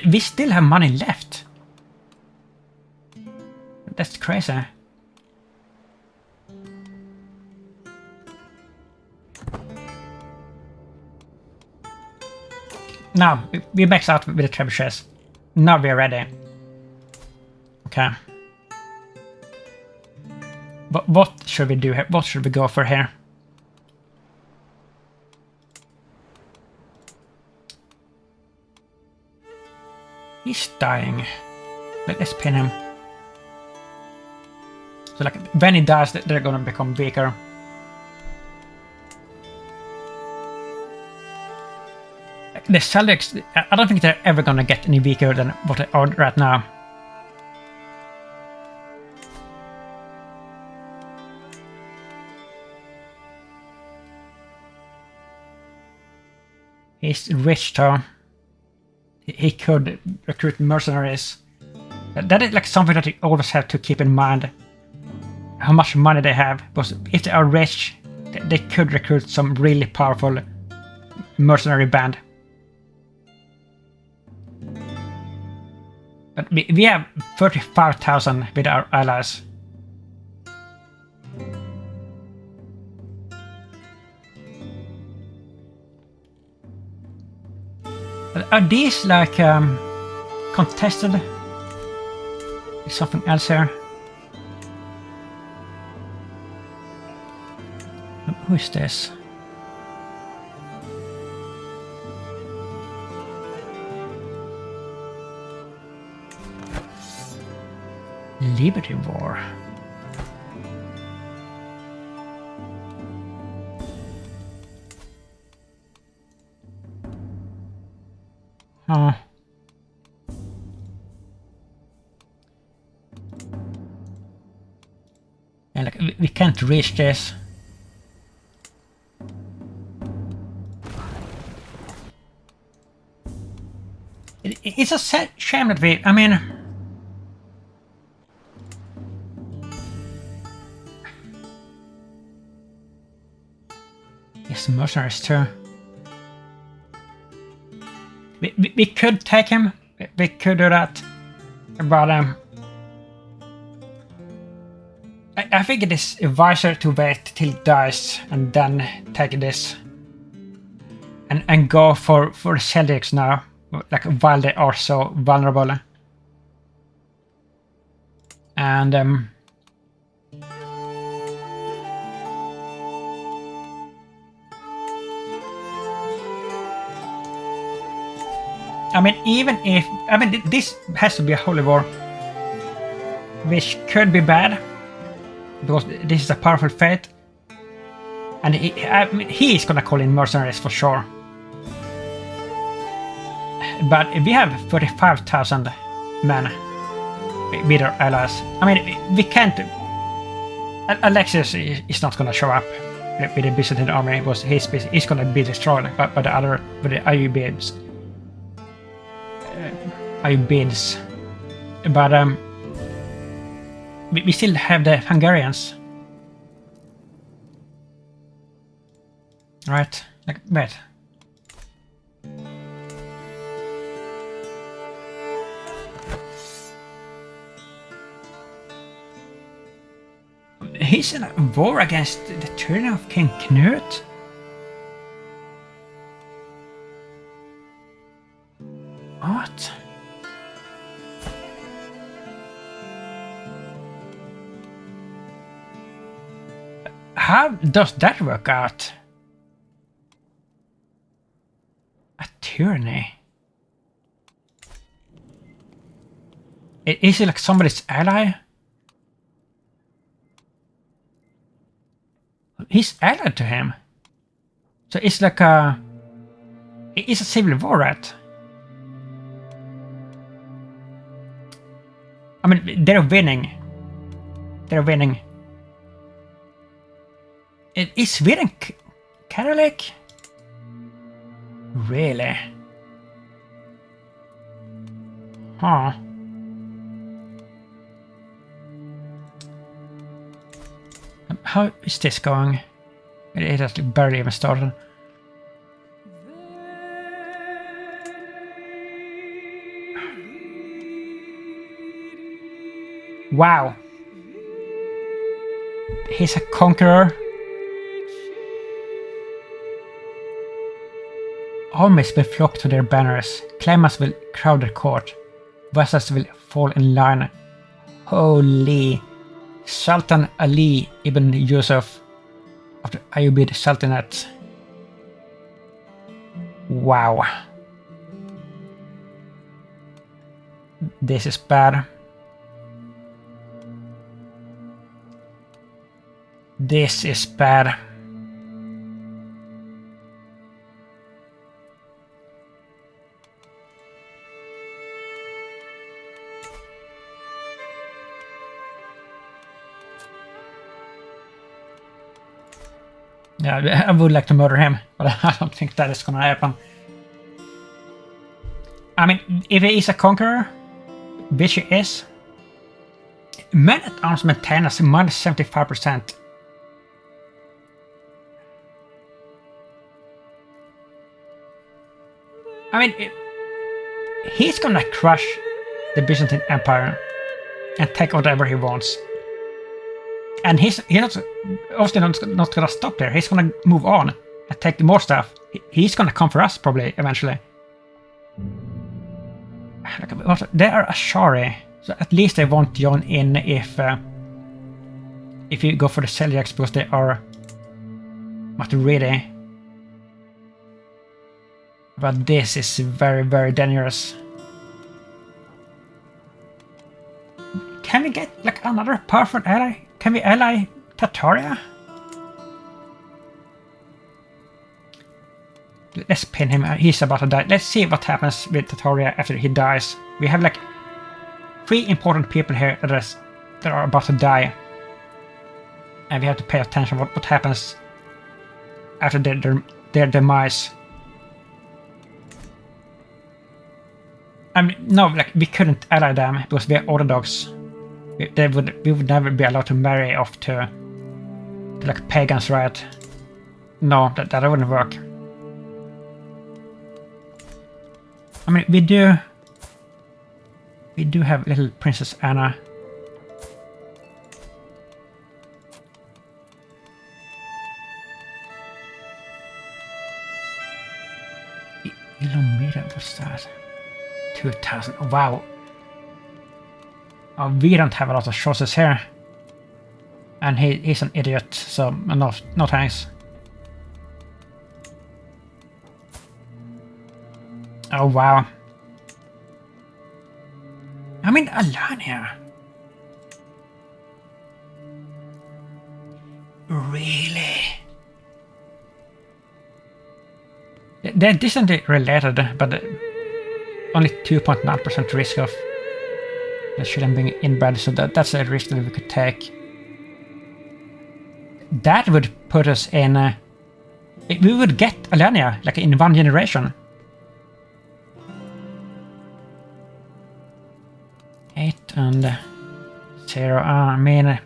We still have money left. That's crazy. Now, we max out with the trebuchets. Now we are ready. Okay. But what should we do here? What should we go for here? He's dying. Let's pin him. So like, when he dies, they're gonna become weaker. The Celtics, I don't think they're ever gonna get any weaker than what they are right now. He's rich though. He could recruit mercenaries. That is like something that you always have to keep in mind. How much money they have. Because if they are rich, they could recruit some really powerful mercenary band. But we have 35,000 with our allies. Are these like contested? Is something else here? Who is this? Liberty War. Oh. And like we can't reach this. It's a shame that we, I mean, it's mercenaries too. We could take him. We could do that. But I think it is wiser to wait till he dies and then take this. And go for the Celtics now. like while they are so vulnerable. And I mean, even if this has to be a holy war, which could be bad because this is a powerful fate, and he is gonna call in mercenaries for sure. But we have 35,000 men with our allies. I mean, we can't. Alexius is not gonna show up with the Byzantine army because he's gonna be destroyed by the Ayyubids. But we still have the Hungarians, right? Like, wait. He's in a war against the tyranny of King Knut? What? How does that work out? A tyranny? Is it like somebody's ally? He's allied to him. So it's like it's a civil war, right? I mean, they're winning. They're winning. Is Sweden Catholic? Really? Huh. How is this going? It has barely even started. Wow. He's a conqueror. Armies will flock to their banners. Claimants will crowd their court. Vassals will fall in line. Holy. Sultan Ali ibn Yusuf of the Ayyubid Sultanate. Wow. This is bad. This is bad. Yeah, I would like to murder him, but I don't think that is gonna happen. I mean, if he is a conqueror, which he is, men at arms maintain us minus 75%. I mean, he's gonna crush the Byzantine Empire and take whatever he wants. And he's obviously not gonna stop there. He's gonna move on and take more stuff. He's gonna come for us probably eventually. They are Ashari, so at least they won't join in if you go for the Seljuks because they are not ready. But this is very, very dangerous. Can we get like another powerful ally? Can we ally Tataria? Let's pin him. He's about to die. Let's see what happens with Tataria after he dies. We have like 3 important people here that are about to die. And we have to pay attention what happens after their demise. I mean, no, like we couldn't ally them because we are Orthodox. We would never be allowed to marry off to like pagans, right? No, that wouldn't work. I mean, we do have little Princess Anna. Ilomira, What's that? 2,000. Wow. Oh, we don't have a lot of choices here. And he's an idiot, so no thanks. Oh, wow. I mean, Alania. Really? They're distantly related, but only 2.9% risk of the children being inbred, so that's a risk that we could take. That would put us in... we would get Alania, like in 1 generation. 8 and 0, I mean...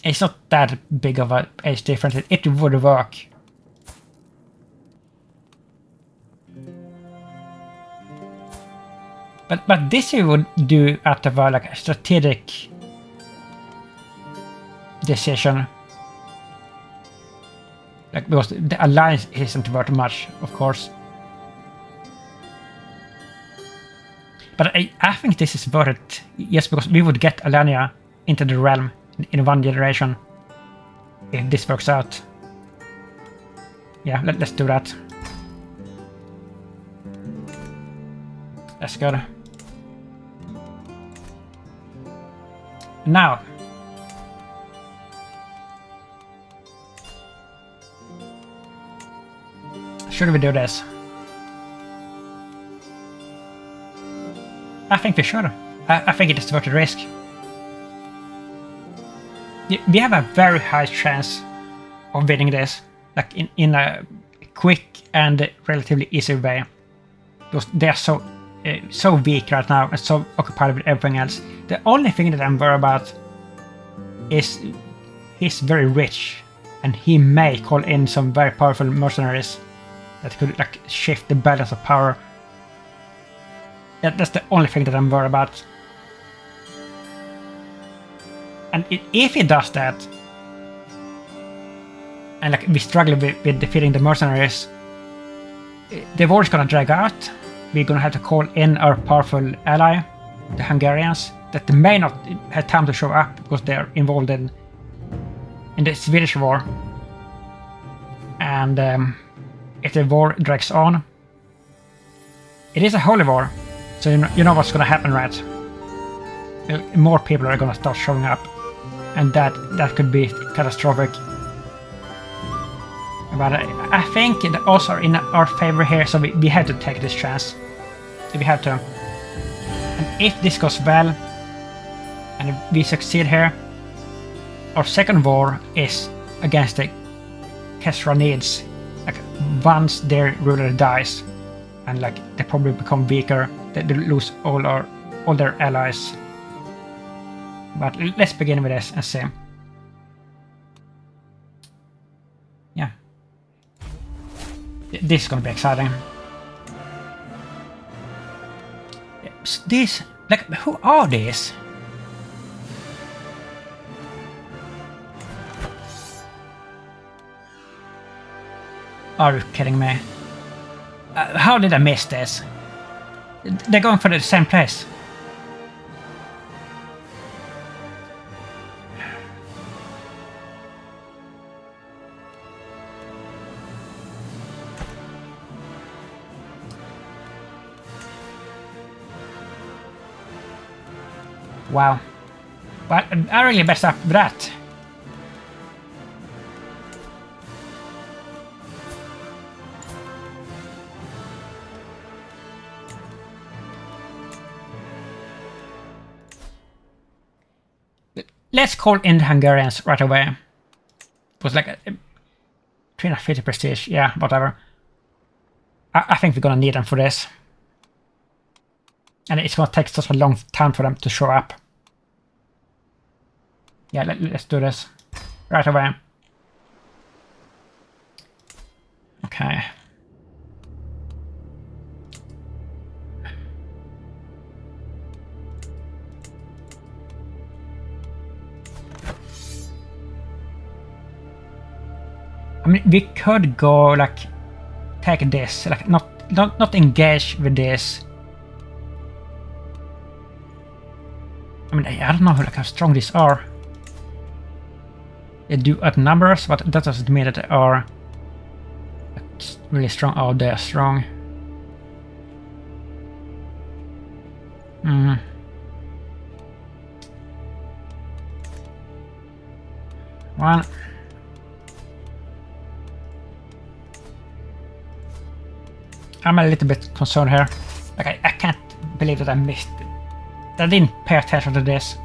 It's not that big of a age difference, it would work. But this you would do out of like a strategic decision. Like, because the alliance isn't worth much, of course. But I think this is worth it, just because we would get Alania into the realm in 1 generation. If this works out. Yeah, let's do that. That's good. Now. Should we do this? I think we should. I think it is worth the risk. We have a very high chance of winning this, like in a quick and relatively easy way. Because they are so weak right now and so occupied with everything else. The only thing that I'm worried about is he's very rich, and he may call in some very powerful mercenaries that could like shift the balance of power. That's the only thing that I'm worried about. And if he does that, and like we struggle with defeating the mercenaries, the war is gonna drag out. We're gonna have to call in our powerful ally, the Hungarians, that they may not have time to show up because they're involved in the Swedish war. And if the war drags on, it is a holy war, so you know what's gonna happen, right? More people are gonna start showing up, and that could be catastrophic. But I think the odds are in our favor here, so we have to take this chance. We have to. And if this goes well, and if we succeed here, our second war is against the Khazarids. Like, once their ruler dies, and like they probably become weaker, they lose all their allies. But let's begin with this and see. Yeah. This is gonna be exciting. These, like, who are these? Are you kidding me? How did I miss this? They're going for the same place. Wow. Well, I really messed up with that. Let's call in the Hungarians right away. It was like 350 prestige, yeah, whatever. I think we're gonna need them for this. And it's gonna take such a long time for them to show up. Yeah, let's do this right away. Okay. I mean, we could go like take this, like not engage with this. I mean, I don't know like how strong these are. They do add numbers, but that doesn't mean that they are like, really strong. Oh, they are strong. One. I'm a little bit concerned here. Like I can't believe that I missed it. I didn't pay attention to this.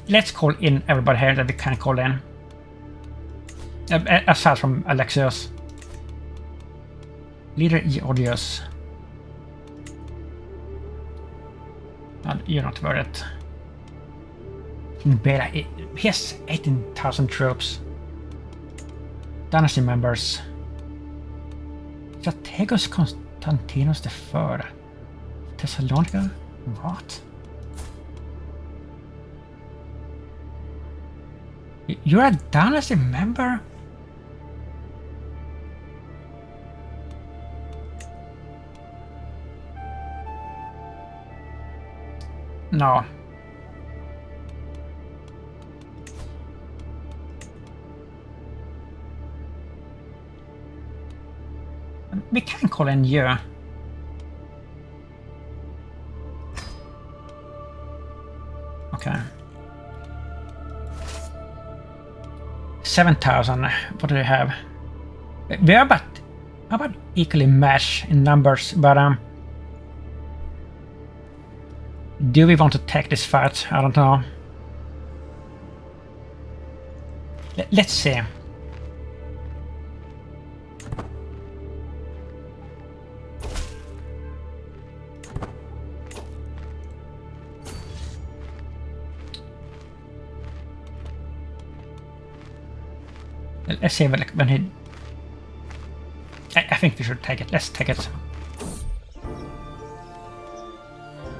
Let's call in everybody here that we can call in. Aside from Alexios. Leader Eodius. You're not worth it. King Bela, he has 18,000 troops. Dynasty members. Strategos Constantinos III. Thessalonica? What? You're a dynasty member? No. We can call in you. Okay. 7,000. What do they have? We are about equally matched in numbers, but do we want to take this fight? I don't know. Let's see. Let's see when he... I think we should take it. Let's take it.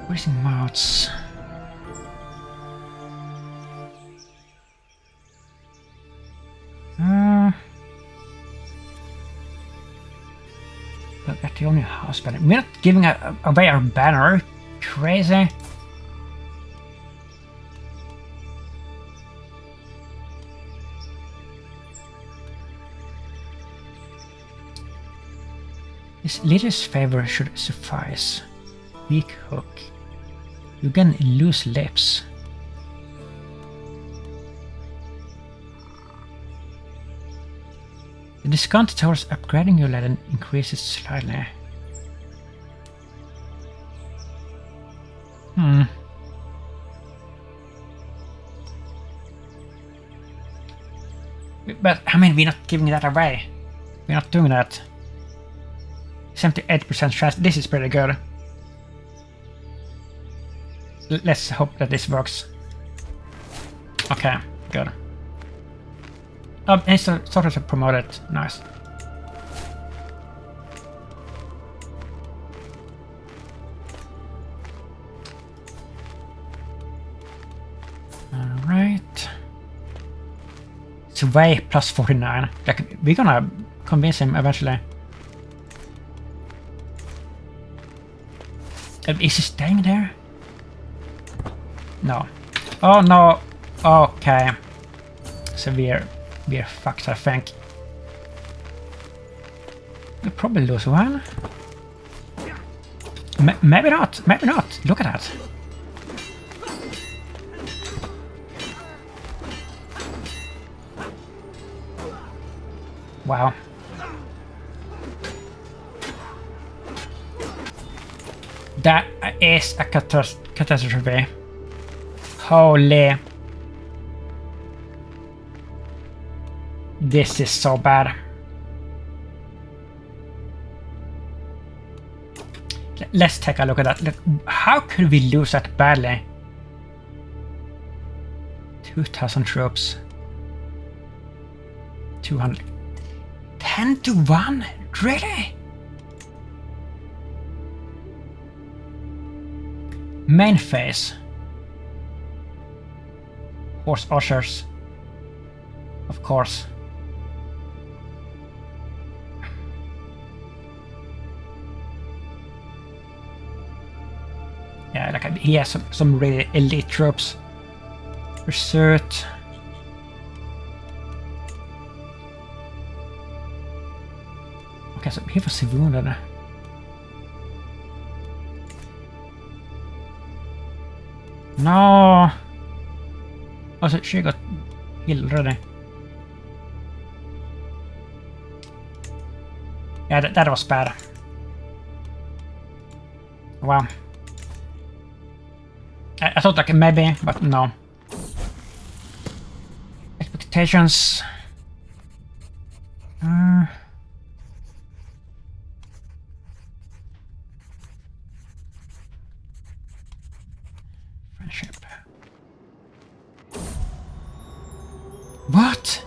Where's the mouths? But that's the only house banner. We're not giving away our banner. Crazy. His leader's favor should suffice. Weak hook. You can lose lips. The discount towards upgrading your legend increases slightly. But, I mean, we're not giving that away. We're not doing that. 78% chance. This is pretty good. Let's hope that this works. Okay, good. Oh, and sort of promoted. Nice. Alright. Sway plus 49. Like, we're gonna convince him eventually. Is he staying there? No. Oh no. Okay. So we're fucked, I think. We'll probably lose one. Maybe not. Maybe not. Look at that. Wow. That is a catastrophe. Holy. This is so bad. Let's take a look at that. How could we lose that badly? 2,000 troops. 200. 10-1? Really? Main phase. horse ushers. Of course. Yeah, like he has some really elite troops. Pursuit. Okay, so he was wounded. No! Oh, so she got healed already. Yeah, that was bad. Wow. I thought like maybe, but no. Expectations. Friendship. What?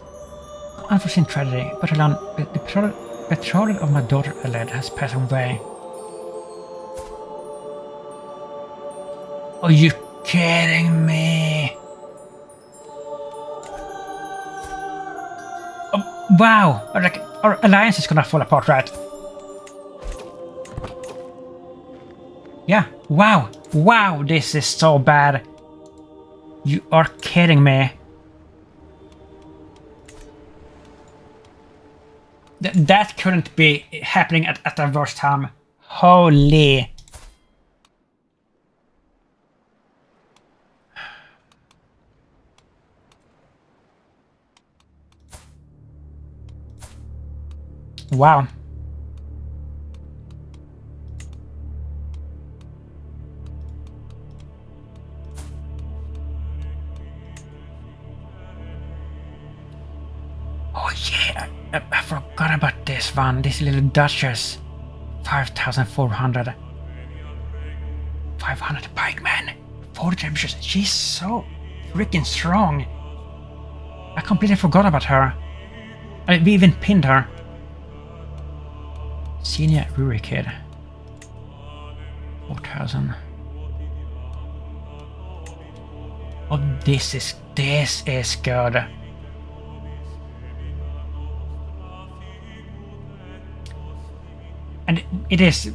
Unforeseen tragedy. The betrothed of my daughter Eled has passed away. Are you kidding me? Oh, wow! Our alliance is gonna fall apart, right? Yeah, wow! Wow, this is so bad! You are kidding me! That couldn't be happening at the worst time. Holy! Wow. Oh yeah, I forgot about this one. This little Duchess. 5,400. 500 pikemen. 4 champions. She's so freaking strong. I completely forgot about her. We even pinned her. Senior Ruri kid. 4,000. Oh, this is good. And it is.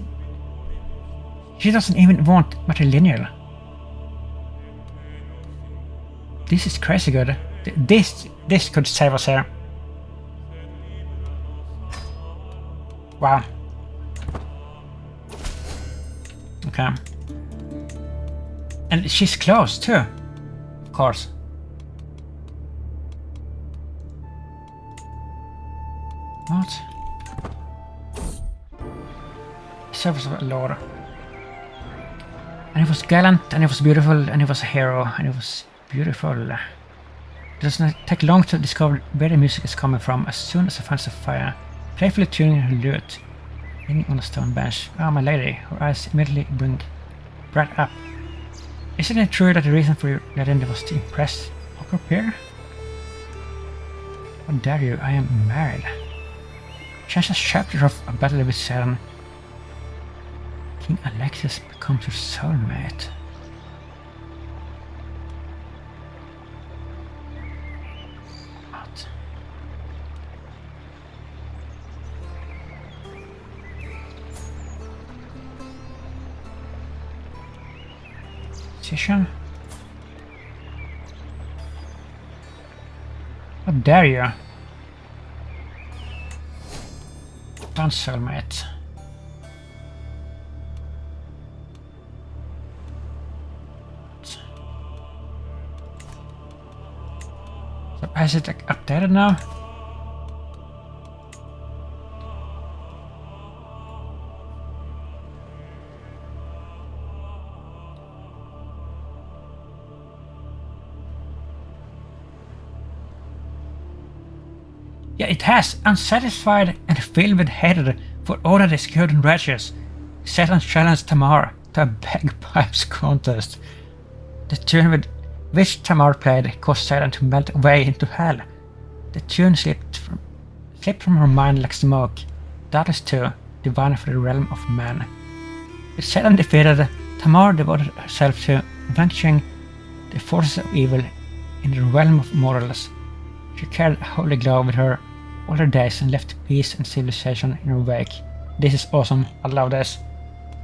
She doesn't even want matrilineal. This is crazy good. This could save us here. Wow. Okay. And she's close too. Of course. What? Service of a lord. And he was gallant, and he was beautiful, and he was a hero, and he was beautiful. It does not take long to discover where the music is coming from. As soon as I find the fire, playfully tuning her lute, leaning on a stone bench. Ah, my lady, her eyes immediately bring bright up. Isn't it true that the reason for your legend was to impress Hawker Peer? How dare you, I am married. Change a chapter of A Battle with Saren. King Alexis becomes your soulmate. What? Decision? How dare you? Don't soulmate. So is it like updated now? Yeah, it has. Unsatisfied and filled with hatred for all that is good and righteous, Satan challenged Tamar to a bagpipes contest. The tune with which Tamar played caused Satan to melt away into hell. The tune slipped from her mind like smoke. That is too divine for the realm of man. With Satan defeated, Tamar devoted herself to vanquishing the forces of evil in the realm of mortals. She carried a holy glow with her all her days and left peace and civilization in her wake. This is awesome. I love this.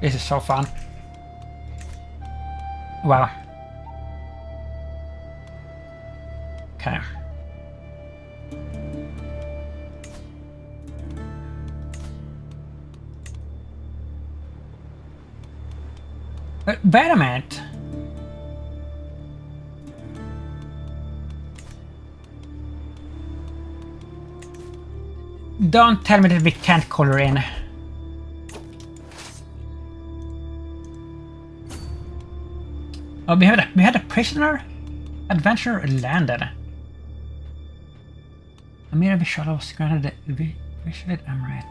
This is so fun. Wow. Okay. Wait a minute. Don't tell me that we can't call her in. Oh, we had a prisoner? Adventurer landed. Amira Vishala was granted the Visual Emirate.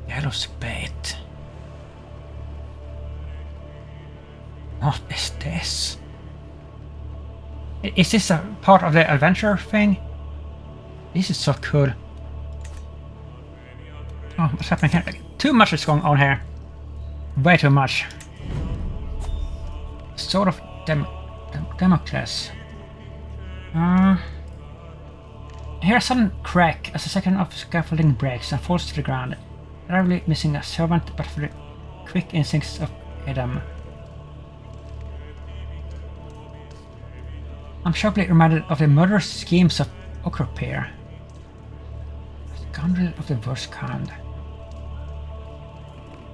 Yellow spade. What is this? Is this a part of the adventure thing? This is so cool. Oh, what's happening here? Too much is going on here. Way too much. Sort of Democles. Here a sudden crack as a second of scaffolding breaks and falls to the ground. Narrowly missing a servant, but for the quick instincts of Adam. I'm sharply reminded of the murderous schemes of Ocropair. A scoundrel of the worst kind.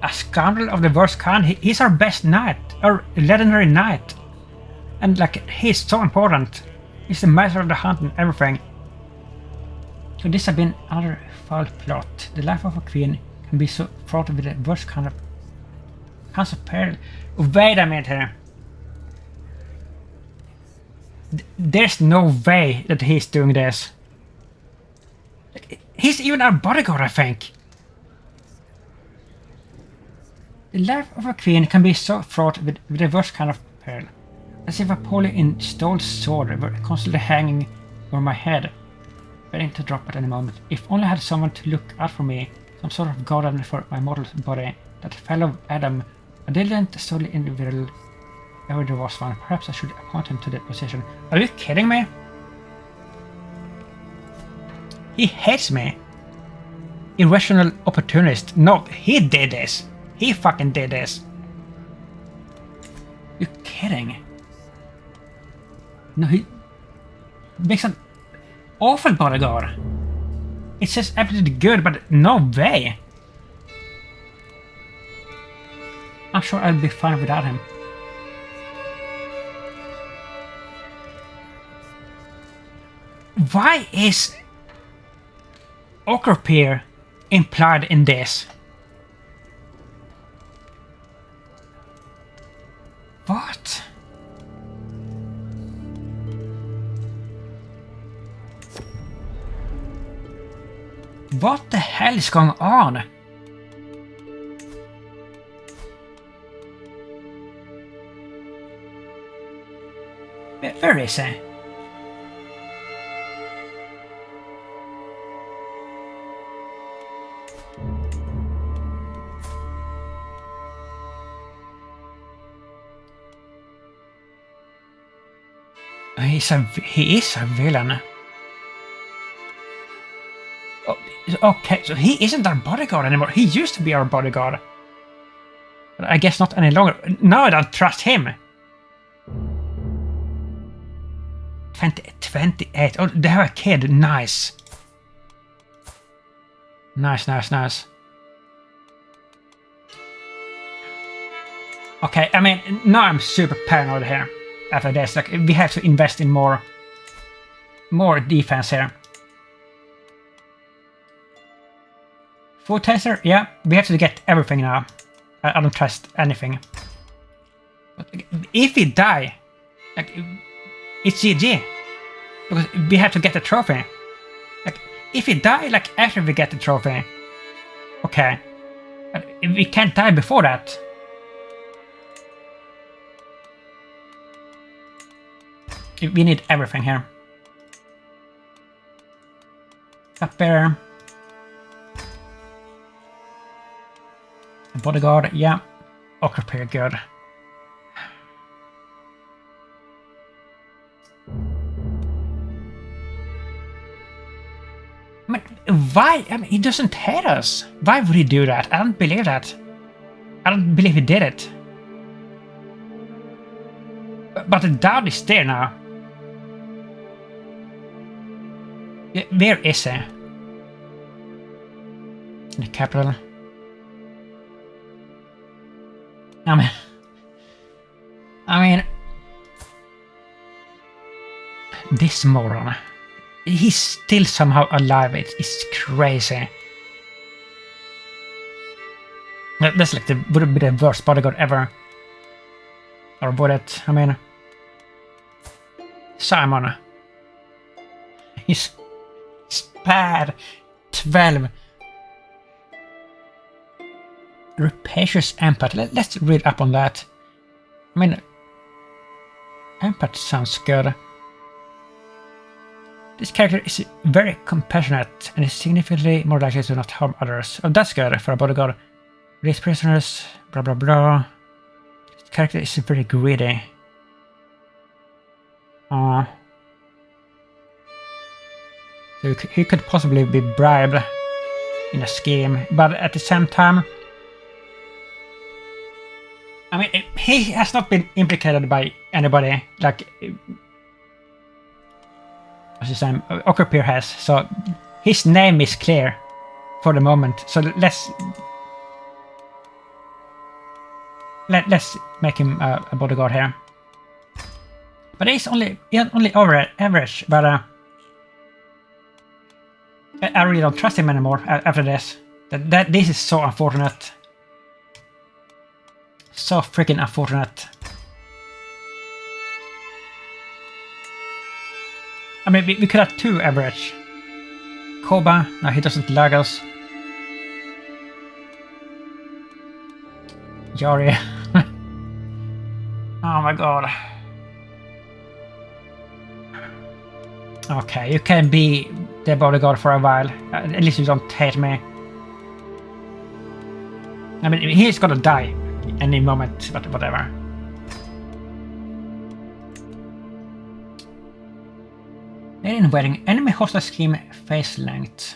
A scoundrel of the worst kind? He's our best knight, our legendary knight. And like, he's so important. He's the master of the hunt and everything. So this has been another foul plot. The life of a queen can be so fraught with the worst kind of peril. Wait a minute here. There's no way that he's doing this. He's even our bodyguard, I think. The life of a queen can be so fraught with the worst kind of peril. As if a poorly installed sword were constantly hanging over my head, ready to drop at any moment. If only I had someone to look out for me, some sort of guardian for my mortal body, that fellow Adam, a diligent, solid individual. Ever there was one. Perhaps I should appoint him to the position. Are you kidding me? He hates me. Irrational opportunist. No, he did this. He fucking did this. You're kidding. No, he makes an awful bodyguard. It says absolutely good, but no way. I'm sure I'll be fine without him. Why is Ocropair implied in this? What? What the hell is going on? Where is he? He is a villain. Oh, okay, so he isn't our bodyguard anymore. He used to be our bodyguard. But I guess not any longer. Now I don't trust him. 28. Oh, they have a kid. Nice. Nice. Okay, I mean, now I'm super paranoid here. After this, like, we have to invest in more defense here. Food taster, yeah, we have to get everything now. I don't trust anything. But if we die, like, it's GG. Because we have to get the trophy. Like, if we die, like, after we get the trophy, okay. But we can't die before that. We need everything here. Cupbearer. Bodyguard, yeah. Occupier, good. I mean, why? I mean, he doesn't hate us. Why would he do that? I don't believe that. I don't believe he did it. But the doubt is there now. Yeah, where is he? In the capital. I mean, this moron. He's still somehow alive. It's crazy. That's like would be the worst bodyguard ever. Or would it? I mean, Simon. He's bad. 12. Rapacious empath. Let's read up on that. I mean, empath sounds good. This character is very compassionate and is significantly more likely to not harm others. Oh, that's good for a bodyguard. Release prisoners, blah blah blah. This character is very greedy. So he could possibly be bribed in a scheme, but at the same time, I mean, he has not been implicated by anybody, like, what's his name, Occupier has, so his name is clear for the moment, so let's make him a bodyguard here. But he's only over average, but I really don't trust him anymore after this. This is so unfortunate. So freaking unfortunate. I mean, we could have 2 average. Koba, no, he doesn't lag us. Yari. Oh my god. Okay, you can be the bodyguard for a while. At least you don't hate me. I mean, he's gonna die any moment, but whatever. Alien wedding. Enemy hostile scheme face length.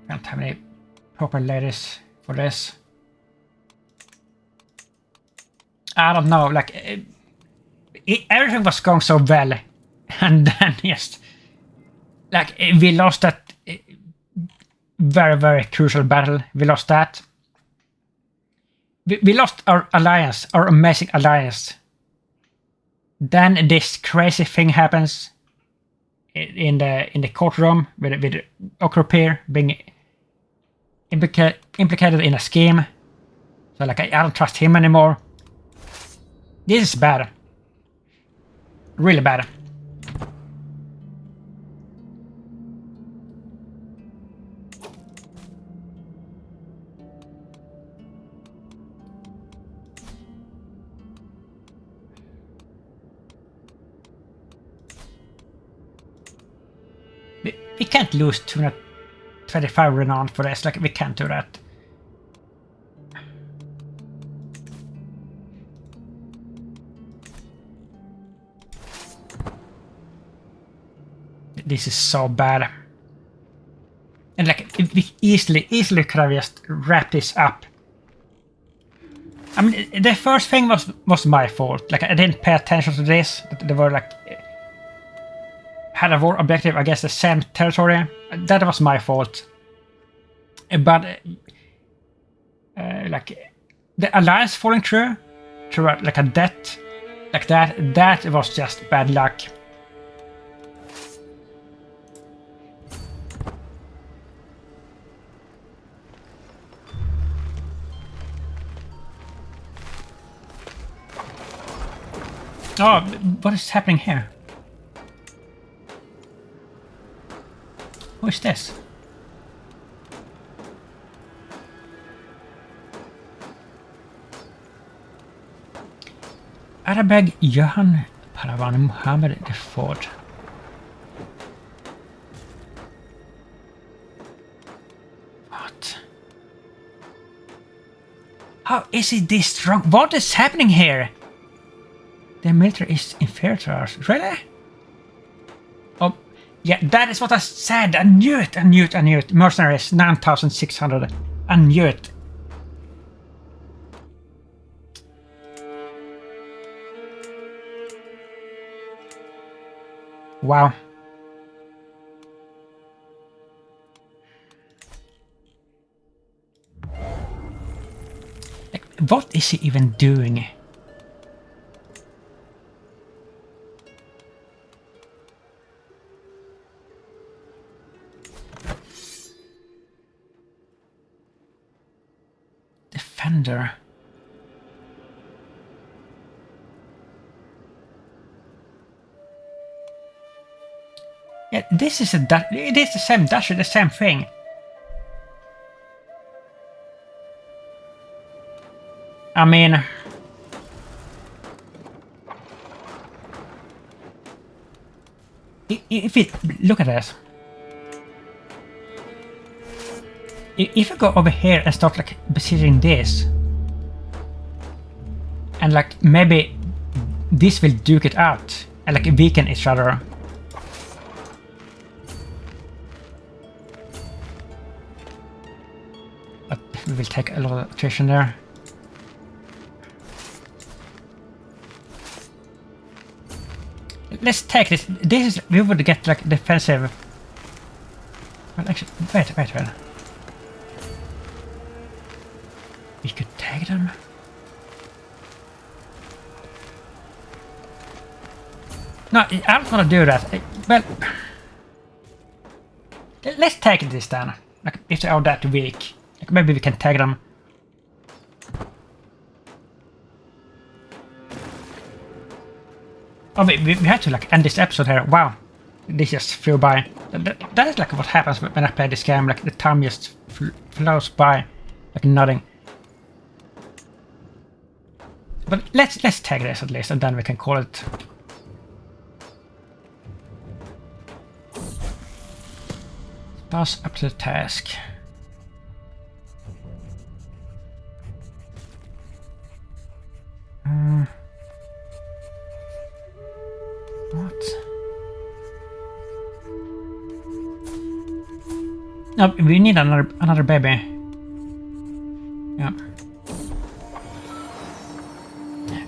Don't have any proper ladies for this. I don't know, like, everything was going so well, and then just, like, we lost that very, very crucial battle. We lost that. We lost our alliance, our amazing alliance. Then this crazy thing happens in the courtroom with Occupier being implicated in a scheme. So, like, I don't trust him anymore. This is bad. Really bad. We can't lose 225 renown for this. Like, we can't do that. This is so bad. And like, we easily could have just wrapped this up. I mean, the first thing was my fault. Like, I didn't pay attention to this. They were like, had a war objective against the same territory. That was my fault. But like, the alliance falling through like a death like that was just bad luck. Oh, what is happening here? Who is this? Arabeg Johan Paravan Muhammad IV. How is he this strong? What is happening here? The military is inferior to ours. Really? Oh, yeah, that is what I said. I knew it. Mercenaries, 9,600. I knew it. Wow. Like, what is he even doing? Defender. Yeah, this is it is the same dash, the same thing. I mean, if it look at this, if I go over here and start like besieging this, and like maybe this will duke it out and like weaken each other. But we will take a lot of attrition there. Let's take this. This is we would get like defensive. Well, actually, wait. We could take them. No, I don't want to do that. Well, let's take this then. Like if they are that weak, like maybe we can tag them. Oh, we had to like end this episode here. Wow, this just flew by. That is like what happens when I play this game. Like the time just flows by, like nothing. But let's tag this at least, and then we can call it. Pass up to the task. What? No, we need another baby. Yeah.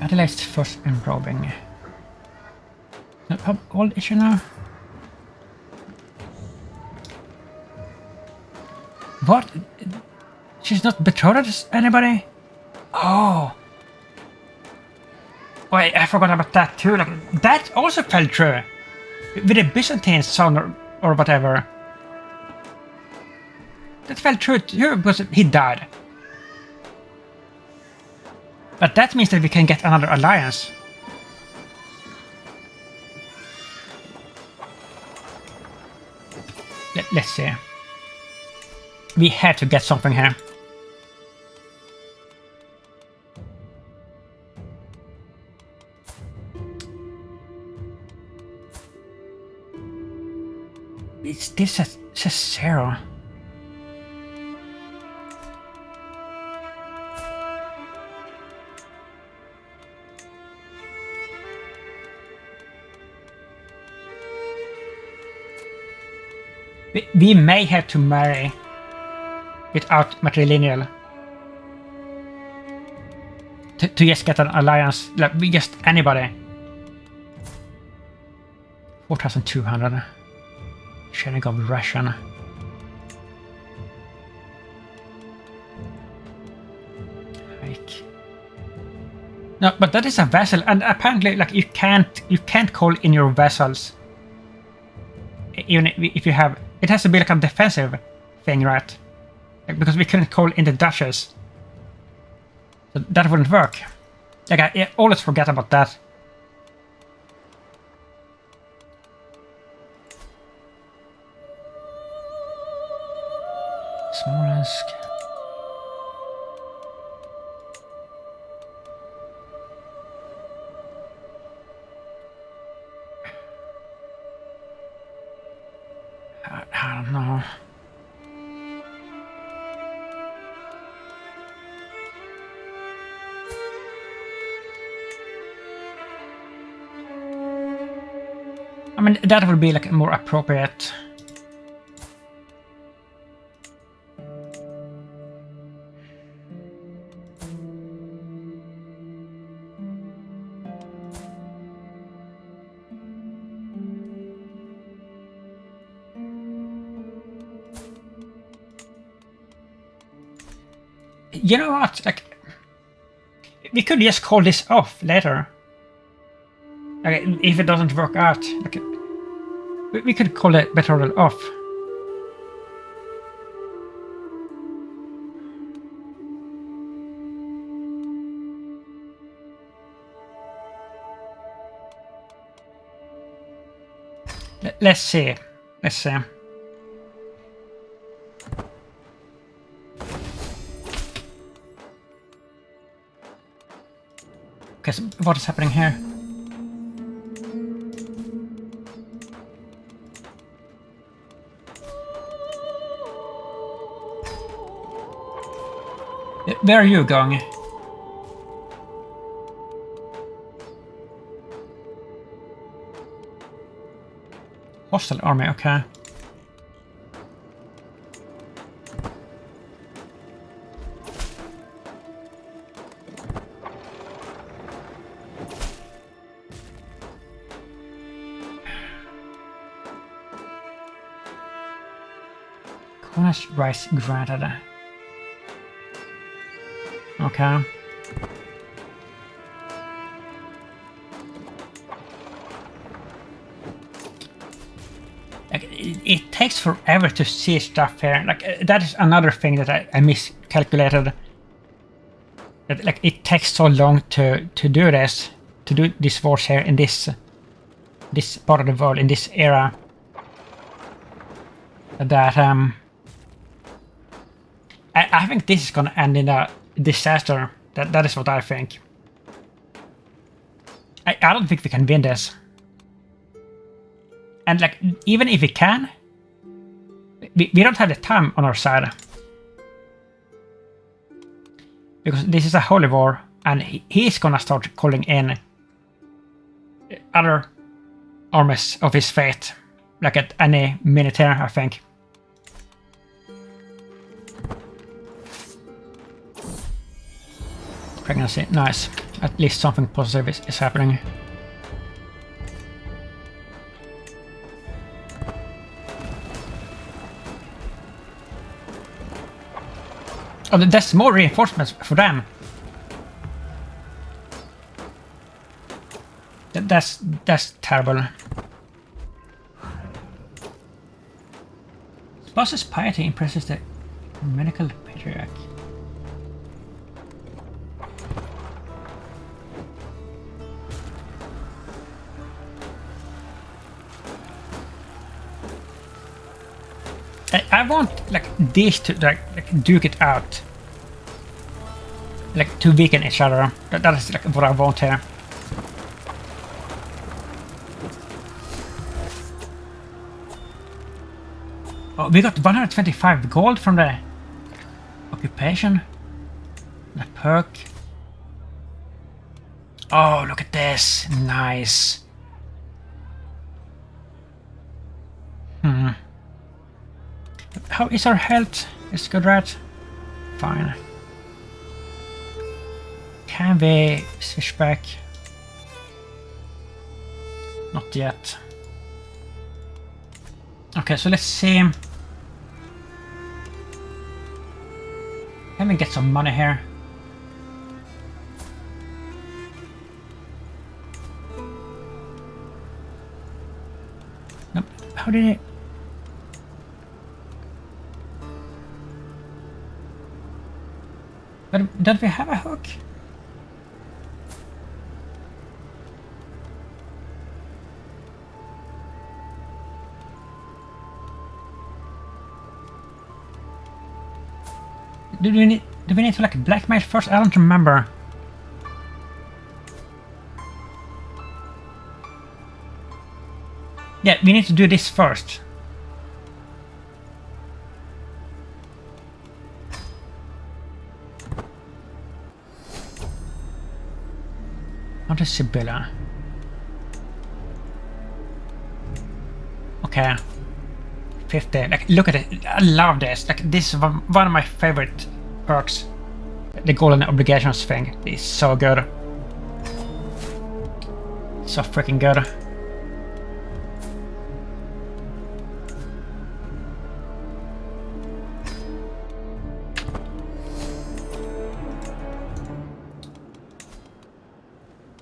Adelaide's first enrobing. How old is she now? What? She's not betrothed to anybody? Oh. Wait, I forgot about that too. Like that also fell true. With a Byzantine son or whatever. That fell true too because he died. But that means that we can get another alliance. Let's see. We have to get something here. It still says 0. We may have to marry without matrilineal to just get an alliance, like just anybody. 4,200. Sharing of Russian. Hike. No, but that is a vessel, and apparently, like you can't call in your vessels. Even if you have, it has to be like a defensive thing, right? Like, because we couldn't call in the dashes, so that wouldn't work. Like I always forget about that. Smolensk. I don't know. I mean, that would be like more appropriate. You know what? Like, we could just call this off later. Like, if it doesn't work out, like, we could call it betrothal off. Let's see. Let's see. Okay, so what is happening here? Where are you going? Hostile army, okay. Cornish rice granted. Okay. Like, it takes forever to see stuff here. Like, that is another thing that I miscalculated. That, like, it takes so long to do this, to do this wars here in this part of the world, in this era. That I think this is gonna end in a disaster. That is what I think. I don't think we can win this. And like, even if we can, we don't have the time on our side. Because this is a holy war, and he's gonna start calling in other armies of his faith. Like at any minute here, I think. Pregnancy, nice. At least something positive is happening. Oh, that's more reinforcements for them. That's terrible. Boss's piety impresses the medical patriarch. I want like these to like duke it out, like to weaken each other. That is like what I want here. Oh, we got 125 gold from the occupation. The perk. Oh, look at this! Nice. How is our health? Is good, right? Fine. Can we switch back? Not yet. Okay, so let's see. Can we get some money here? Nope. How did it? But don't we have a hook? Do we need to like blackmail first? I don't remember. Yeah, we need to do this first. Not a Sibylla. here. 50. Like, look at it. I love this. Like, this is one of my favorite perks. The golden obligations thing is so good. So freaking good.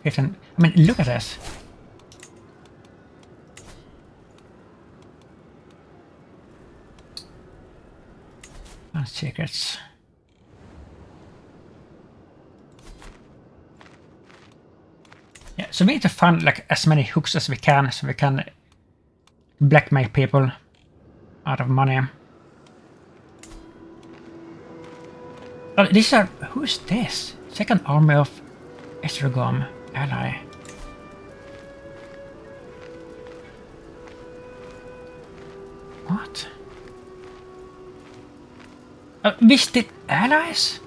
I mean, look at this. Secrets. Yeah, so we need to find like as many hooks as we can, so we can blackmail people out of money. Oh, these are... who's this? Second army of Estrogom ally. What? We still allies?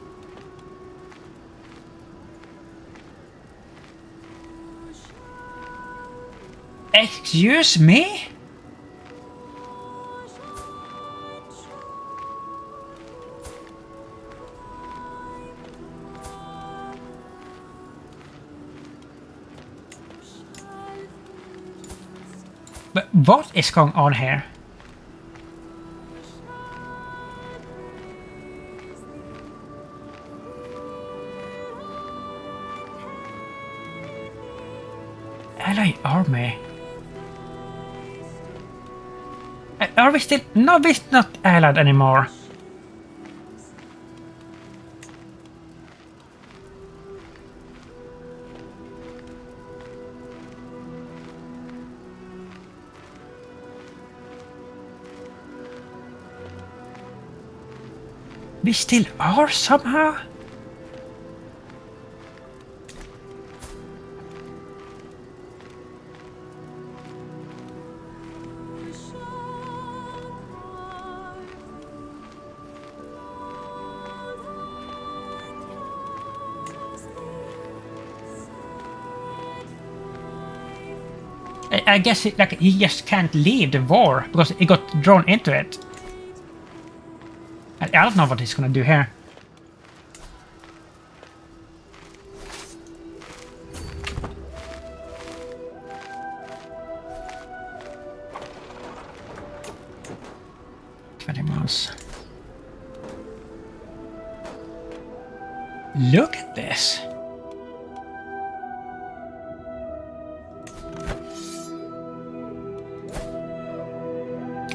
Excuse me? But what is going on here? Ally army. Are we still... no, we're not allied anymore. We still are somehow? I guess he just can't leave the war because he got drawn into it. I don't know what he's gonna do here. Look at this.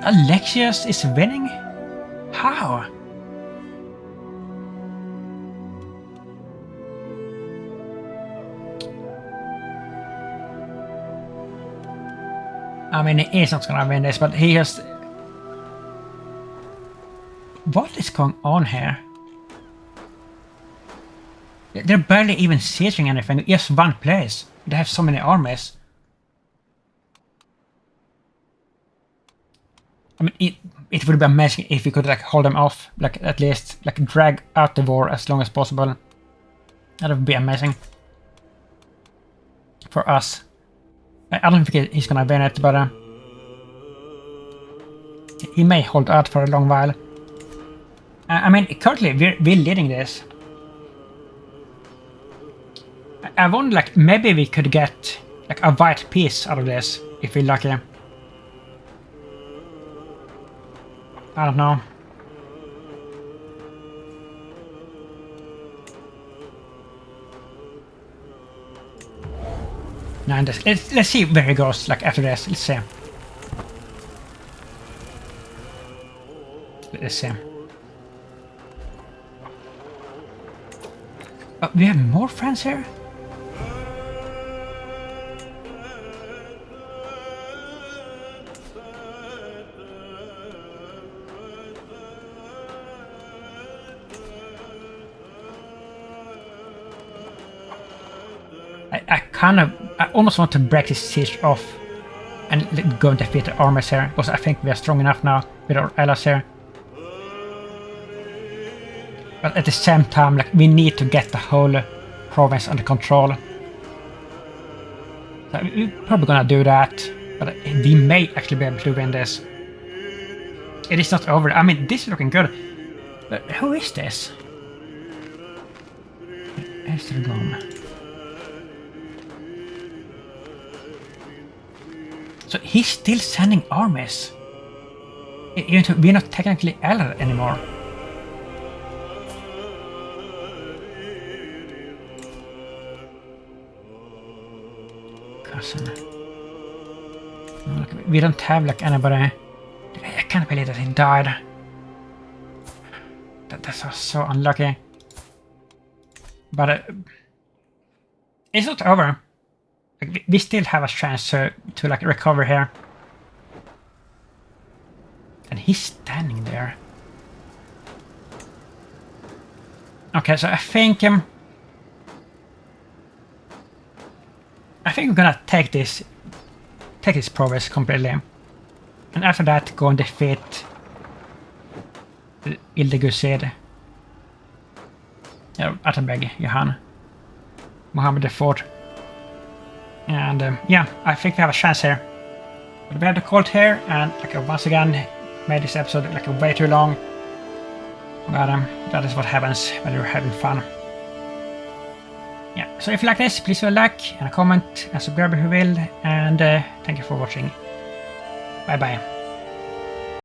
Alexius is winning? How? I mean, he is not gonna win this, but he has... What is going on here? They're barely even sieging anything, just one place. They have so many armies. I mean, it would be amazing if we could like hold them off, like at least like drag out the war as long as possible. That would be amazing for us. I don't think he's gonna win it, but he may hold out for a long while. I mean, currently we're leading this. I wonder, like, maybe we could get like a white piece out of this if we're lucky. I don't know. No, let's see where he goes. Like after this, let's see. Let's see. Oh, we have more friends here. I almost want to break this siege off and go and defeat the armies here, because I think we are strong enough now with our allies here. But at the same time, like, we need to get the whole province under control. So we're probably gonna do that, but we may actually be able to win this. It is not over. I mean, this is looking good. But who is this? Estergom. So he's still sending armies. Even though we're not technically allied anymore. Cousin. Look, we don't have like anybody. I can't believe that he died. That's so unlucky. But it's not over. Like, we still have a chance to like recover here. And he's standing there. Okay, so I think we're gonna take this province completely, and after that go and defeat Crusader. Attenbeg, Johan, Mohammed IV. And yeah, I think we have a chance here. But we have the cult here, and like once again, made this episode like way too long. But that is what happens when you're having fun. Yeah, so if you like this, please leave a like and a comment and subscribe if you will. And thank you for watching. Bye bye.